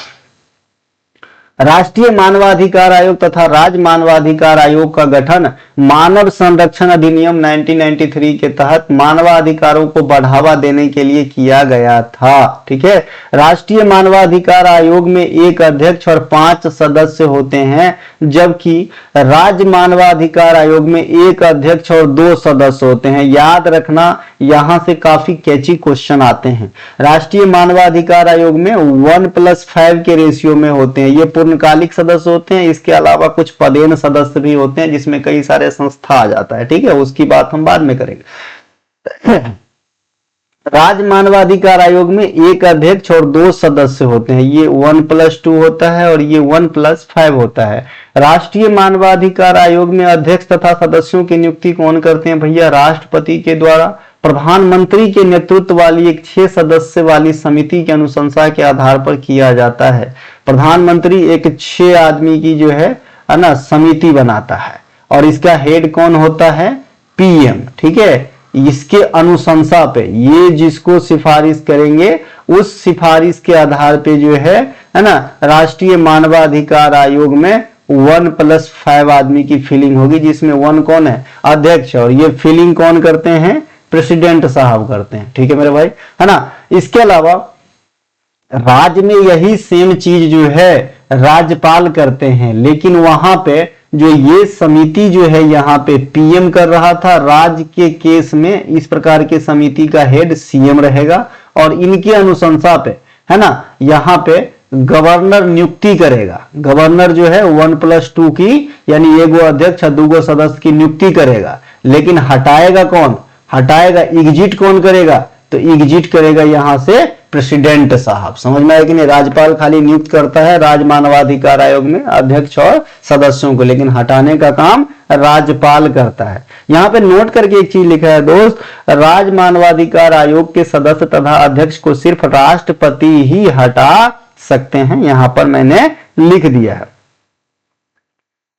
राष्ट्रीय मानवाधिकार आयोग तथा राज्य मानवाधिकार आयोग का गठन मानव संरक्षण अधिनियम 1993 के तहत मानवाधिकारों को बढ़ावा देने के लिए किया गया था। ठीक है। राष्ट्रीय मानवाधिकार आयोग में एक अध्यक्ष और 5 सदस्य होते हैं, जबकि राज्य मानवाधिकार आयोग में एक अध्यक्ष और 2 सदस्य होते हैं। याद रखना, यहां से काफी कैची क्वेश्चन आते हैं। राष्ट्रीय मानवाधिकार आयोग में 1+5 के रेशियो में होते हैं। ये पूर्णकालिक सदस्य होते हैं। इसके अलावा कुछ पदेन सदस्य भी होते हैं जिसमें कई सारे संस्था आ जाता है। ठीक है, उसकी बात हम बाद में करेंगे। राज्य मानवाधिकार आयोग में एक अध्यक्ष और 2 सदस्य होते हैं। ये 1+2 होता है और ये 1+5 होता है। राष्ट्रीय मानवाधिकार आयोग में अध्यक्ष तथा सदस्यों की नियुक्ति कौन करते हैं भैया? राष्ट्रपति के द्वारा। प्रधानमंत्री के नेतृत्व वाली एक 6 सदस्य वाली समिति की अनुशंसा के आधार पर किया जाता है। प्रधानमंत्री एक 6 आदमी की जो है ना समिति बनाता है और इसका हेड कौन होता है? पीएम। ठीक है। इसके अनुशंसा पे ये जिसको सिफारिश करेंगे उस सिफारिश के आधार पे जो है ना राष्ट्रीय मानवाधिकार आयोग में 1+5 आदमी की फिलिंग होगी, जिसमें 1 कौन है? अध्यक्ष, और ये फिलिंग कौन करते हैं? प्रेसिडेंट साहब करते हैं। ठीक है मेरे भाई, है ना। इसके अलावा राज्य में यही सेम चीज जो है राज्यपाल करते हैं, लेकिन वहां पे जो ये समिति जो है यहाँ पे पीएम कर रहा था। राज्य के केस में इस प्रकार के समिति का हेड सीएम रहेगा और इनकी अनुशंसा पे, है ना, यहाँ पे गवर्नर नियुक्ति करेगा। गवर्नर जो है 1+2 की यानी 1 अध्यक्ष और 2 सदस्य की नियुक्ति करेगा। लेकिन हटाएगा कौन? हटाएगा, एग्जिट कौन करेगा? तो एग्जिट करेगा यहां से प्रेसिडेंट साहब। समझ में आया कि नहीं? राज्यपाल खाली नियुक्त करता है राज्य मानवाधिकार आयोग में अध्यक्ष और सदस्यों को, लेकिन हटाने का काम राज्यपाल करता है। यहाँ पे नोट करके एक चीज लिखा है दोस्त, राज्य मानवाधिकार आयोग के सदस्य तथा अध्यक्ष को सिर्फ राष्ट्रपति ही हटा सकते हैं। यहां पर मैंने लिख दिया है।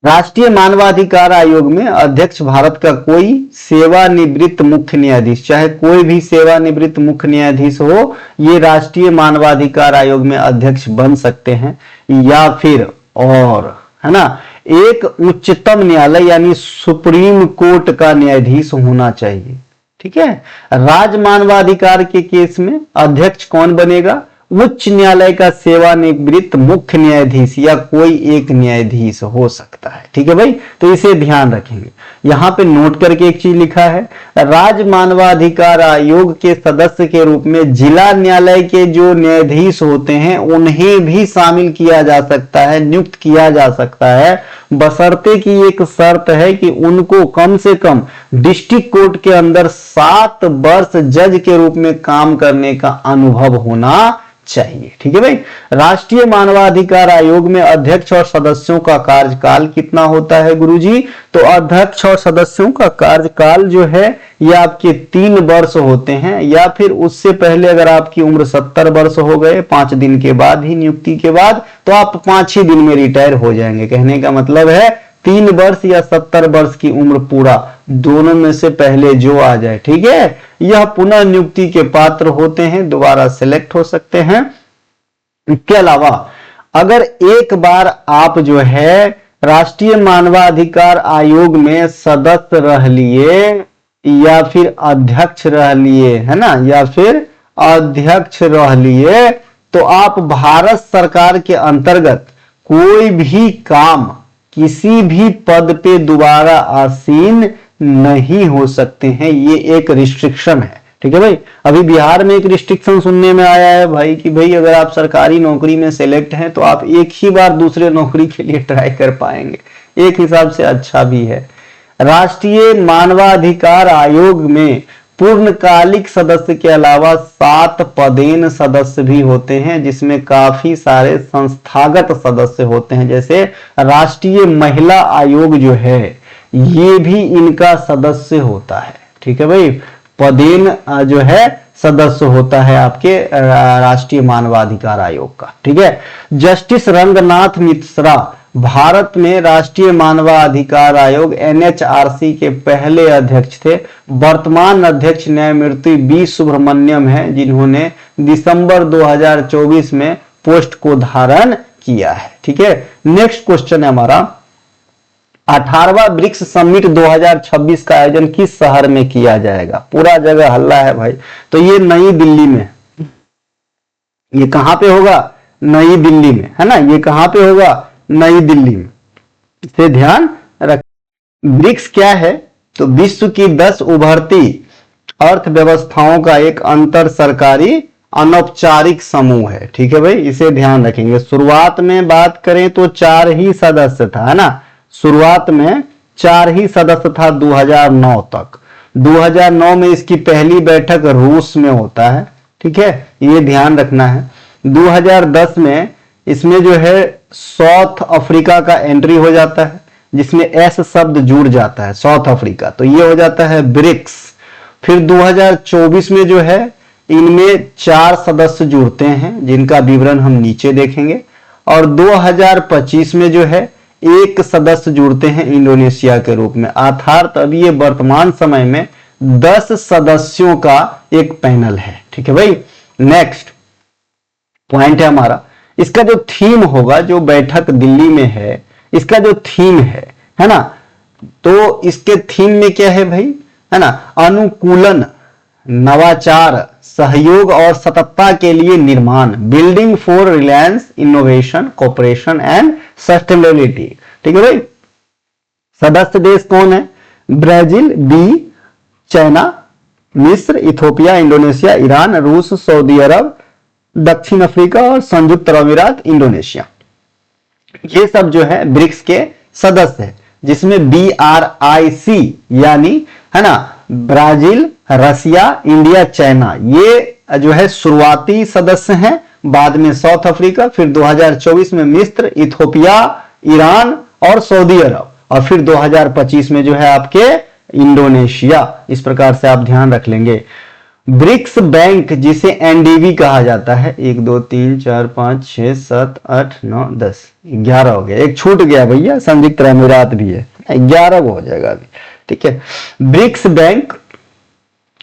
राष्ट्रीय मानवाधिकार आयोग में अध्यक्ष भारत का कोई सेवानिवृत्त मुख्य न्यायाधीश, चाहे कोई भी सेवानिवृत्त मुख्य न्यायाधीश हो, ये राष्ट्रीय मानवाधिकार आयोग में अध्यक्ष बन सकते हैं। या फिर और, है ना, एक उच्चतम न्यायालय यानी सुप्रीम कोर्ट का न्यायाधीश होना चाहिए। ठीक है। राज्य मानवाधिकार के केस में अध्यक्ष कौन बनेगा? उच्च न्यायालय का सेवानिवृत्त मुख्य न्यायाधीश या कोई एक न्यायाधीश हो सकता है। ठीक है भाई, तो इसे ध्यान रखेंगे। यहाँ पे नोट करके एक चीज लिखा है, राज्य मानवाधिकार आयोग के सदस्य के रूप में जिला न्यायालय के जो न्यायाधीश होते हैं उन्हें भी शामिल किया जा सकता है, नियुक्त किया जा सकता है, बशर्ते की एक शर्त है कि उनको कम से कम डिस्ट्रिक्ट कोर्ट के अंदर 7 वर्ष जज के रूप में काम करने का अनुभव होना चाहिए। ठीक है भाई। राष्ट्रीय मानवाधिकार आयोग में अध्यक्ष और सदस्यों का कार्यकाल कितना होता है गुरुजी? तो अध्यक्ष और सदस्यों का कार्यकाल जो है ये आपके 3 वर्ष होते हैं, या फिर उससे पहले अगर आपकी उम्र 70 वर्ष हो गए 5 दिन के बाद ही नियुक्ति के बाद, तो आप 5 ही दिन में रिटायर हो जाएंगे। कहने का मतलब है 3 वर्ष या 70 वर्ष की उम्र पूरा, दोनों में से पहले जो आ जाए, ठीक है, यह पुनः नियुक्ति के पात्र होते हैं, दोबारा सिलेक्ट हो सकते हैं। इसके अलावा अगर एक बार आप जो है राष्ट्रीय मानवाधिकार आयोग में सदस्य रह लिए या फिर अध्यक्ष रह लिए, है ना, या फिर अध्यक्ष रह लिए, तो आप भारत सरकार के अंतर्गत कोई भी काम, किसी भी पद पे दोबारा आसीन नहीं हो सकते हैं। ये एक रिस्ट्रिक्शन है, ठीक है भाई। अभी बिहार में एक रिस्ट्रिक्शन सुनने में आया है भाई कि भाई अगर आप सरकारी नौकरी में सेलेक्ट हैं तो आप एक ही बार दूसरे नौकरी के लिए ट्राई कर पाएंगे। एक हिसाब से अच्छा भी है। राष्ट्रीय मानवाधिकार आयोग में पूर्णकालिक सदस्य के अलावा 7 पदेन सदस्य भी होते हैं, जिसमें काफी सारे संस्थागत सदस्य होते हैं। जैसे राष्ट्रीय महिला आयोग जो है ये भी इनका सदस्य होता है, ठीक है भाई। पदेन जो है सदस्य होता है आपके राष्ट्रीय मानवाधिकार आयोग का, ठीक है। जस्टिस रंगनाथ मिश्रा भारत में राष्ट्रीय मानवाधिकार आयोग NHRC के पहले अध्यक्ष थे। वर्तमान अध्यक्ष न्यायमूर्ति बी सुब्रमण्यम हैं, जिन्होंने दिसंबर 2024 में पोस्ट को धारण किया है, ठीक है। नेक्स्ट क्वेश्चन है हमारा, 18वां ब्रिक्स समिट 2026 का आयोजन किस शहर में किया जाएगा? पूरा जगह हल्ला है भाई। तो ये नई दिल्ली में, ये कहां पे होगा? नई दिल्ली में, है ना। ये कहां पे होगा? नई दिल्ली में। इसे ध्यान रख। ब्रिक्स क्या है? तो विश्व की 10 उभरती अर्थव्यवस्थाओं का एक अंतर सरकारी अनौपचारिक समूह है, ठीक है भाई। इसे ध्यान रखेंगे। शुरुआत में बात करें तो 4 ही सदस्य था, है ना। शुरुआत में 4 ही सदस्य था 2009 तक। 2009 में इसकी पहली बैठक रूस में होता है, ठीक है, ये ध्यान रखना है। 2010 में इसमें जो है साउथ अफ्रीका का एंट्री हो जाता है, जिसमें एस शब्द जुड़ जाता है, साउथ अफ्रीका, तो ये हो जाता है ब्रिक्स। फिर 2024 में जो है इनमें 4 सदस्य जुड़ते हैं, जिनका विवरण हम नीचे देखेंगे। और 2025 में जो है 1 सदस्य जुड़ते हैं इंडोनेशिया के रूप में। अर्थात अब ये वर्तमान समय में 10 सदस्यों का एक पैनल है, ठीक है भाई। नेक्स्ट पॉइंट है हमारा, इसका जो थीम होगा, जो बैठक दिल्ली में है, इसका जो थीम है ना, तो इसके थीम में क्या है भाई, है ना, अनुकूलन, नवाचार, सहयोग और सततता के लिए निर्माण, building for Reliance, innovation, cooperation and sustainability, ठीक है भाई। सदस्य देश कौन है? ब्राजील, बी, चाइना, मिस्र, इथोपिया, इंडोनेशिया, ईरान, रूस, सऊदी अरब, दक्षिण अफ्रीका और संयुक्त अरब अमीरात, इंडोनेशिया। ये सब जो है ब्रिक्स के सदस्य है, जिसमें BRIC यानी, है ना, ब्राजील, रसिया, इंडिया, चाइना, ये जो है शुरुआती सदस्य हैं। बाद में साउथ अफ्रीका, फिर 2024 में मिस्र, इथोपिया, ईरान और सऊदी अरब, और फिर 2025 में जो है आपके इंडोनेशिया। इस प्रकार से आप ध्यान रख लेंगे। ब्रिक्स बैंक, जिसे NDB कहा जाता है, 1 2 3 4 5 6 7 8 9 10 11 हो गया, एक छूट गया भैया, संयुक्त अरब अमीरात भी है, 11 हो जाएगा अभी, ठीक है। ब्रिक्स बैंक,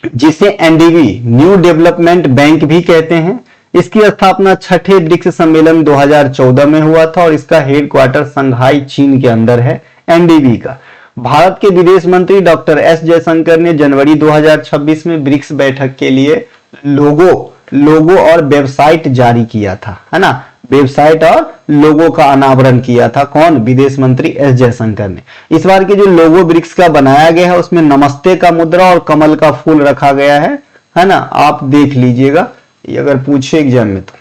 जिसे NDB न्यू डेवलपमेंट बैंक भी कहते हैं, इसकी स्थापना 6ठे ब्रिक्स सम्मेलन 2014 में हुआ था और इसका हेडक्वार्टर संघाई चीन के अंदर है, NDB का। भारत के विदेश मंत्री डॉक्टर एस जयशंकर ने जनवरी 2026 में ब्रिक्स बैठक के लिए लोगो और वेबसाइट जारी किया था, है ना। वेबसाइट और लोगो का अनावरण किया था, कौन? विदेश मंत्री एस जयशंकर ने। इस बार के जो लोगो ब्रिक्स का बनाया गया है उसमें नमस्ते का मुद्रा और कमल का फूल रखा गया है ना। आप देख लीजिएगा ये अगर पूछे एग्जाम में तो।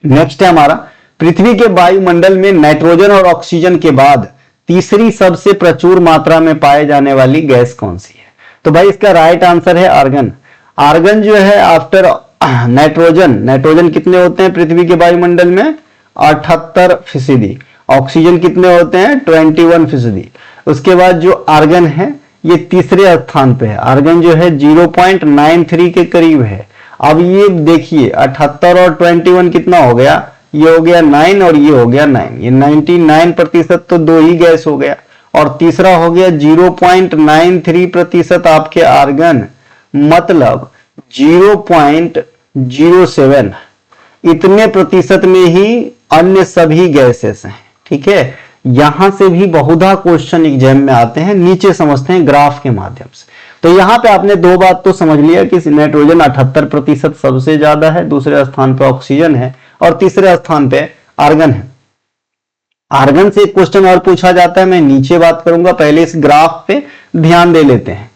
नेक्स्ट है हमारा, पृथ्वी के वायुमंडल में नाइट्रोजन और ऑक्सीजन के बाद तीसरी सबसे प्रचुर मात्रा में पाए जाने वाली गैस कौन सी है? तो भाई इसका राइट आंसर है आर्गन। आर्गन जो है आफ्टर नाइट्रोजन कितने होते हैं पृथ्वी के वायुमंडल में? 78%। ऑक्सीजन कितने होते हैं? 21%। उसके बाद जो आर्गन है ये तीसरे स्थान पे है। आर्गन जो है 0.93 के करीब है। अब ये देखिए 78 और 21 कितना हो गया? ये हो गया 9 और ये हो गया 9, ये 99% तो दो ही गैस हो गया। और तीसरा हो गया 0.93% आपके आर्गन, मतलब 0.07, इतने प्रतिशत में ही अन्य सभी गैसेस हैं। ठीक है, यहां से भी बहुधा क्वेश्चन एग्जाम में आते हैं, नीचे समझते हैं ग्राफ के माध्यम से। तो यहां पे आपने दो बात तो समझ लिया कि नाइट्रोजन 78% सबसे ज्यादा है, दूसरे स्थान पे ऑक्सीजन है और तीसरे स्थान पे आर्गन है। आर्गन से एक क्वेश्चन और पूछा जाता है, मैं नीचे बात करूंगा, पहले इस ग्राफ पे ध्यान दे लेते हैं।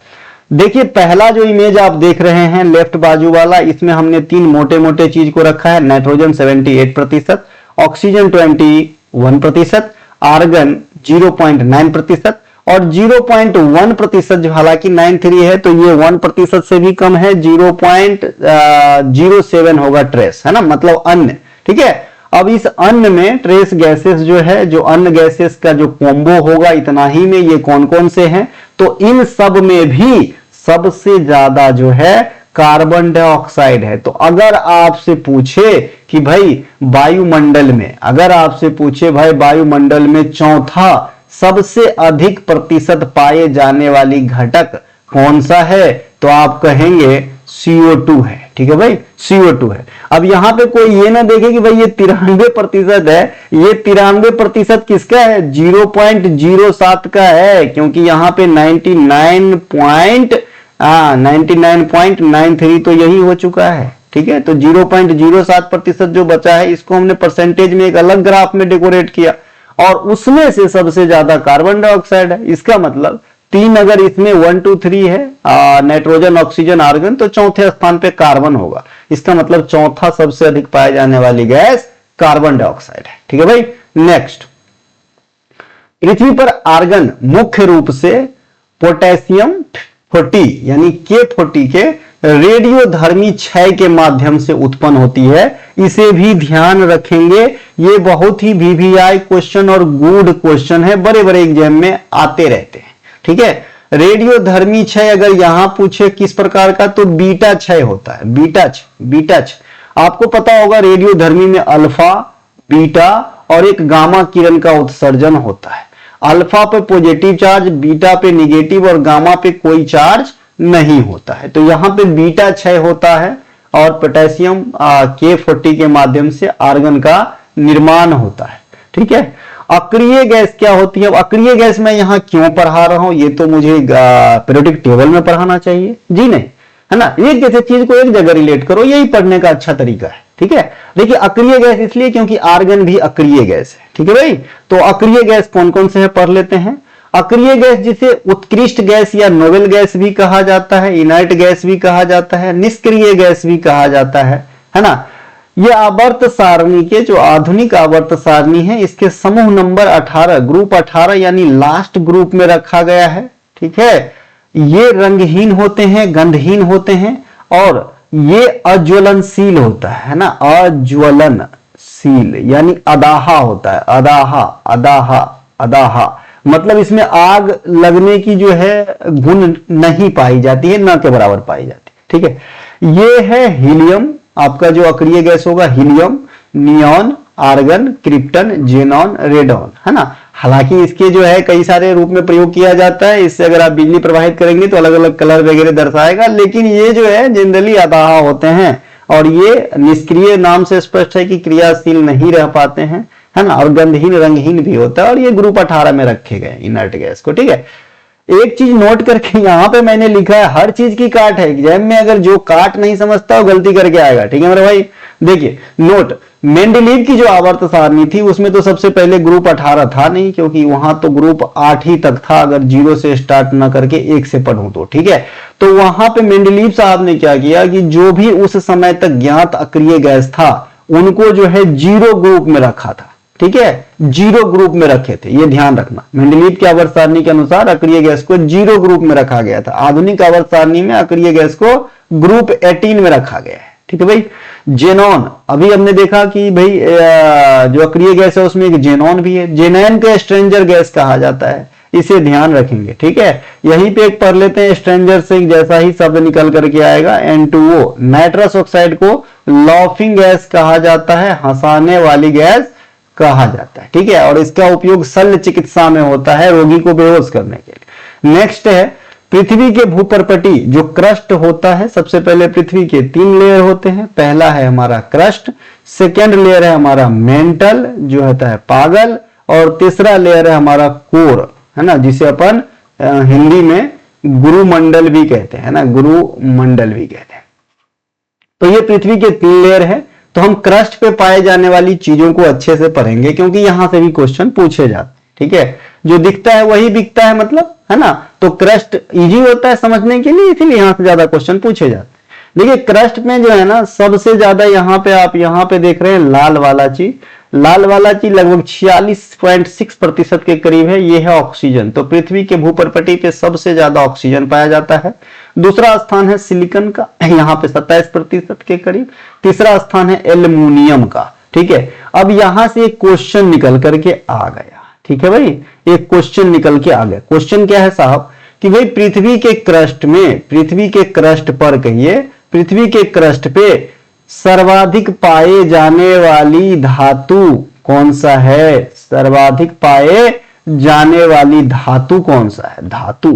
देखिए पहला जो इमेज आप देख रहे हैं लेफ्ट बाजू वाला, इसमें हमने तीन मोटे मोटे चीज को रखा है, नाइट्रोजन 78%, ऑक्सीजन 21%, आर्गन 0.9% और 0.1%, जो हालांकि 93 है तो ये 1% से भी कम है, 0.07 होगा ट्रेस, है ना, मतलब अन्य। ठीक है, अब इस अन्य में ट्रेस गैसेस जो है, जो अन्य गैसेस का जो कॉम्बो होगा इतना ही में, ये कौन कौन से हैं, तो इन सब में भी सबसे ज्यादा जो है कार्बन डाइऑक्साइड है। तो अगर आपसे पूछे कि भाई वायुमंडल में, अगर आपसे पूछे भाई वायुमंडल में चौथा सबसे अधिक प्रतिशत पाए जाने वाली घटक कौन सा है, तो आप कहेंगे CO2 है। ठीक है भाई, CO2 है। अब यहां पे कोई ये ना देखे कि भाई ये 93% है, ये 93% किसका है, 0.07 का है, क्योंकि यहां पे 99.93 तो यही हो चुका है। ठीक है, तो 0.07% जो बचा है, इसको हमने परसेंटेज में एक अलग ग्राफ में डेकोरेट किया और उसमें से सबसे ज्यादा कार्बन डाइऑक्साइड है। इसका मतलब तीन, अगर इसमें 1 2 3 है, नाइट्रोजन ऑक्सीजन आर्गन, तो चौथे स्थान पे कार्बन होगा। इसका मतलब चौथा सबसे अधिक पाए जाने वाली गैस कार्बन डाइऑक्साइड है। ठीक है भाई, नेक्स्ट, पृथ्वी पर आर्गन मुख्य रूप से पोटेशियम 40 यानी K40 के रेडियोधर्मी क्षय के माध्यम से उत्पन्न होती है। इसे भी ध्यान रखेंगे, ये बहुत ही VVI क्वेश्चन और गुड क्वेश्चन है, बड़े बड़े एग्जाम में आते रहते हैं। ठीक है, रेडियोधर्मी क्षय अगर यहां पूछे किस प्रकार का, तो बीटा क्षय होता है, बीटा क्षय। आपको पता होगा रेडियोधर्मी में अल्फा, बीटा और एक गामा किरण का उत्सर्जन होता है। अल्फा पे पॉजिटिव चार्ज, बीटा पे निगेटिव और गामा पे कोई चार्ज नहीं होता है। तो यहां पे बीटा क्षय होता है और पोटेशियम K40 के माध्यम से आर्गन का निर्माण होता है। ठीक है, अक्रिय गैस क्या होती है? अब अक्रिय गैस मैं यहां क्यों पढ़ा रहा हूं, ये तो मुझे पीरियोडिक टेबल में पढ़ाना चाहिए जी नहीं, है ना। एक जैसे चीज को एक जगह रिलेट करो, यही पढ़ने का अच्छा तरीका है। ठीक है, देखिए अक्रिय गैस इसलिए क्योंकि आर्गन भी अक्रिय गैस है। ठीक है भाई, तो अक्रिय गैस कौन कौन से है पढ़ लेते हैं। अक्रिय गैस जिसे उत्कृष्ट गैस या नोबेल गैस भी कहा जाता है, इनर्ट गैस भी कहा जाता है, निष्क्रिय गैस भी कहा जाता है ना। ये आवर्त सारणी के जो आधुनिक आवर्त सारणी है, इसके समूह नंबर 18, ग्रुप 18 यानी लास्ट ग्रुप में रखा गया है। ठीक है, ये रंगहीन होते हैं, गंधहीन होते हैं और ये अज्वलनशील होता है ना, अज्वलनशील यानी अदाहा होता है, अदाहा अदाहा अदाहा, मतलब इसमें आग लगने की जो है गुण नहीं पाई जाती है, न के बराबर पाई जाती है। ठीक है, ये है हीलियम, आपका जो अक्रिय गैस होगा helium, neon, argon, krypton, xenon, radon, है ना। हालांकि इसके जो है कई सारे रूप में प्रयोग किया जाता है, इससे अगर आप बिजली प्रवाहित करेंगे तो अलग अलग कलर वगैरह दर्शाएगा, लेकिन ये जो है जनरली अदाहा होते हैं और ये निष्क्रिय नाम से स्पष्ट है कि क्रियाशील नहीं रह पाते हैं, है ना, और गंधहीन रंगहीन भी होता है और ये ग्रुप 18 में रखे गए इनर्ट गैस को। ठीक है, एक चीज नोट करके यहां पे मैंने लिखा है, हर चीज की काट है एग्जाम में, अगर जो काट नहीं समझता वो गलती करके आएगा। ठीक है मेरे भाई, देखिए नोट, मेंडलीव की जो आवर्त सारणी थी उसमें तो सबसे पहले ग्रुप 18 था नहीं, क्योंकि वहां तो ग्रुप 8 ही तक था, अगर 0 से स्टार्ट ना करके 1 से पढ़ूं तो। ठीक है, तो वहां पे मेंडलीव साहब ने क्या किया कि जो भी उस समय तक ज्ञात अक्रिय गैस था उनको जो है 0 ग्रुप में रखा था। ठीक है, 0 ग्रुप में रखे थे, ये ध्यान रखना। मेंडलीव की आवर्त सारणी के अनुसार अक्रिय गैस को 0 ग्रुप में रखा गया था। आधुनिक आवर्त सारणी में अक्रिय गैस को ग्रुप 18 में रखा गया है। ठीक है भाई, जेनॉन, अभी हमने देखा कि भाई जो अक्रिय गैस है उसमें एक जेनॉन भी है। जेनॉन को स्ट्रेंजर गैस कहा जाता है। इसे ध्यान रखेंगे, ठीक है। यहीं पे एक पढ़ लेते हैं, स्ट्रेंजर से जैसा ही शब्द निकल करके आएगा N2O, नाइट्रस ऑक्साइड को लॉफिंग गैस कहा जाता है, हंसाने वाली गैस कहा जाता है, ठीक है। और इसका उपयोग शल्य चिकित्सा में होता है, रोगी को बेहोश करने के लिए। नेक्स्ट है पृथ्वी के भूपर्पटी जो क्रस्ट होता है, सबसे पहले पृथ्वी के 3 लेयर होते हैं। पहला है हमारा क्रस्ट, सेकेंड लेयर है हमारा मेंटल जो होता है पागल, और तीसरा लेयर है हमारा कोर, है ना, जिसे अपन हिंदी में गुरुमंडल भी कहते हैं ना, गुरुमंडल भी कहते हैं। तो ये पृथ्वी के 3 लेयर है। तो हम क्रस्ट पे पाए जाने वाली चीजों को अच्छे से पढ़ेंगे क्योंकि यहां से भी क्वेश्चन पूछे जाते हैं, ठीक है। जो दिखता है वही बिकता है, मतलब, है ना। तो क्रस्ट इजी होता है समझने के लिए, इसीलिए यहां से ज्यादा क्वेश्चन पूछे जाते हैं। देखिए क्रस्ट में जो है ना सबसे ज्यादा यहाँ पे आप यहाँ पे देख रहे हैं लाल वाला चीज लगभग 46.6% के करीब है, ये है ऑक्सीजन। तो पृथ्वी के भूपर्पटी पे सबसे ज्यादा ऑक्सीजन पाया जाता है। दूसरा स्थान है सिलिकॉन का, यहाँ पे 27% के करीब। तीसरा स्थान है एल्युमिनियम का, ठीक है। अब यहां से एक क्वेश्चन निकल करके आ गया, ठीक है भाई, एक क्वेश्चन निकल के आ गया। क्वेश्चन क्या है साहब कि भाई पृथ्वी के क्रस्ट पर कहिए, पृथ्वी के क्रस्ट पे सर्वाधिक पाए जाने वाली धातु कौन सा है? सर्वाधिक पाए जाने वाली धातु कौन सा है? धातु।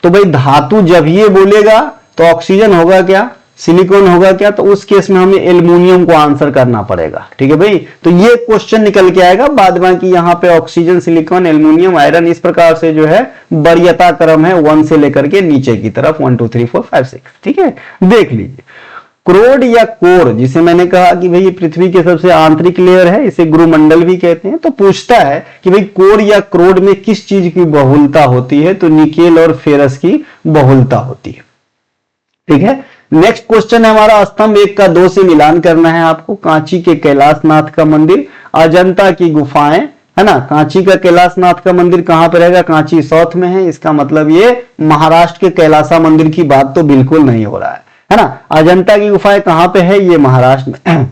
तो भाई धातु जब ये बोलेगा तो ऑक्सीजन होगा क्या, सिलिकॉन होगा क्या? तो उस केस में हमें एल्युमिनियम को आंसर करना पड़ेगा, ठीक है भाई। तो ये क्वेश्चन निकल के आएगा, बाद बाकी यहाँ पे ऑक्सीजन, सिलिकॉन, एल्युमिनियम, आयरन, इस प्रकार से जो है वरीयता क्रम है 1 से लेकर के नीचे की तरफ 1 2 3 4 5 6, ठीक है। देख लीजिए क्रोड या कोर, जिसे मैंने कहा कि भाई ये पृथ्वी के सबसे आंतरिक लेयर है, इसे गुरुमंडल भी कहते हैं। तो पूछता है कि भाई कोर या क्रोड में किस चीज की बहुलता होती है? तो निकेल और फेरस की बहुलता होती है, ठीक है। नेक्स्ट क्वेश्चन है हमारा स्तंभ 1 का 2 से मिलान करना है आपको। कांची के कैलाशनाथ का मंदिर, अजंता की गुफाएं, है ना। कांची का कैलाशनाथ का मंदिर कहां पर रहेगा? कांची साउथ में है, इसका मतलब ये महाराष्ट्र के कैलासा मंदिर की बात तो बिल्कुल नहीं हो रहा है ना। अजंता की गुफाएं कहां पे है? ये महाराष्ट्र में।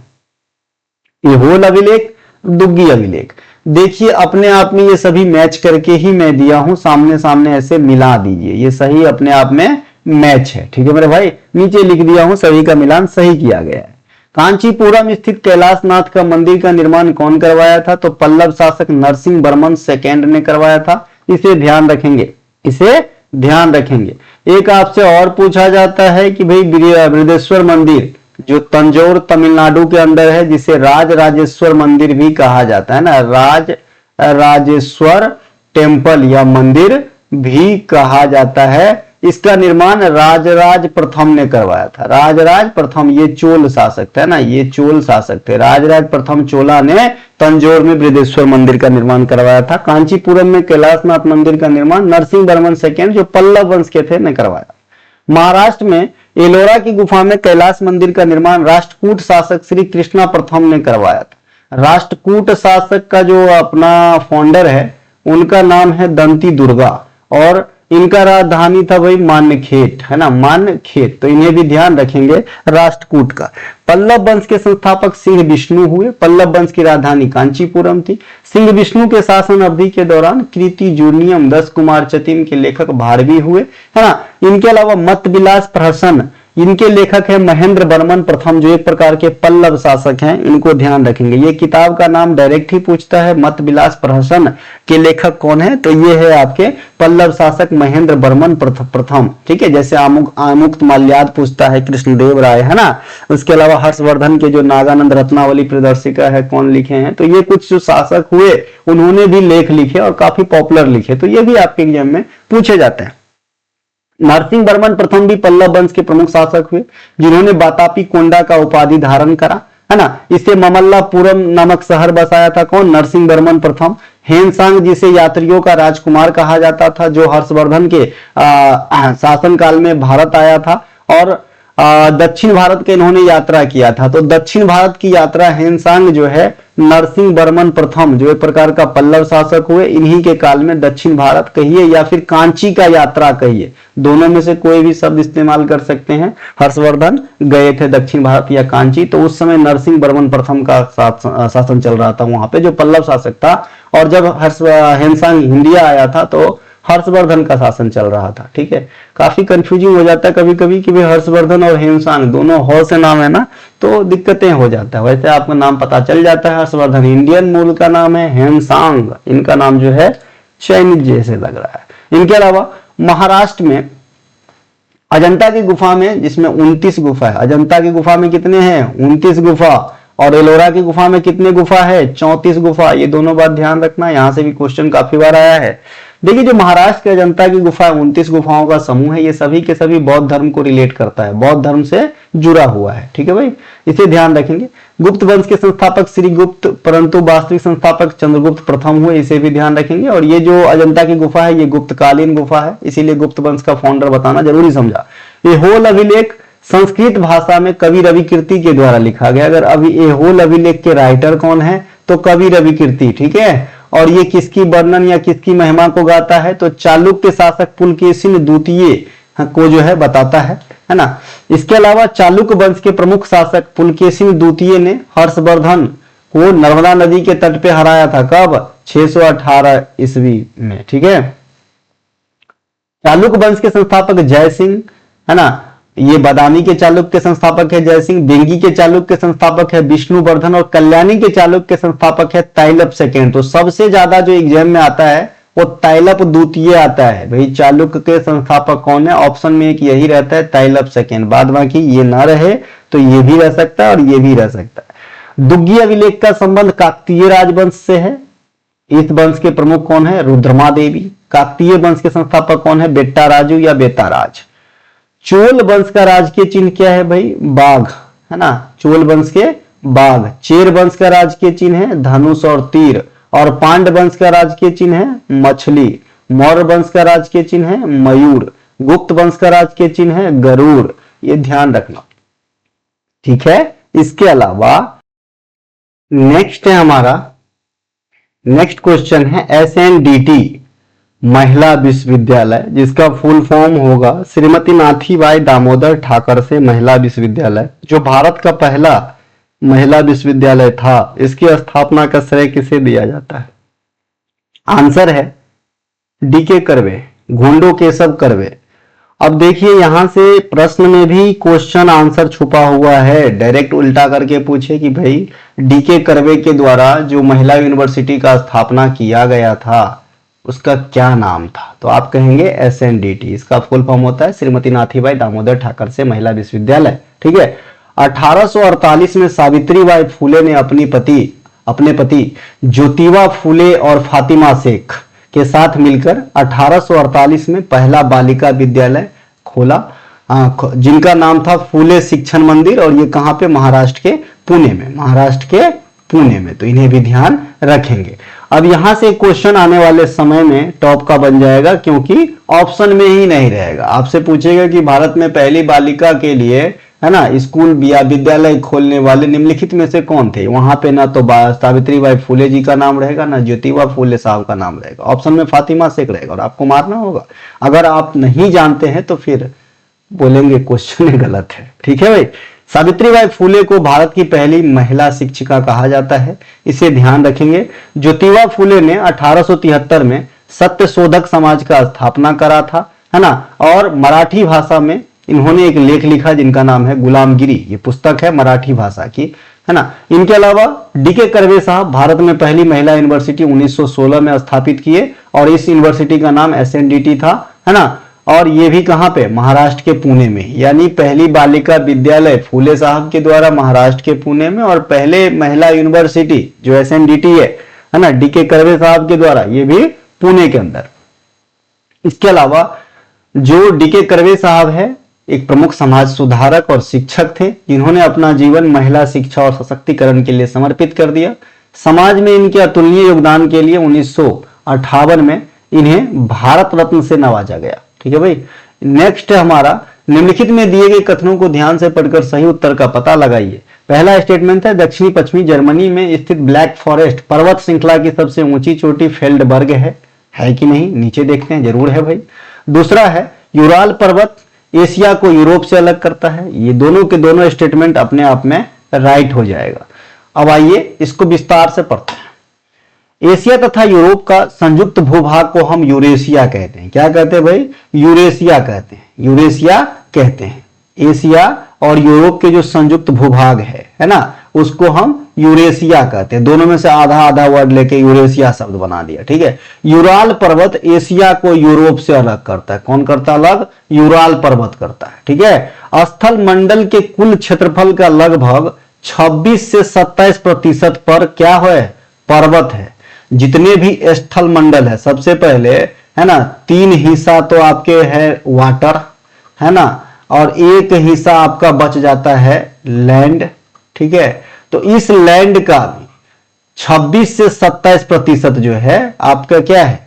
ये होल अभिलेख, दुग्गी अभिलेख, देखिए अपने आप में ये सभी मैच करके ही मैं दिया हूं, सामने सामने ऐसे मिला दीजिए, ये सही अपने आप में मैच है, ठीक है मेरे भाई। नीचे लिख दिया हूं, सभी का मिलान सही किया गया है। कांचीपुरम स्थित कैलाशनाथ का मंदिर का निर्माण कौन करवाया था? तो पल्लव शासक नरसिंह वर्मन सेकेंड ने करवाया था। इसे ध्यान रखेंगे, इसे ध्यान रखेंगे। एक आपसे और पूछा जाता है कि भाई बृहदेश्वर मंदिर जो तंजौर तमिलनाडु के अंदर है, जिसे राज राजेश्वर मंदिर भी कहा जाता है ना, राज राजेश्वर टेम्पल या मंदिर भी कहा जाता है, इसका निर्माण राजराज प्रथम ने करवाया था। राजराज प्रथम, ये चोल शासक थे ना, ये चोल शासक थे। राजराज प्रथम चोला ने तंजौर में बृहदेश्वर मंदिर का निर्माण करवाया था। कांचीपुरम में कैलाशनाथ मंदिर का निर्माण नरसिंह वर्मन सेकेंड जो पल्लव वंश के थे ने करवाया। महाराष्ट्र में एलोरा की गुफा में कैलाश मंदिर का निर्माण राष्ट्रकूट शासक श्री कृष्णा प्रथम ने करवाया था। राष्ट्रकूट शासक का जो अपना फाउंडर है उनका नाम है दंती दुर्गा, और इनका राजधानी था भाई मान्यखेट, है ना, मान्यखेट। तो इन्हें भी ध्यान रखेंगे राष्ट्रकूट का। पल्लव वंश के संस्थापक सिंह विष्णु हुए। पल्लव वंश की राजधानी कांचीपुरम थी। सिंह विष्णु के शासन अवधि के दौरान कृति जूर्नियम 10 कुमार चतिम के लेखक भारवी हुए, है ना। इनके अलावा मत विलास प्रहसन, इनके लेखक है महेंद्र वर्मन प्रथम, जो एक प्रकार के पल्लव शासक हैं, इनको ध्यान रखेंगे। ये किताब का नाम डायरेक्ट ही पूछता है, मत विलास प्रहसन के लेखक कौन है? तो ये है आपके पल्लव शासक महेंद्र वर्मन प्रथम, ठीक है। जैसे आमुक्त माल्याद पूछता है कृष्णदेव राय, है ना। उसके अलावा हर्षवर्धन के जो नागानंद रत्नावली प्रदर्शिका है कौन लिखे हैं? तो ये कुछ जो शासक हुए उन्होंने भी लेख लिखे और काफी पॉपुलर लिखे, तो ये भी आपके एग्जाम में पूछे जाते हैं। नरसिंह वर्मन प्रथम भी पल्लव वंश के प्रमुख शासक हुए, जिन्होंने बातापी कोंडा का उपाधि धारण करा, है ना। इसे ममल्लापुरम नामक शहर बसाया था कौन? नरसिंह वर्मन प्रथम। हेनसांग जिसे यात्रियों का राजकुमार कहा जाता था, जो हर्षवर्धन के शासनकाल में भारत आया था और दक्षिण भारत के इन्होंने यात्रा किया था। तो दक्षिण भारत की यात्रा हेनसांग जो है नरसिंह वर्मन प्रथम, जो एक प्रकार का पल्लव शासक हुए, इन्हीं के काल में दक्षिण भारत कहिए या फिर कांची का यात्रा कहिए, दोनों में से कोई भी शब्द इस्तेमाल कर सकते हैं। हर्षवर्धन गए थे दक्षिण भारत या कांची, तो उस समय नरसिंह वर्मन प्रथम का शासन चल रहा था वहां पे, जो पल्लव शासक था। और जब हेनसांग इंडिया आया था तो हर्षवर्धन का शासन चल रहा था। ठीक है, काफी कंफ्यूजिंग हो जाता है कभी कभी कि भाई हर्षवर्धन और हेमसांग दोनों हौ से नाम है ना, तो दिक्कतें हो जाता है। वैसे आपका नाम पता चल जाता है, हर्षवर्धन इंडियन मूल का नाम है, हेमसांग इनका नाम जो है चैनिक जैसे लग रहा है। इनके अलावा महाराष्ट्र में अजंता की गुफा में, जिसमें 29 गुफा है, अजंता की गुफा में कितने हैं 29 गुफा, और एलोरा की गुफा में कितने गुफा है 34 गुफा। ये दोनों बात ध्यान रखना, यहां से भी क्वेश्चन काफी बार आया है। देखिए जो महाराष्ट्र के अजंता की गुफा 29 गुफाओं का समूह है, ये सभी के सभी बौद्ध धर्म को रिलेट करता है, बौद्ध धर्म से जुड़ा हुआ है। ठीक है भाई, इसे ध्यान रखेंगे। गुप्त वंश के संस्थापक श्री गुप्त, परंतु वास्तविक संस्थापक चंद्रगुप्त प्रथम हुए, इसे भी ध्यान रखेंगे। और ये जो अजंता की गुफा है ये गुप्तकालीन गुफा है, इसीलिए गुप्त वंश का फाउंडर बताना जरूरी समझा। ये होल अभिलेख संस्कृत भाषा में कवि रवि कीर्ति के द्वारा लिखा गया। अगर अभी ये होल अभिलेख के राइटर कौन है तो कवि रवि कीर्ति। ठीक है, और ये किसकी वर्णन या किसकी महिमा को गाता है तो चालुक्य शासक पुलकेशिन द्वितीय को जो है बताता है ना। इसके अलावा चालुक्य वंश के प्रमुख शासक पुलकेशिन द्वितीय ने हर्षवर्धन को नर्मदा नदी के तट पे हराया था, कब 618 ईस्वी में। ठीक है, चालुक्य वंश के संस्थापक जय सिंह है ना, ये बादामी के चालुक्य के संस्थापक है जय सिंह, बेंगी के चालुक्य के संस्थापक है विष्णुवर्धन, और कल्याणी के चालुक्य के संस्थापक है ताइलप सेकेंड। तो सबसे ज्यादा जो एग्जाम में आता है वो ताइलप द्वितीय आता है। भाई चालुक्य के संस्थापक कौन है, ऑप्शन में एक यही रहता है ताइलप सेकेंड, बाद बाकी ये ना रहे तो ये भी रह सकता है और ये भी रह सकता है। दुग्गी अभिलेख का संबंध काकतीय राजवंश से है। इस वंश के प्रमुख कौन है, रुद्रमा देवी। काकतीय वंश के संस्थापक कौन है, बेट्टा राजू या बेताराज। चोल वंश का राजकीय चिन्ह क्या है भाई, बाघ है ना, चोल वंश के बाघ। चेर वंश का राजकीय चिन्ह है धनुष और तीर, और पांड वंश का राजकीय चिन्ह है मछली। मौर्य वंश का राजकीय चिन्ह है मयूर। गुप्त वंश का राजकीय चिन्ह है गरुड़। ये ध्यान रखना। ठीक है, इसके अलावा नेक्स्ट है हमारा, नेक्स्ट क्वेश्चन है SNDT महिला विश्वविद्यालय, जिसका फुल फॉर्म होगा श्रीमती नाथीबाई दामोदर ठाकर से महिला विश्वविद्यालय, जो भारत का पहला महिला विश्वविद्यालय था। इसकी स्थापना का श्रेय किसे दिया जाता है, आंसर है DK कर्वे, घोंडो केशव कर्वे। अब देखिए यहां से प्रश्न में भी क्वेश्चन आंसर छुपा हुआ है, डायरेक्ट उल्टा करके पूछे कि भाई DK कर्वे के द्वारा जो महिला यूनिवर्सिटी का स्थापना किया गया था उसका क्या नाम था, तो आप कहेंगे SNDT। इसका फुल फॉर्म होता है श्रीमती नाथीबाई दामोदर ठाकर से महिला विश्वविद्यालय। ठीक है, 1848 में सावित्रीबाई फूले ने अपने पति ज्योतिबा फूले और फातिमा शेख के साथ मिलकर 1848 में पहला बालिका विद्यालय खोला, जिनका नाम था फूले शिक्षण मंदिर, और ये कहां पे, महाराष्ट्र के पुणे में, महाराष्ट्र के पुणे में। तो इन्हें भी ध्यान रखेंगे। अब यहां से क्वेश्चन आने वाले समय में टॉप का बन जाएगा, क्योंकि ऑप्शन में ही नहीं रहेगा। आपसे पूछेगा कि भारत में पहली बालिका के लिए है ना स्कूल या विद्यालय खोलने वाले निम्नलिखित में से कौन थे, वहां पे ना तो सावित्रीबाई फूले जी का नाम रहेगा, ना ज्योतिबा फूले साहब का नाम रहेगा, ऑप्शन में फातिमा शेख रहेगा, और आपको मारना होगा। अगर आप नहीं जानते हैं तो फिर बोलेंगे क्वेश्चन गलत है। ठीक है भाई, सावित्रीबाई फूले को भारत की पहली महिला शिक्षिका कहा जाता है, इसे ध्यान रखेंगे। ज्योतिबा फूले ने 1873 में सत्य शोधक समाज का स्थापना करा था, है ना, और मराठी भाषा में इन्होंने एक लेख लिखा जिनका नाम है गुलामगिरी। ये पुस्तक है मराठी भाषा की, है ना। इनके अलावा DK कर्वे साहब भारत में पहली महिला यूनिवर्सिटी 1916 में स्थापित किए, और इस यूनिवर्सिटी का नाम SNDT था, है ना। और ये भी कहां पे, महाराष्ट्र के पुणे में, यानी पहली बालिका विद्यालय फूले साहब के द्वारा महाराष्ट्र के पुणे में, और पहले महिला यूनिवर्सिटी जो SNDT है ना, DK कर्वे साहब के द्वारा, ये भी पुणे के अंदर। इसके अलावा जो DK कर्वे साहब है एक प्रमुख समाज सुधारक और शिक्षक थे, जिन्होंने अपना जीवन महिला शिक्षा और सशक्तिकरण के लिए समर्पित कर दिया। समाज में इनके अतुलनीय योगदान के लिए 1958 में इन्हें भारत रत्न से नवाजा गया। ठीक है भाई। नेक्स्ट है हमारा, निम्नलिखित में दिए गए कथनों को ध्यान से पढ़कर सही उत्तर का पता लगाइए। पहला स्टेटमेंट है दक्षिणी पश्चिमी जर्मनी में स्थित ब्लैक फॉरेस्ट पर्वत श्रृंखला की सबसे ऊंची चोटी फेल्डबर्ग है कि नहीं, नीचे देखते हैं, जरूर है भाई। दूसरा है यूराल पर्वत एशिया को यूरोप से अलग करता है। ये दोनों के दोनों स्टेटमेंट अपने आप में राइट हो जाएगा। अब आइए इसको विस्तार से पढ़ते हैं। एशिया तथा यूरोप का संयुक्त भूभाग को हम यूरेशिया कहते हैं। क्या कहते हैं भाई? यूरेशिया कहते हैं, यूरेशिया कहते हैं। एशिया और यूरोप के जो संयुक्त भूभाग है ना, उसको हम यूरेशिया कहते हैं। दोनों में से आधा आधा वर्ड लेके यूरेशिया शब्द बना दिया, ठीक है। यूराल पर्वत एशिया को यूरोप से अलग करता है। कौन करता है अलग? यूराल पर्वत करता है, ठीक है। स्थल मंडल के कुल क्षेत्रफल का लगभग 26 से 27% पर क्या है? पर्वत है। जितने भी स्थल मंडल है, सबसे पहले है ना 3 हिस्सा तो आपके है वाटर, है ना, और 1 हिस्सा आपका बच जाता है लैंड, ठीक है। तो इस लैंड का भी 26 से 27% जो है आपका क्या है?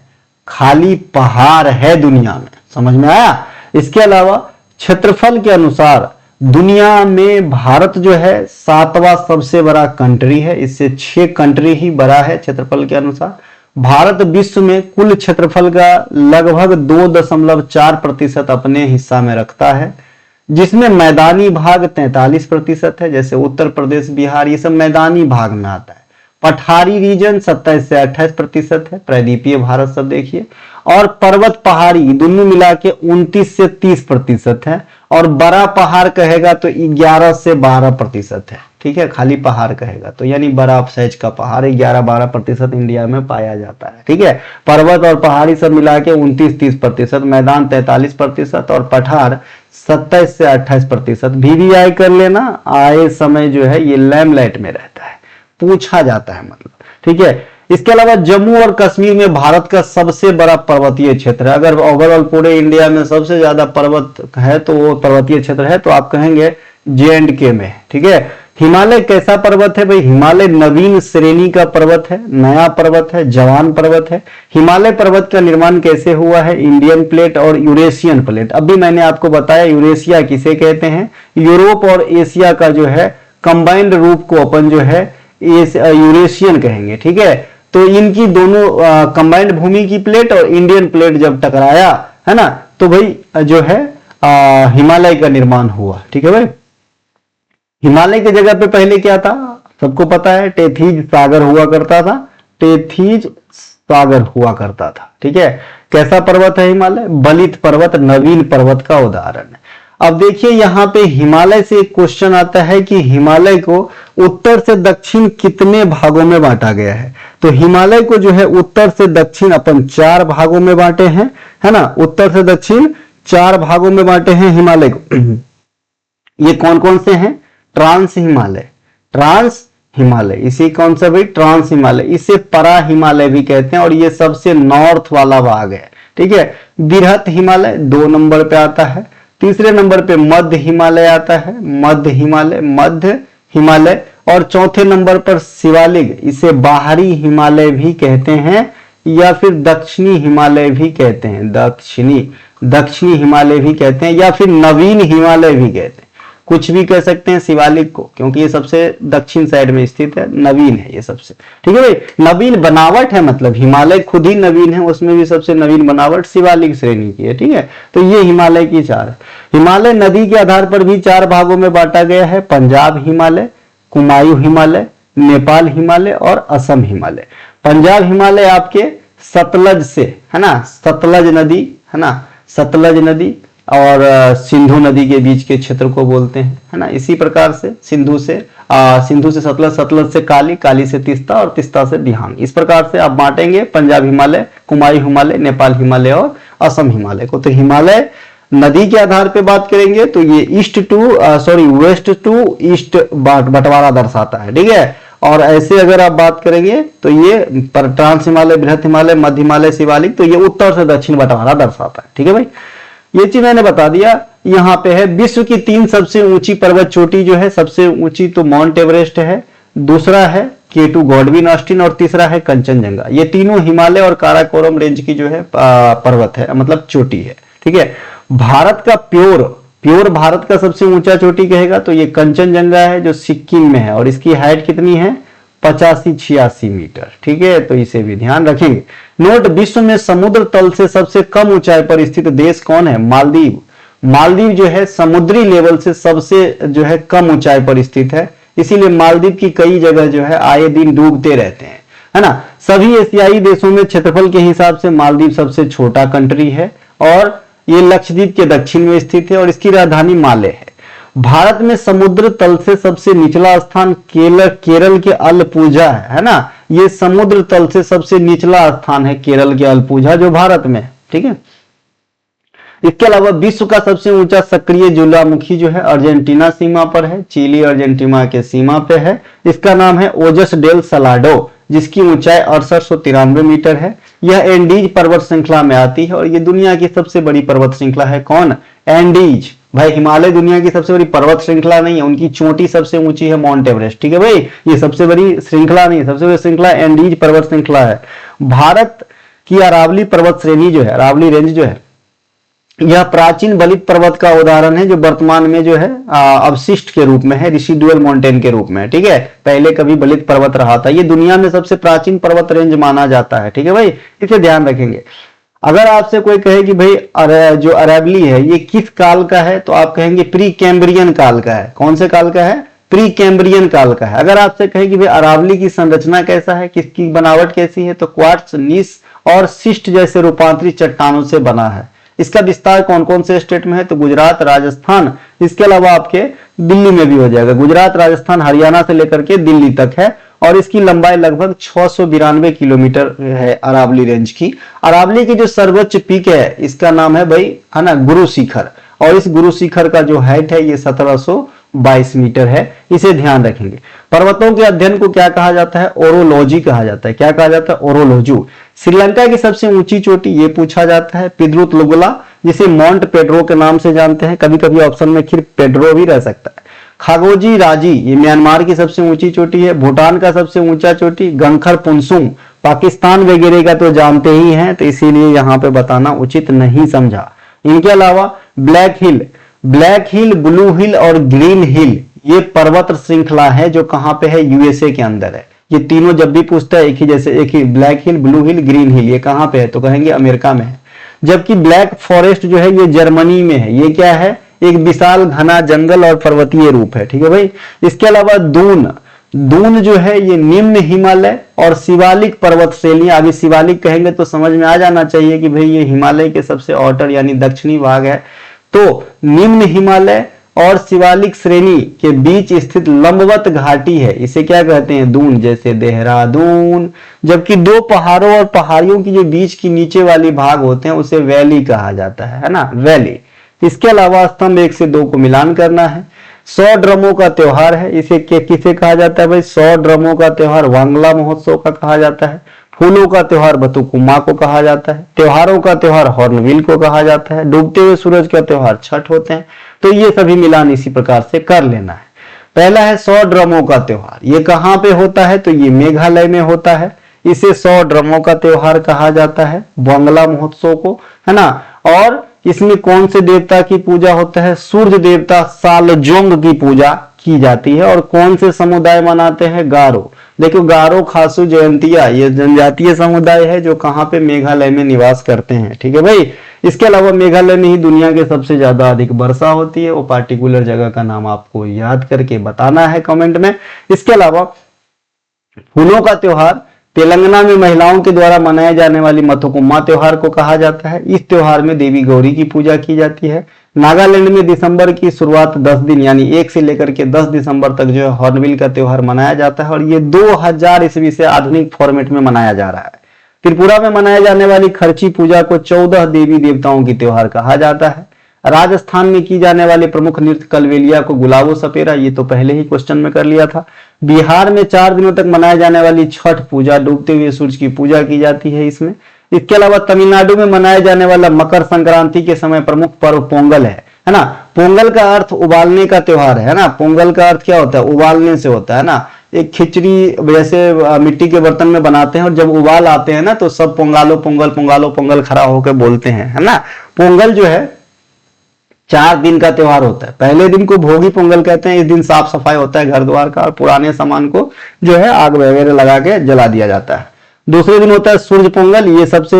खाली पहाड़ है दुनिया में। समझ में आया? इसके अलावा क्षेत्रफल के अनुसार दुनिया में भारत जो है 7वां सबसे बड़ा कंट्री है। इससे 6 कंट्री ही बड़ा है क्षेत्रफल के अनुसार। भारत विश्व में कुल क्षेत्रफल का लगभग 2.4% अपने हिस्सा में रखता है, जिसमें मैदानी भाग 43% है, जैसे उत्तर प्रदेश, बिहार, ये सब मैदानी भाग में आता है। पठारी रीजन 27 से 28% है, प्रायद्वीपीय भारत सब देखिए। और पर्वत पहाड़ी दोनों मिला के 29 से 30% है। और बड़ा पहाड़ कहेगा तो 11 से 12% है, ठीक है। खाली पहाड़ कहेगा तो यानी बड़ा साइज का पहाड़ 11-12% इंडिया में पाया जाता है, ठीक है। पर्वत और पहाड़ी सब मिला के 29-30%, मैदान 43% और पठार 27 से 28%। VVI कर लेना, आए समय जो है ये लैमलाइट में रहता है, पूछा जाता है मतलब, ठीक है। इसके अलावा जम्मू और कश्मीर में भारत का सबसे बड़ा पर्वतीय क्षेत्र है। अगर ओवरऑल पूरे इंडिया में सबसे ज्यादा पर्वत है तो वो पर्वतीय क्षेत्र है तो आप कहेंगे J&K में, ठीक है। हिमालय कैसा पर्वत है भाई? हिमालय नवीन श्रेणी का पर्वत है, नया पर्वत है, जवान पर्वत है। हिमालय पर्वत का निर्माण कैसे हुआ है? इंडियन प्लेट और यूरेशियन प्लेट। अभी मैंने आपको बताया यूरेशिया किसे कहते हैं? यूरोप और एशिया का जो है कंबाइंड रूप को अपन जो है यूरेशियन कहेंगे, ठीक है। तो इनकी दोनों कंबाइंड भूमि की प्लेट और इंडियन प्लेट जब टकराया, है ना, तो भाई जो है हिमालय का निर्माण हुआ, ठीक है भाई। हिमालय की जगह पे पहले क्या था? सबको पता है, टेथीज सागर हुआ करता था, टेथीज सागर हुआ करता था, ठीक है। कैसा पर्वत है हिमालय? बलित पर्वत, नवीन पर्वत का उदाहरण है। अब देखिए यहां पे हिमालय से एक क्वेश्चन आता है कि हिमालय को उत्तर से दक्षिण कितने भागों में बांटा गया है? तो हिमालय को जो है उत्तर से दक्षिण अपन 4 भागों में बांटे हैं, है ना। उत्तर से दक्षिण 4 भागों में बांटे हैं हिमालय को। ये कौन कौन से हैं? ट्रांस हिमालय, ट्रांस हिमालय, इसी कौन सा भाई? ट्रांस हिमालय। इसे परा हिमालय भी कहते हैं और ये सबसे नॉर्थ वाला भाग है, ठीक है। बृहत हिमालय 2 नंबर पे आता है। तीसरे नंबर पे मध्य हिमालय आता है, मध्य हिमालय, मध्य हिमालय। और चौथे नंबर पर शिवालिक, इसे बाहरी हिमालय भी कहते हैं या फिर दक्षिणी हिमालय भी कहते हैं, दक्षिणी हिमालय भी कहते हैं या फिर नवीन हिमालय भी कहते हैं, कुछ भी कह सकते हैं शिवालिक को, क्योंकि ये सबसे दक्षिण साइड में स्थित है, नवीन है ये सबसे, ठीक है भाई। नवीन बनावट है, मतलब हिमालय खुद ही नवीन है, उसमें भी सबसे नवीन बनावट शिवालिक श्रेणी की है, ठीक है। तो ये हिमालय की 4 है। हिमालय नदी के आधार पर भी 4 भागों में बांटा गया है, पंजाब हिमालय, कुमायूं हिमालय, नेपाल हिमालय और असम हिमालय। पंजाब हिमालय आपके सतलज से, है ना, सतलज नदी, है ना, सतलज नदी और सिंधु नदी के बीच के क्षेत्र को बोलते हैं, है ना। इसी प्रकार से सिंधु से सतलज, सतलज से काली, काली से तीस्ता और तीस्ता से दिहांग, इस प्रकार से आप बांटेंगे पंजाब हिमालय, कुमायूं हिमालय, नेपाल हिमालय और असम हिमालय को। तो हिमालय नदी के आधार पे बात करेंगे तो ये वेस्ट टू ईस्ट बंटवारा दर्शाता है, ठीक है। और ऐसे अगर आप बात करेंगे तो ये ट्रांस हिमालय, बृहत हिमालय, मध्य हिमालय, शिवालिक, तो ये उत्तर से दक्षिण बंटवारा दर्शाता है, ठीक है भाई। ये चीज मैंने बता दिया। यहाँ पे है विश्व की 3 सबसे ऊंची पर्वत चोटी जो है, सबसे ऊंची तो माउंट एवरेस्ट है, दूसरा है K2 गॉडविन ऑस्टिन और तीसरा है कंचनजंगा। ये तीनों हिमालय और काराकोरम रेंज की जो है पर्वत है, मतलब चोटी है, ठीक है। भारत का प्योर भारत का सबसे ऊंचा चोटी कहेगा तो ये कंचनजंगा है जो सिक्किम में है और इसकी हाइट कितनी है? 85-86 मीटर, ठीक है। तो इसे भी ध्यान रखेंगे। नोट, विश्व में समुद्र तल से सबसे कम ऊंचाई पर स्थित देश कौन है? मालदीव। मालदीव जो है समुद्री लेवल से सबसे जो है कम ऊंचाई पर स्थित है, इसीलिए मालदीव की कई जगह जो है आए दिन डूबते रहते हैं, है ना। सभी एशियाई देशों में क्षेत्रफल के हिसाब से मालदीव सबसे छोटा कंट्री है और ये लक्षद्वीप के दक्षिण में स्थित है और इसकी राजधानी माले है। भारत में समुद्र तल से सबसे निचला स्थान केरल के अलपुझा है ना, ये समुद्र तल से सबसे निचला स्थान है केरल के अलपुझा जो भारत में है, ठीक है। इसके अलावा विश्व का सबसे ऊंचा सक्रिय ज्वालामुखी जो है अर्जेंटीना सीमा पर है, चिली अर्जेंटीना के सीमा पे है। इसका नाम है ओजस डेल सलाडो, जिसकी ऊंचाई 6893 मीटर है। यह एंडीज पर्वत श्रृंखला में आती है और ये दुनिया की सबसे बड़ी पर्वत श्रृंखला है। कौन? एंडीज। भाई हिमालय दुनिया की सबसे बड़ी पर्वत श्रृंखला नहीं है, उनकी चोटी सबसे ऊंची है माउंट एवरेस्ट, ठीक है भाई। ये सबसे बड़ी श्रृंखला नहीं है, सबसे बड़ी श्रृंखला एंडीज पर्वत श्रृंखला है। भारत की अरावली पर्वत श्रेणी जो है, अरावली रेंज जो है, यह प्राचीन बलित पर्वत का उदाहरण है जो वर्तमान में जो है अवशिष्ट के रूप में है, रेसिडुअल माउंटेन के रूप में, ठीक है। पहले कभी बलित पर्वत रहा था। ये दुनिया में सबसे प्राचीन पर्वत रेंज माना जाता है, ठीक है भाई, इसे ध्यान रखेंगे। अगर आपसे कोई कहे कि भाई जो अरावली है ये किस काल का है, तो आप कहेंगे प्री कैम्ब्रियन काल का है। कौन से काल का है? प्री कैम्ब्रियन काल का है। अगर आपसे कहे कि भाई अरावली की संरचना कैसा है, किसकी बनावट कैसी है, तो क्वार्ट्ज, नीस और शिस्ट जैसे रूपांतरित चट्टानों से बना है। इसका विस्तार कौन कौन से स्टेट में है, तो गुजरात, राजस्थान, इसके अलावा आपके दिल्ली में भी हो जाएगा। गुजरात, राजस्थान, हरियाणा से लेकर के दिल्ली तक है और इसकी लंबाई लगभग 692 किलोमीटर है अरावली रेंज की। अरावली की जो सर्वोच्च पीक है इसका नाम है भाई, है ना, गुरु शिखर, और इस गुरु शिखर का जो हाइट है ये 1722 मीटर है, इसे ध्यान रखेंगे। पर्वतों के अध्ययन को क्या कहा जाता है? ओरोलॉजी कहा जाता है। क्या कहा जाता है? ओरोलॉजी। श्रीलंका की सबसे ऊंची चोटी ये पूछा जाता है पिद्रुत लुगला, जिसे माउंट पेड्रो के नाम से जानते हैं। कभी कभी ऑप्शन में फिर पेड्रो भी रह सकता है। खागोजी राजी ये म्यांमार की सबसे ऊंची चोटी है। भूटान का सबसे ऊंचा चोटी गंखर पुनसुंग, पाकिस्तान वगैरह का तो जानते ही हैं, तो इसीलिए यहाँ पे बताना उचित नहीं समझा। इनके अलावा ब्लैक हिल, ब्लू हिल और ग्रीन हिल ये पर्वत श्रृंखला है जो कहाँ पे है? यूएसए के अंदर है। ये तीनों जब भी पूछता है एक ही जैसे, एक ही, ब्लैक हिल, ब्लू हिल, ग्रीन हिल, ये कहाँ पे है? तो कहेंगे अमेरिका में है। जबकि ब्लैक फॉरेस्ट जो है ये जर्मनी में है। ये क्या है? एक विशाल घना जंगल और पर्वतीय रूप है, ठीक है भाई। इसके अलावा दून जो है ये निम्न हिमालय और शिवालिक पर्वत श्रेणी, आगे शिवालिक कहेंगे तो समझ में आ जाना चाहिए कि भाई ये हिमालय के सबसे आउटर यानी दक्षिणी भाग है। तो निम्न हिमालय और शिवालिक श्रेणी के बीच स्थित लंबवत घाटी है, इसे क्या कहते हैं? दून, जैसे देहरादून। जबकि दो पहाड़ों और पहाड़ियों की जो बीच की नीचे वाली भाग होते हैं उसे वैली कहा जाता है ना, वैली। इसके अलावा स्तंभ 1 से 2 को मिलान करना है। 100 ड्रमों का त्योहार है, इसे किसे कहा जाता है भाई? 100 ड्रमों का त्योहार वांगला महोत्सव का कहा जाता है। फूलों का त्योहार बतुकुमा को कहा जाता है। त्योहारों का त्योहार हॉर्नबिल को कहा जाता है। डूबते हुए सूरज का त्योहार छठ होते हैं। तो ये सभी मिलान इसी प्रकार से कर लेना है। पहला है 100 ड्रमों का त्योहार, ये कहाँ पे होता है? तो ये मेघालय में होता है। इसे 100 ड्रमों का त्योहार कहा जाता है, वांगला महोत्सव को, है ना। और इसमें कौन से देवता की पूजा होता है? सूर्य देवता सालजोंग की पूजा की जाती है। और कौन से समुदाय मनाते हैं? गारो। देखो गारो, खासू, जयंतिया ये जनजातीय समुदाय है जो कहाँ पे? मेघालय में निवास करते हैं, ठीक है भाई। इसके अलावा मेघालय में ही दुनिया के सबसे ज्यादा अधिक वर्षा होती है। वो पार्टिकुलर जगह का नाम आपको याद करके बताना है कमेंट में। इसके अलावा फूलों का त्योहार तेलंगाना में महिलाओं के द्वारा मनाए जाने वाली मतुकुम्मा त्योहार को कहा जाता है। इस त्योहार में देवी गौरी की पूजा की जाती है। नागालैंड में दिसंबर की शुरुआत 10 दिन यानी 1 से लेकर के 10 दिसंबर तक जो है हॉर्नबिल का त्योहार मनाया जाता है और ये 2000 ईस्वी से आधुनिक फॉर्मेट में मनाया जा रहा है। त्रिपुरा में मनाए जाने वाली खर्ची पूजा को 14 देवी देवताओं की त्योहार कहा जाता है। राजस्थान में की जाने वाली प्रमुख नृत्य कलवेलिया को गुलाबो सपेरा, ये तो पहले ही क्वेश्चन में कर लिया था। बिहार में 4 दिनों तक मनाए जाने वाली छठ पूजा, डूबते हुए सूरज की पूजा की जाती है इसमें। इसके अलावा तमिलनाडु में मनाए जाने वाला मकर संक्रांति के समय प्रमुख पर्व पोंगल है ना। पोंगल का अर्थ उबालने का त्योहार है ना। पोंगल का अर्थ क्या होता है? उबालने से होता है ना। एक खिचड़ी जैसे मिट्टी के बर्तन में बनाते हैं और जब उबाल आते हैं ना तो सब पोंगालो पोंगल, पोंगालो पोंगल खड़ा होकर बोलते हैं, है ना। पोंगल जो है 4 दिन का त्योहार होता है। पहले दिन को भोगी पोंगल कहते हैं। इस दिन साफ सफाई होता है घर द्वार का और पुराने सामान को जो है आग वगैरह लगा के जला दिया जाता है। दूसरे दिन होता है सूर्य पोंगल, ये सबसे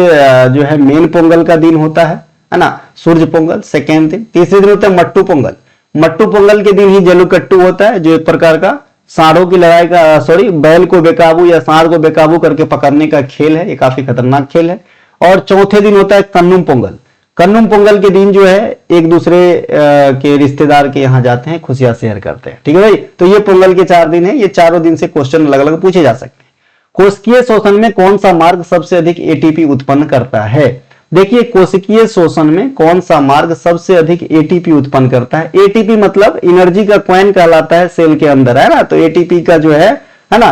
जो है मेन पोंगल का दिन होता है ना, सूर्य पोंगल सेकेंड दिन। तीसरे दिन होता है मट्टू पोंगल। मट्टू पोंगल के दिन ही जल्लीकट्टू होता है जो एक प्रकार का सांडों की लड़ाई का बैल को बेकाबू या सांड को बेकाबू करके पकड़ने का खेल है, ये काफी खतरनाक खेल है। और चौथे दिन होता है कन्नुम पोंगल। कन्नुम पोंगल के दिन जो है एक दूसरे के रिश्तेदार के यहाँ जाते हैं, खुशियां शेयर करते हैं, ठीक है भाई। तो ये पोंगल के 4 दिन है, ये चारों दिन से क्वेश्चन अलग अलग पूछे जा सकते हैं। कोशिकीय शोषण में कौन सा मार्ग सबसे अधिक एटीपी उत्पन्न करता है? देखिए कोशिकीय शोषण में कौन सा मार्ग सबसे अधिक एटीपी उत्पन्न करता है? एटीपी मतलब एनर्जी का कॉइन कहलाता है सेल के अंदर, है ना। तो एटीपी का जो है ना,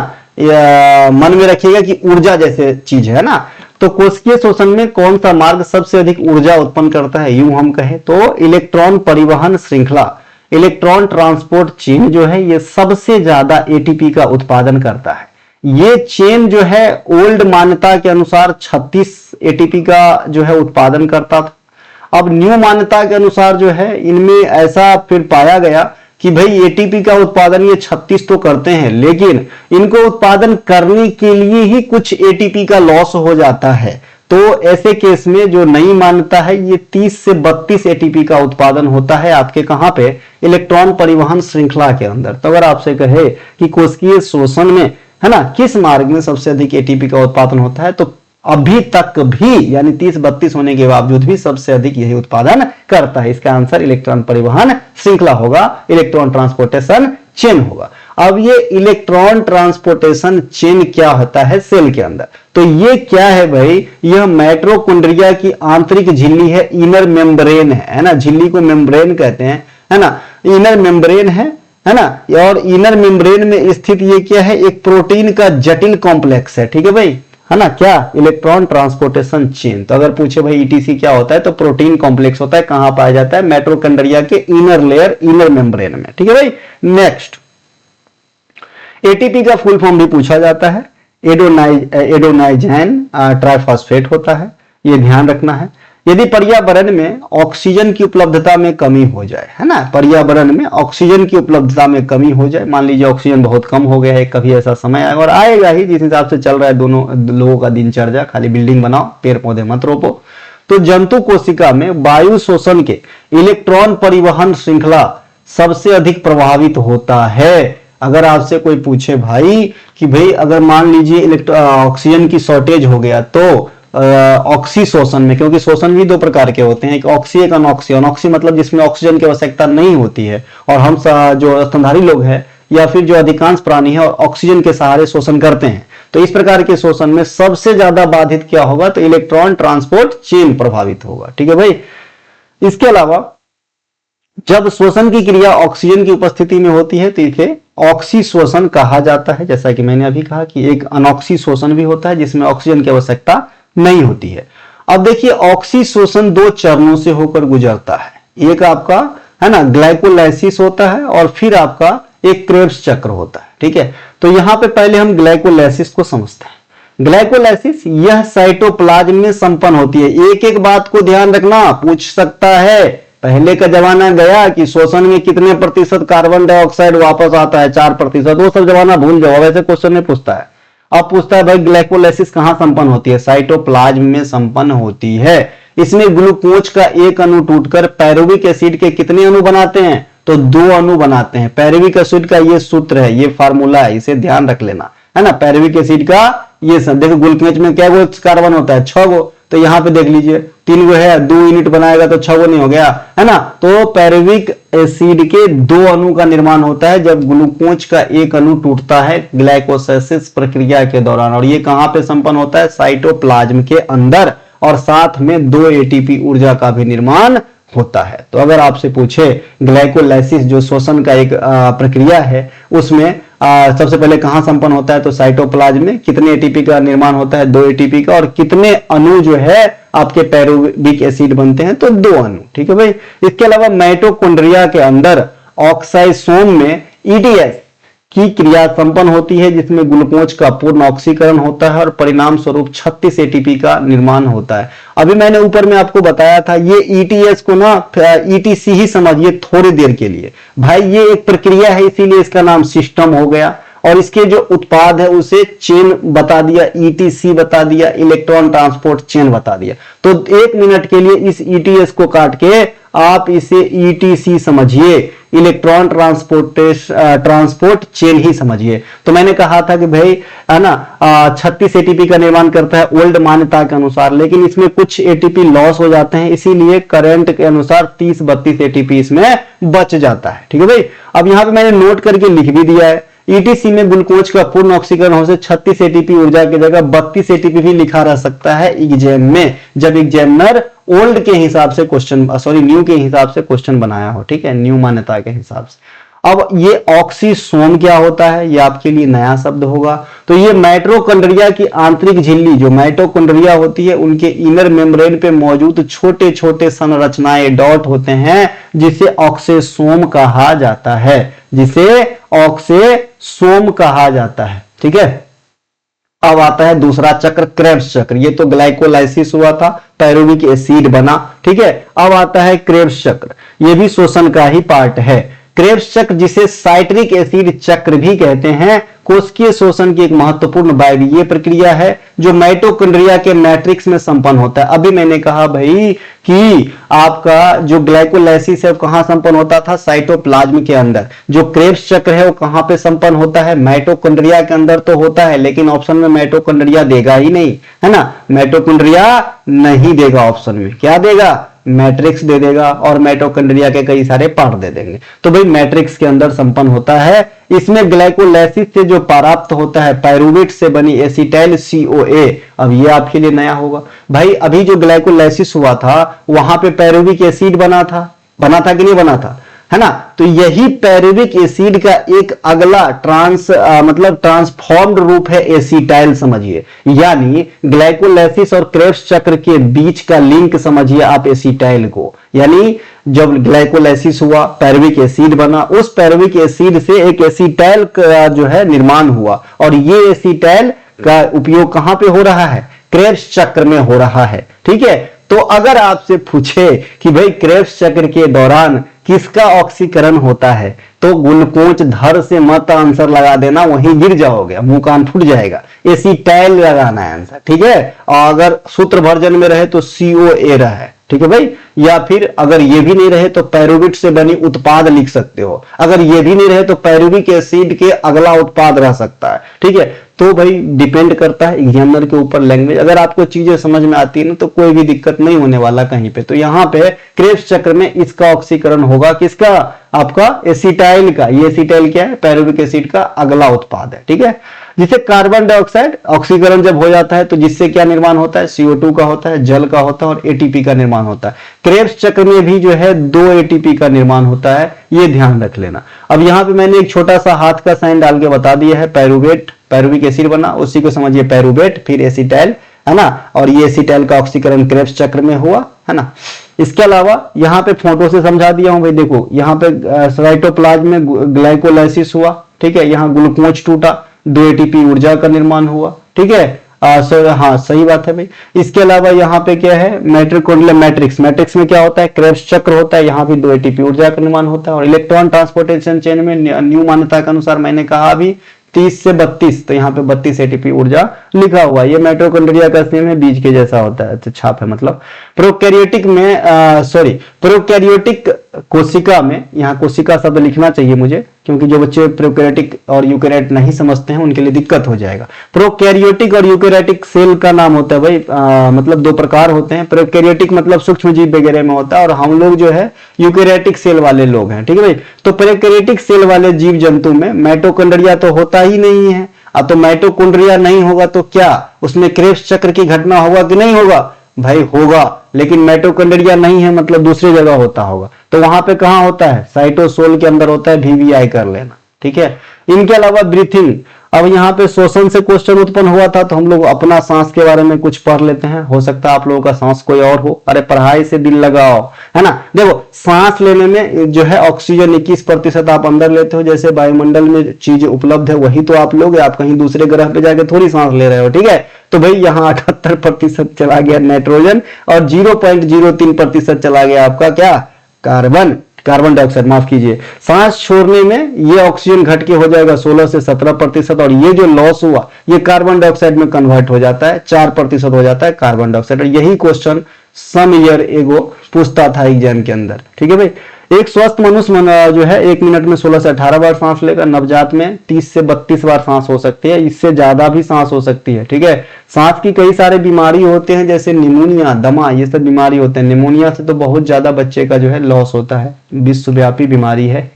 मन में रखिएगा कि ऊर्जा जैसे चीज है ना। तो कोशिकीय शोषण में कौन सा मार्ग सबसे अधिक ऊर्जा उत्पन्न करता है? यूं हम कहें तो इलेक्ट्रॉन परिवहन श्रृंखला, इलेक्ट्रॉन ट्रांसपोर्ट चेन जो है ये सबसे ज्यादा एटीपी का उत्पादन करता है। ये चेन जो है ओल्ड मान्यता के अनुसार 36 एटीपी का जो है उत्पादन करता था। अब न्यू मान्यता के अनुसार जो है इनमें ऐसा फिर पाया गया कि भाई एटीपी का उत्पादन ये 36 तो करते हैं, लेकिन इनको उत्पादन करने के लिए ही कुछ एटीपी का लॉस हो जाता है। तो ऐसे केस में जो नई मान्यता है ये 30 से 32 एटीपी का उत्पादन होता है आपके कहां पे? इलेक्ट्रॉन परिवहन श्रृंखला के अंदर। तो अगर आपसे कहे कि कोशिकीय शोषण में, है ना, किस मार्ग में सबसे अधिक एटीपी का उत्पादन होता है, तो अभी तक भी यानी 30-32 होने के बावजूद भी सबसे अधिक यही उत्पादन करता है। इसका आंसर इलेक्ट्रॉन परिवहन श्रृंखला होगा, इलेक्ट्रॉन ट्रांसपोर्टेशन चेन होगा। अब ये इलेक्ट्रॉन ट्रांसपोर्टेशन चेन क्या होता है सेल के अंदर? तो ये क्या है भाई? यह माइटोकॉन्ड्रिया की आंतरिक झिल्ली है, इनर मेम्ब्रेन है ना। झिल्ली को मेम्ब्रेन कहते हैं, है ना। इनर मेम्ब्रेन है ना। और इनर मेम्ब्रेन में स्थित ये क्या है? एक प्रोटीन का जटिल कॉम्प्लेक्स है, ठीक है भाई, है ना। क्या? Electron transportation chain. तो अगर पूछे भाई ईटीसी क्या होता है, तो प्रोटीन कॉम्प्लेक्स होता है। कहां पाया जाता है? माइटोकॉन्ड्रिया के इनर लेयर, इनर मेम्ब्रेन में, ठीक है भाई। नेक्स्ट, एटीपी का फुल फॉर्म भी पूछा जाता है। एडोनाइजैन ट्राइफॉस्फेट होता है, ये ध्यान रखना है। यदि पर्यावरण में ऑक्सीजन की उपलब्धता में कमी हो जाए, है ना, पर्यावरण में ऑक्सीजन की उपलब्धता में कमी हो जाए, मान लीजिए ऑक्सीजन बहुत कम हो गया है, कभी ऐसा समय आएगा और आएगा ही, जिस हिसाब से चल रहा है दोनों लोगों का दिनचर्या, खाली बिल्डिंग बनाओ, पेड़ पौधे मत रोपो। तो जंतु कोशिका में वायु शोषण के इलेक्ट्रॉन परिवहन श्रृंखला सबसे अधिक प्रभावित होता है। अगर आपसे कोई पूछे भाई कि भाई अगर मान लीजिए ऑक्सीजन की शॉर्टेज हो गया तो ऑक्सी शोषण में, क्योंकि शोषण भी 2 प्रकार के होते हैं, एक ऑक्सी एक अनऑक्सी। अनऑक्सी मतलब जिसमें ऑक्सीजन की आवश्यकता नहीं होती है, और हम जो स्तनधारी लोग हैं या फिर जो अधिकांश प्राणी है और ऑक्सीजन के सहारे शोषण करते हैं, तो इस प्रकार के शोषण में सबसे ज्यादा बाधित क्या होगा? तो इलेक्ट्रॉन ट्रांसपोर्ट चेन प्रभावित होगा, ठीक है भाई। इसके अलावा जब शोषण की क्रिया ऑक्सीजन की उपस्थिति में होती है तो इसे ऑक्सी शोषण कहा जाता है। जैसा कि मैंने अभी कहा कि एक अनऑक्सी शोषण भी होता है जिसमें ऑक्सीजन की आवश्यकता नहीं होती है। अब देखिए ऑक्सी शोषण 2 चरणों से होकर गुजरता है। एक आपका, है ना, ग्लाइकोलाइसिस होता है और फिर आपका एक क्रेब्स चक्र होता है, ठीक है। तो यहां पे पहले हम ग्लाइकोलाइसिस को समझते हैं। ग्लाइकोलाइसिस यह साइटोप्लाज्म में संपन्न होती है। एक एक बात को ध्यान रखना, पूछ सकता है। पहले का जमाना गया कि शोषण में कितने प्रतिशत कार्बन डाइऑक्साइड वापस आता है, 4%, वो सब जमाना भूल जाओ, वैसे क्वेश्चन नहीं पूछता है। अब पूछता है भाई ग्लाइकोलाइसिस कहां संपन्न होती है? साइटोप्लाज्म में संपन्न होती है। इसमें ग्लूकोज का एक अणु टूटकर पायरुविक एसिड के कितने अणु बनाते हैं? तो 2 अणु बनाते हैं। पायरुविक एसिड का ये सूत्र है, ये फार्मूला है, इसे ध्यान रख लेना, है ना। पायरुविक एसिड का ये देखो, ग्लूकोज में क्या कार्बन होता है? 6 गो। तो यहां पे देख लीजिए 3 गो है, 2 यूनिट बनाएगा तो 6 गो नहीं हो गया, है ना। तो पायरुविक एसिड के 2 अणु का निर्माण होता है जब ग्लूकोज का एक अणु टूटता है ग्लाइकोलाइसिस प्रक्रिया के दौरान। और ये कहां पे संपन्न होता है? साइटोप्लाज्म के अंदर, और साथ में 2 एटीपी ऊर्जा का भी निर्माण होता है। तो अगर आपसे पूछे ग्लाइकोलाइसिस जो शोषण का एक प्रक्रिया है, उसमें सबसे पहले कहां संपन्न होता है? तो साइटोप्लाज्म में। कितने एटीपी का निर्माण होता है? 2 एटीपी का। और कितने अणु जो है आपके पायरुविक एसिड बनते हैं? तो 2 अणु, ठीक है भाई। इसके अलावा माइटोकॉन्ड्रिया के अंदर ऑक्साइसोम में ईडीएस की क्रिया संपन्न होती है जिसमें ग्लूकोज का पूर्ण ऑक्सीकरण होता है और परिणाम स्वरूप 36 एटीपी का निर्माण होता है। अभी मैंने ऊपर में आपको बताया था, ये ईटीएस को ना ईटीसी ही समझिए थोड़ी देर के लिए भाई। ये एक प्रक्रिया है, इसीलिए इसका नाम सिस्टम हो गया। और इसके जो उत्पाद है उसे चेन बता दिया, ईटीसी बता दिया, इलेक्ट्रॉन ट्रांसपोर्ट चेन बता दिया। तो 1 मिनट के लिए इस ईटीएस को काट के आप इसे ईटीसी समझिए। इलेक्ट्रॉन ट्रांसपोर्ट चेन ही समझिए। तो मैंने कहा था कि भाई है ना 36 एटीपी का निर्माण करता है ओल्ड मान्यता के अनुसार, लेकिन इसमें कुछ एटीपी लॉस हो जाते हैं, इसीलिए करंट के अनुसार 30-32 एटीपी इसमें बच जाता है। ठीक है भाई, अब यहां पे मैंने नोट करके लिख भी दिया है, ईटीसी में ग्लूकोज का पूर्ण ऑक्सीकरण होने से 36 एटीपी ऊर्जा की जगह 32 एटीपी भी लिखा रह सकता है एग्जाम में, जब एग्जामिनर ओल्ड के हिसाब से क्वेश्चन न्यू के हिसाब से क्वेश्चन बनाया हो। ठीक है, न्यू मान्यता के हिसाब से। अब ये ऑक्सीसोम क्या होता है, ये आपके लिए नया शब्द होगा। तो ये माइटोकॉन्ड्रिया की आंतरिक झिल्ली, जो माइटोकॉन्ड्रिया होती है, उनके इनर मेम्ब्रेन पे मौजूद छोटे छोटे संरचनाएं डॉट होते हैं, जिसे ऑक्सीसोम कहा जाता है, जिसे ऑक्सीसोम कहा जाता है। ठीक है, अब आता है दूसरा चक्र, क्रेब्स चक्र। ये तो ग्लाइकोलाइसिस हुआ था, पायरुविक एसिड बना। ठीक है, अब आता है क्रेब्स चक्र, ये भी शोषण का ही पार्ट है। क्रेब्स चक्र, जिसे साइट्रिक एसिड चक्र भी कहते हैं, कोशिकीय शोषण की एक महत्वपूर्ण वायवीय प्रक्रिया है, जो माइटोकॉन्ड्रिया के मैट्रिक्स में संपन्न होता है। अभी मैंने कहा भाई कि आपका जो ग्लाइकोलाइसिस है वो कहां संपन्न होता था, साइटोप्लाज्म के अंदर। जो क्रेब्स चक्र है वो कहां पे संपन्न होता है, माइटोकॉन्ड्रिया के अंदर तो होता है, लेकिन ऑप्शन में माइटोकॉन्ड्रिया देगा ही नहीं, है ना, माइटोकॉन्ड्रिया नहीं देगा ऑप्शन में, क्या देगा, मैट्रिक्स दे देगा, और माइटोकॉन्ड्रिया के कई सारे पार्ट दे देंगे। तो भाई मैट्रिक्स के अंदर संपन्न होता है। इसमें ग्लाइकोलाइसिस से जो प्राप्त होता है पायरुवेट से बनी एसिटाइल CoA, अब ये आपके लिए नया होगा भाई। अभी जो ग्लाइकोलाइसिस हुआ था वहां पे पायरुविक एसिड बना था कि नहीं बना था, है ना। तो यही पायरुविक एसिड का एक अगला ट्रांसफॉर्म्ड रूप है एसिटाइल, समझिए। यानी ग्लाइकोलाइसिस और क्रेब्स चक्र के बीच का लिंक समझिए आप एसिटाइल को। यानी जब ग्लाइकोलाइसिस हुआ, पायरुविक एसिड बना, उस पायरुविक एसिड से एक एसिटाइल का जो है निर्माण हुआ, और ये एसिटाइल का उपयोग कहां पे हो रहा है, क्रेब्स चक्र में हो रहा है। ठीक है, तो अगर आपसे पूछे कि भाई क्रेब्स चक्र के दौरान किसका ऑक्सीकरण होता है, तो ग्लूकोज धर से मत आंसर लगा देना, वहीं गिर जाओगे, मुंह कान फूट जाएगा, एसिटाइल लगाना है आंसर। ठीक है, और अगर सूत्र वर्जन में रहे तो CoA रहे। ठीक है भाई, या फिर अगर ये भी नहीं रहे तो पायरुवेट से बनी उत्पाद लिख सकते हो, अगर ये भी नहीं रहे तो पायरुविक एसिड के अगला उत्पाद रह सकता है। ठीक है, तो भाई डिपेंड करता है एग्जामिनर के ऊपर लैंग्वेज। अगर आपको चीजें समझ में आती है ना तो कोई भी दिक्कत नहीं होने वाला कहीं पे। तो यहाँ पे क्रेब्स चक्र में इसका ऑक्सीकरण होगा, किसका, आपका एसिटाइल का। ये एसिटाइल क्या है, पायरुविक एसिड का अगला उत्पाद है। ठीक है, जिसे कार्बन डाइऑक्साइड ऑक्सीकरण जब हो जाता है तो जिससे क्या निर्माण होता है, CO2 का होता है, जल का होता है, और ATP का निर्माण होता है। क्रेब्स चक्र में भी जो है 2 ATP का निर्माण होता है, ये ध्यान रख लेना। अब यहाँ पे मैंने एक छोटा सा हाथ का साइन डाल के बता दिया है, पायरुवेट, पायरुविक एसिड बना, उसी को समझिए पायरुवेट, फिर एसिटाइल, है ना, और ये एसिटाइल का ऑक्सीकरण क्रेब्स चक्र में हुआ, है ना। इसके अलावा यहाँ पे फोटो से समझा दिया हूं भाई, देखो यहाँ पे साइटोप्लाज्म में ग्लाइकोलाइसिस हुआ। ठीक है, यहाँ ग्लूकोज टूटा, 2 ATP ऊर्जा का निर्माण हुआ। ठीक है, हाँ सही बात है भाई। इसके अलावा यहाँ पे क्या है, माइटोकॉन्ड्रिया मैट्रिक्स, मैट्रिक्स में क्या होता है, क्रेब्स चक्र होता है, यहाँ भी 2 ATP ऊर्जा का निर्माण होता है। और इलेक्ट्रॉन ट्रांसपोर्टेशन चेन में न्यू मान्यता के अनुसार मैंने कहा अभी 30 से 32, तो यहाँ पे 32 ATP ऊर्जा लिखा हुआ है। ये माइटोकॉन्ड्रिया का सेम है, बीज के जैसा होता है, छाप है मतलब। प्रोकैरियोटिक में प्रोकैरियोटिक कोशिका में, यहाँ कोशिका शब्द लिखना चाहिए मुझे, क्योंकि जो बच्चे प्रोकैरियोटिक और यूकैरियोट नहीं समझते हैं उनके लिए दिक्कत हो जाएगा। प्रोकैरियोटिक और यूकैरियोटिक सेल का नाम होता है भाई, मतलब 2 प्रकार होते हैं। प्रोकैरियोटिक मतलब सूक्ष्म जीव वगैरह में होता है, और हम लोग जो है यूकैरियोटिक सेल वाले लोग हैं। ठीक है भाई, तो प्रोकैरियोटिक सेल वाले जीव जंतु में माइटोकॉन्ड्रिया तो होता ही नहीं है। अब तो माइटोकॉन्ड्रिया नहीं होगा तो क्या उसमें क्रेब्स चक्र की घटना होगा कि नहीं होगा, भाई होगा, लेकिन माइटोकॉन्ड्रिया नहीं है मतलब दूसरी जगह होता होगा। तो वहां पे कहां होता है, साइटोसोल के अंदर होता है, VVI कर लेना। ठीक है, इनके अलावा ब्रीथिंग, अब यहाँ पे श्वसन से क्वेश्चन उत्पन्न हुआ था, तो हम लोग अपना सांस के बारे में कुछ पढ़ लेते हैं, हो सकता है आप लोगों का सांस कोई और हो। अरे पढ़ाई से दिल लगाओ, है ना। देखो सांस लेने में जो है ऑक्सीजन 21% आप अंदर लेते हो, जैसे वायुमंडल में चीज उपलब्ध है वही तो आप लोग, आप कहीं दूसरे ग्रह पे जाके थोड़ी सांस ले रहे हो। ठीक है, तो भाई यहाँ 78% चला गया नाइट्रोजन, और 0.03% चला गया आपका क्या, कार्बन डाइऑक्साइड, माफ कीजिए। सांस छोड़ने में ये ऑक्सीजन घट के हो जाएगा 16 से 17%, और ये जो लॉस हुआ ये कार्बन डाइऑक्साइड में कन्वर्ट हो जाता है, 4% हो जाता है कार्बन डाइऑक्साइड। और यही क्वेश्चन सम ईयर एगो पूछता था एग्जाम के अंदर। ठीक है भाई, एक स्वस्थ मनुष्य जो है 1 मिनट में 16 से 18 बार सांस लेगा। नवजात में 30 से 32 बार सांस हो सकती है, इससे ज्यादा भी सांस हो सकती है। ठीक है, सांस की कई सारे बीमारी होते हैं, जैसे निमोनिया, दमा, ये सब बीमारी होते हैं। निमोनिया से तो बहुत ज्यादा बच्चे का जो है लॉस होता है, विश्वव्यापी बीमारी है।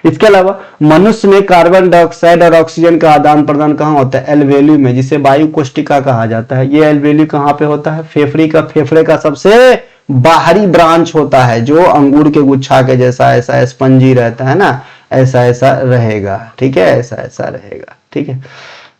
इसके अलावा मनुष्य में कार्बन डाइऑक्साइड और ऑक्सीजन का आदान प्रदान कहाँ होता है? एल्वेोली में, जिसे वायु कोष्टिका कहा जाता है। ये एल्वेोली कहाँ पे होता है? फेफड़े का सबसे बाहरी ब्रांच होता है, जो अंगूर के गुच्छा के जैसा ऐसा स्पंजी रहता है ना, ऐसा ऐसा रहेगा। ठीक है, ऐसा ऐसा रहेगा। ठीक है,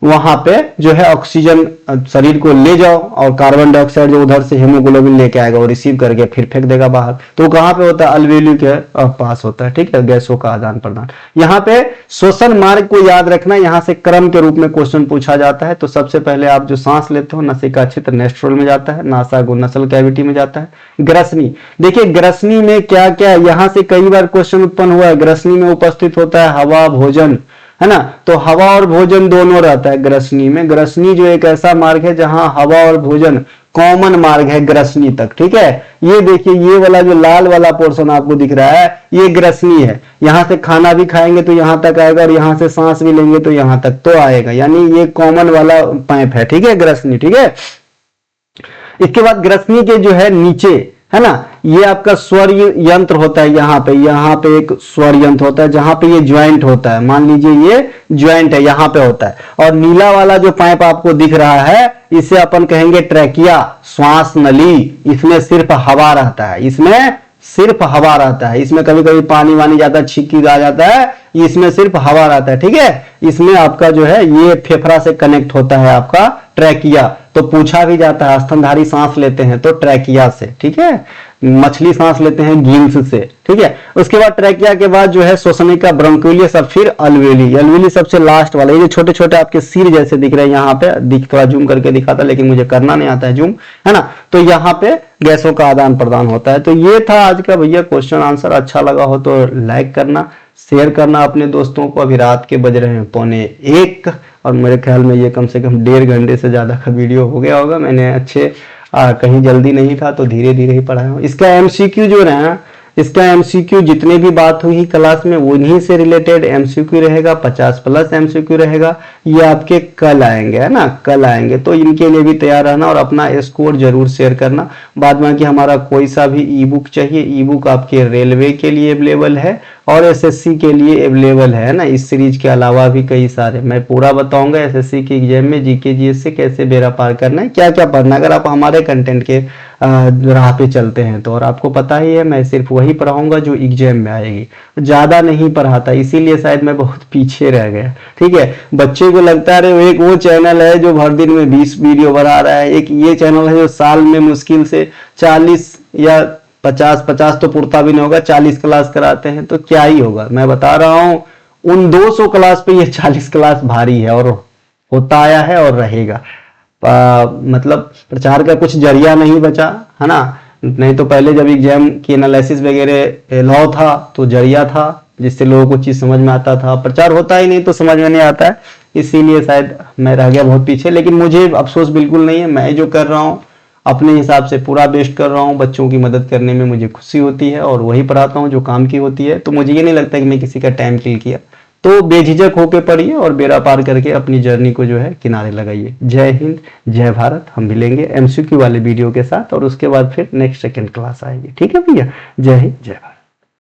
वहां पे जो है ऑक्सीजन शरीर को ले जाओ और कार्बन डाइऑक्साइड जो उधर से हीमोग्लोबिन लेके आएगा और रिसीव करके फिर फेंक देगा बाहर। तो कहां पे होता है? अल्वेोली के पास होता है। ठीक है, गैसों का आदान प्रदान। यहाँ पे श्वसन मार्ग को याद रखना, यहाँ से क्रम के रूप में क्वेश्चन पूछा जाता है। तो सबसे पहले आप जो सांस लेते हो, नसिका क्षेत्र नेस्ट्रल में जाता है, नासागो नसल कैविटी में जाता है। ग्रसनी, देखिए ग्रसनी में क्या क्या, यहाँ से कई बार क्वेश्चन उत्पन्न हुआ है। ग्रसनी में उपस्थित होता है हवा, भोजन, है ना। तो हवा और भोजन दोनों रहता है ग्रसनी में। ग्रसनी जो एक ऐसा मार्ग है जहां हवा और भोजन कॉमन मार्ग है ग्रसनी तक। ठीक है, ये देखिए ये वाला जो लाल वाला पोर्शन आपको दिख रहा है, ये ग्रसनी है। यहां से खाना भी खाएंगे तो यहां तक आएगा, और यहां से सांस भी लेंगे तो यहां तक तो आएगा, यानी ये कॉमन वाला पाइप है। ठीक है, ग्रसनी। ठीक है, इसके बाद ग्रसनी के जो है नीचे, है ना, ये आपका स्वर यंत्र होता है। यहाँ पे एक स्वर यंत्र होता है, जहां पे ये ज्वाइंट होता है। मान लीजिए ये ज्वाइंट है, यहाँ पे होता है। और नीला वाला जो पाइप आपको दिख रहा है, इसे अपन कहेंगे ट्रैकिया, श्वास नली। इसमें सिर्फ हवा रहता है, इसमें सिर्फ हवा रहता है। इसमें कभी कभी पानी वानी जाता है, छिक्की आ जाता है, इसमें सिर्फ हवा रहता है। ठीक है, इसमें आपका जो है ये फेफड़ा से कनेक्ट होता है आपका ट्रैकिया। तो पूछा भी जाता है, स्तनधारी सांस लेते हैं तो ट्रैकिया से। ठीक है, मछली सांस लेते हैं गिल्स से। ठीक है, उसके बाद ट्रैकिया के बाद जो है श्वसनिका, ब्रोंकियोलियस, और फिर अल्वेली। अल्वेली सबसे लास्ट वाला, ये जो छोटे छोटे आपके सिर जैसे दिख रहे हैं, यहाँ पे थोड़ा जूम करके दिखाता, लेकिन मुझे करना नहीं आता है जूम, है ना। तो यहाँ पे गैसों का आदान प्रदान होता है। तो ये था आज का भैया क्वेश्चन आंसर। अच्छा लगा हो तो लाइक करना, शेयर करना अपने दोस्तों को। अभी रात के बज रहे हैं 1:15, और मेरे ख्याल में ये कम से कम 1.5 घंटे से ज्यादा का वीडियो हो गया होगा। मैंने अच्छे कहीं जल्दी नहीं था तो धीरे धीरे ही पढ़ाया हूँ। इसका एमसीक्यू जो रहा, इसका एमसीक्यू जितने भी बात हुई क्लास में उन्हीं से रिलेटेड एमसीक्यू रहेगा। 50+ एमसीक्यू रहेगा। ये आपके कल आएंगे, है ना, कल आएंगे। तो इनके लिए भी तैयार रहना और अपना स्कोर जरूर शेयर करना। बाद में कि हमारा कोई सा भी ई बुक चाहिए, ई बुक आपके रेलवे के लिए अवेलेबल है और एसएससी के लिए अवेलेबल है ना। इस सीरीज के अलावा भी कई सारे मैं पूरा बताऊंगा एसएससी की एग्जाम में जीके जीएस से कैसे बेड़ा पार करना है, क्या क्या पढ़ना, अगर आप हमारे कंटेंट के राह पे चलते हैं तो। और आपको पता ही है मैं सिर्फ वही पढ़ाऊंगा जो एग्जाम में आएगी, ज्यादा नहीं पढ़ाता, इसीलिए शायद मैं बहुत पीछे रह गया। ठीक है, बच्चे को लगता है एक वो चैनल है जो भर दिन में 20 वीडियो बना रहा है, एक ये चैनल है जो साल में मुश्किल से 40 या 50 तो पुरता भी नहीं होगा, 40 क्लास कराते हैं। तो क्या ही होगा, मैं बता रहा हूँ उन 200 क्लास पे ये 40 क्लास भारी है, और होता आया है और रहेगा। मतलब प्रचार का कुछ जरिया नहीं बचा, है ना। नहीं तो पहले जब एग्जाम की एनालिसिस वगैरह लॉ था तो जरिया था जिससे लोगों को चीज समझ में आता था। प्रचार होता ही नहीं तो समझ में नहीं आता है, इसीलिए शायद मैं रह गया बहुत पीछे। लेकिन मुझे अफसोस बिल्कुल नहीं है, मैं जो कर रहा हूँ अपने हिसाब से पूरा बेस्ट कर रहा हूँ। बच्चों की मदद करने में मुझे खुशी होती है और वही पढ़ाता हूँ जो काम की होती है। तो मुझे ये नहीं लगता कि मैं किसी का टाइम किल किया। तो बेझिझक होके पढ़िए और बेड़ा पार करके अपनी जर्नी को जो है किनारे लगाइए। जय हिंद, जय भारत। हम मिलेंगे एमसीक्यू वाले वीडियो के साथ और उसके बाद फिर नेक्स्ट सेकंड क्लास आएगी। ठीक है भैया, जय हिंद, जय भारत।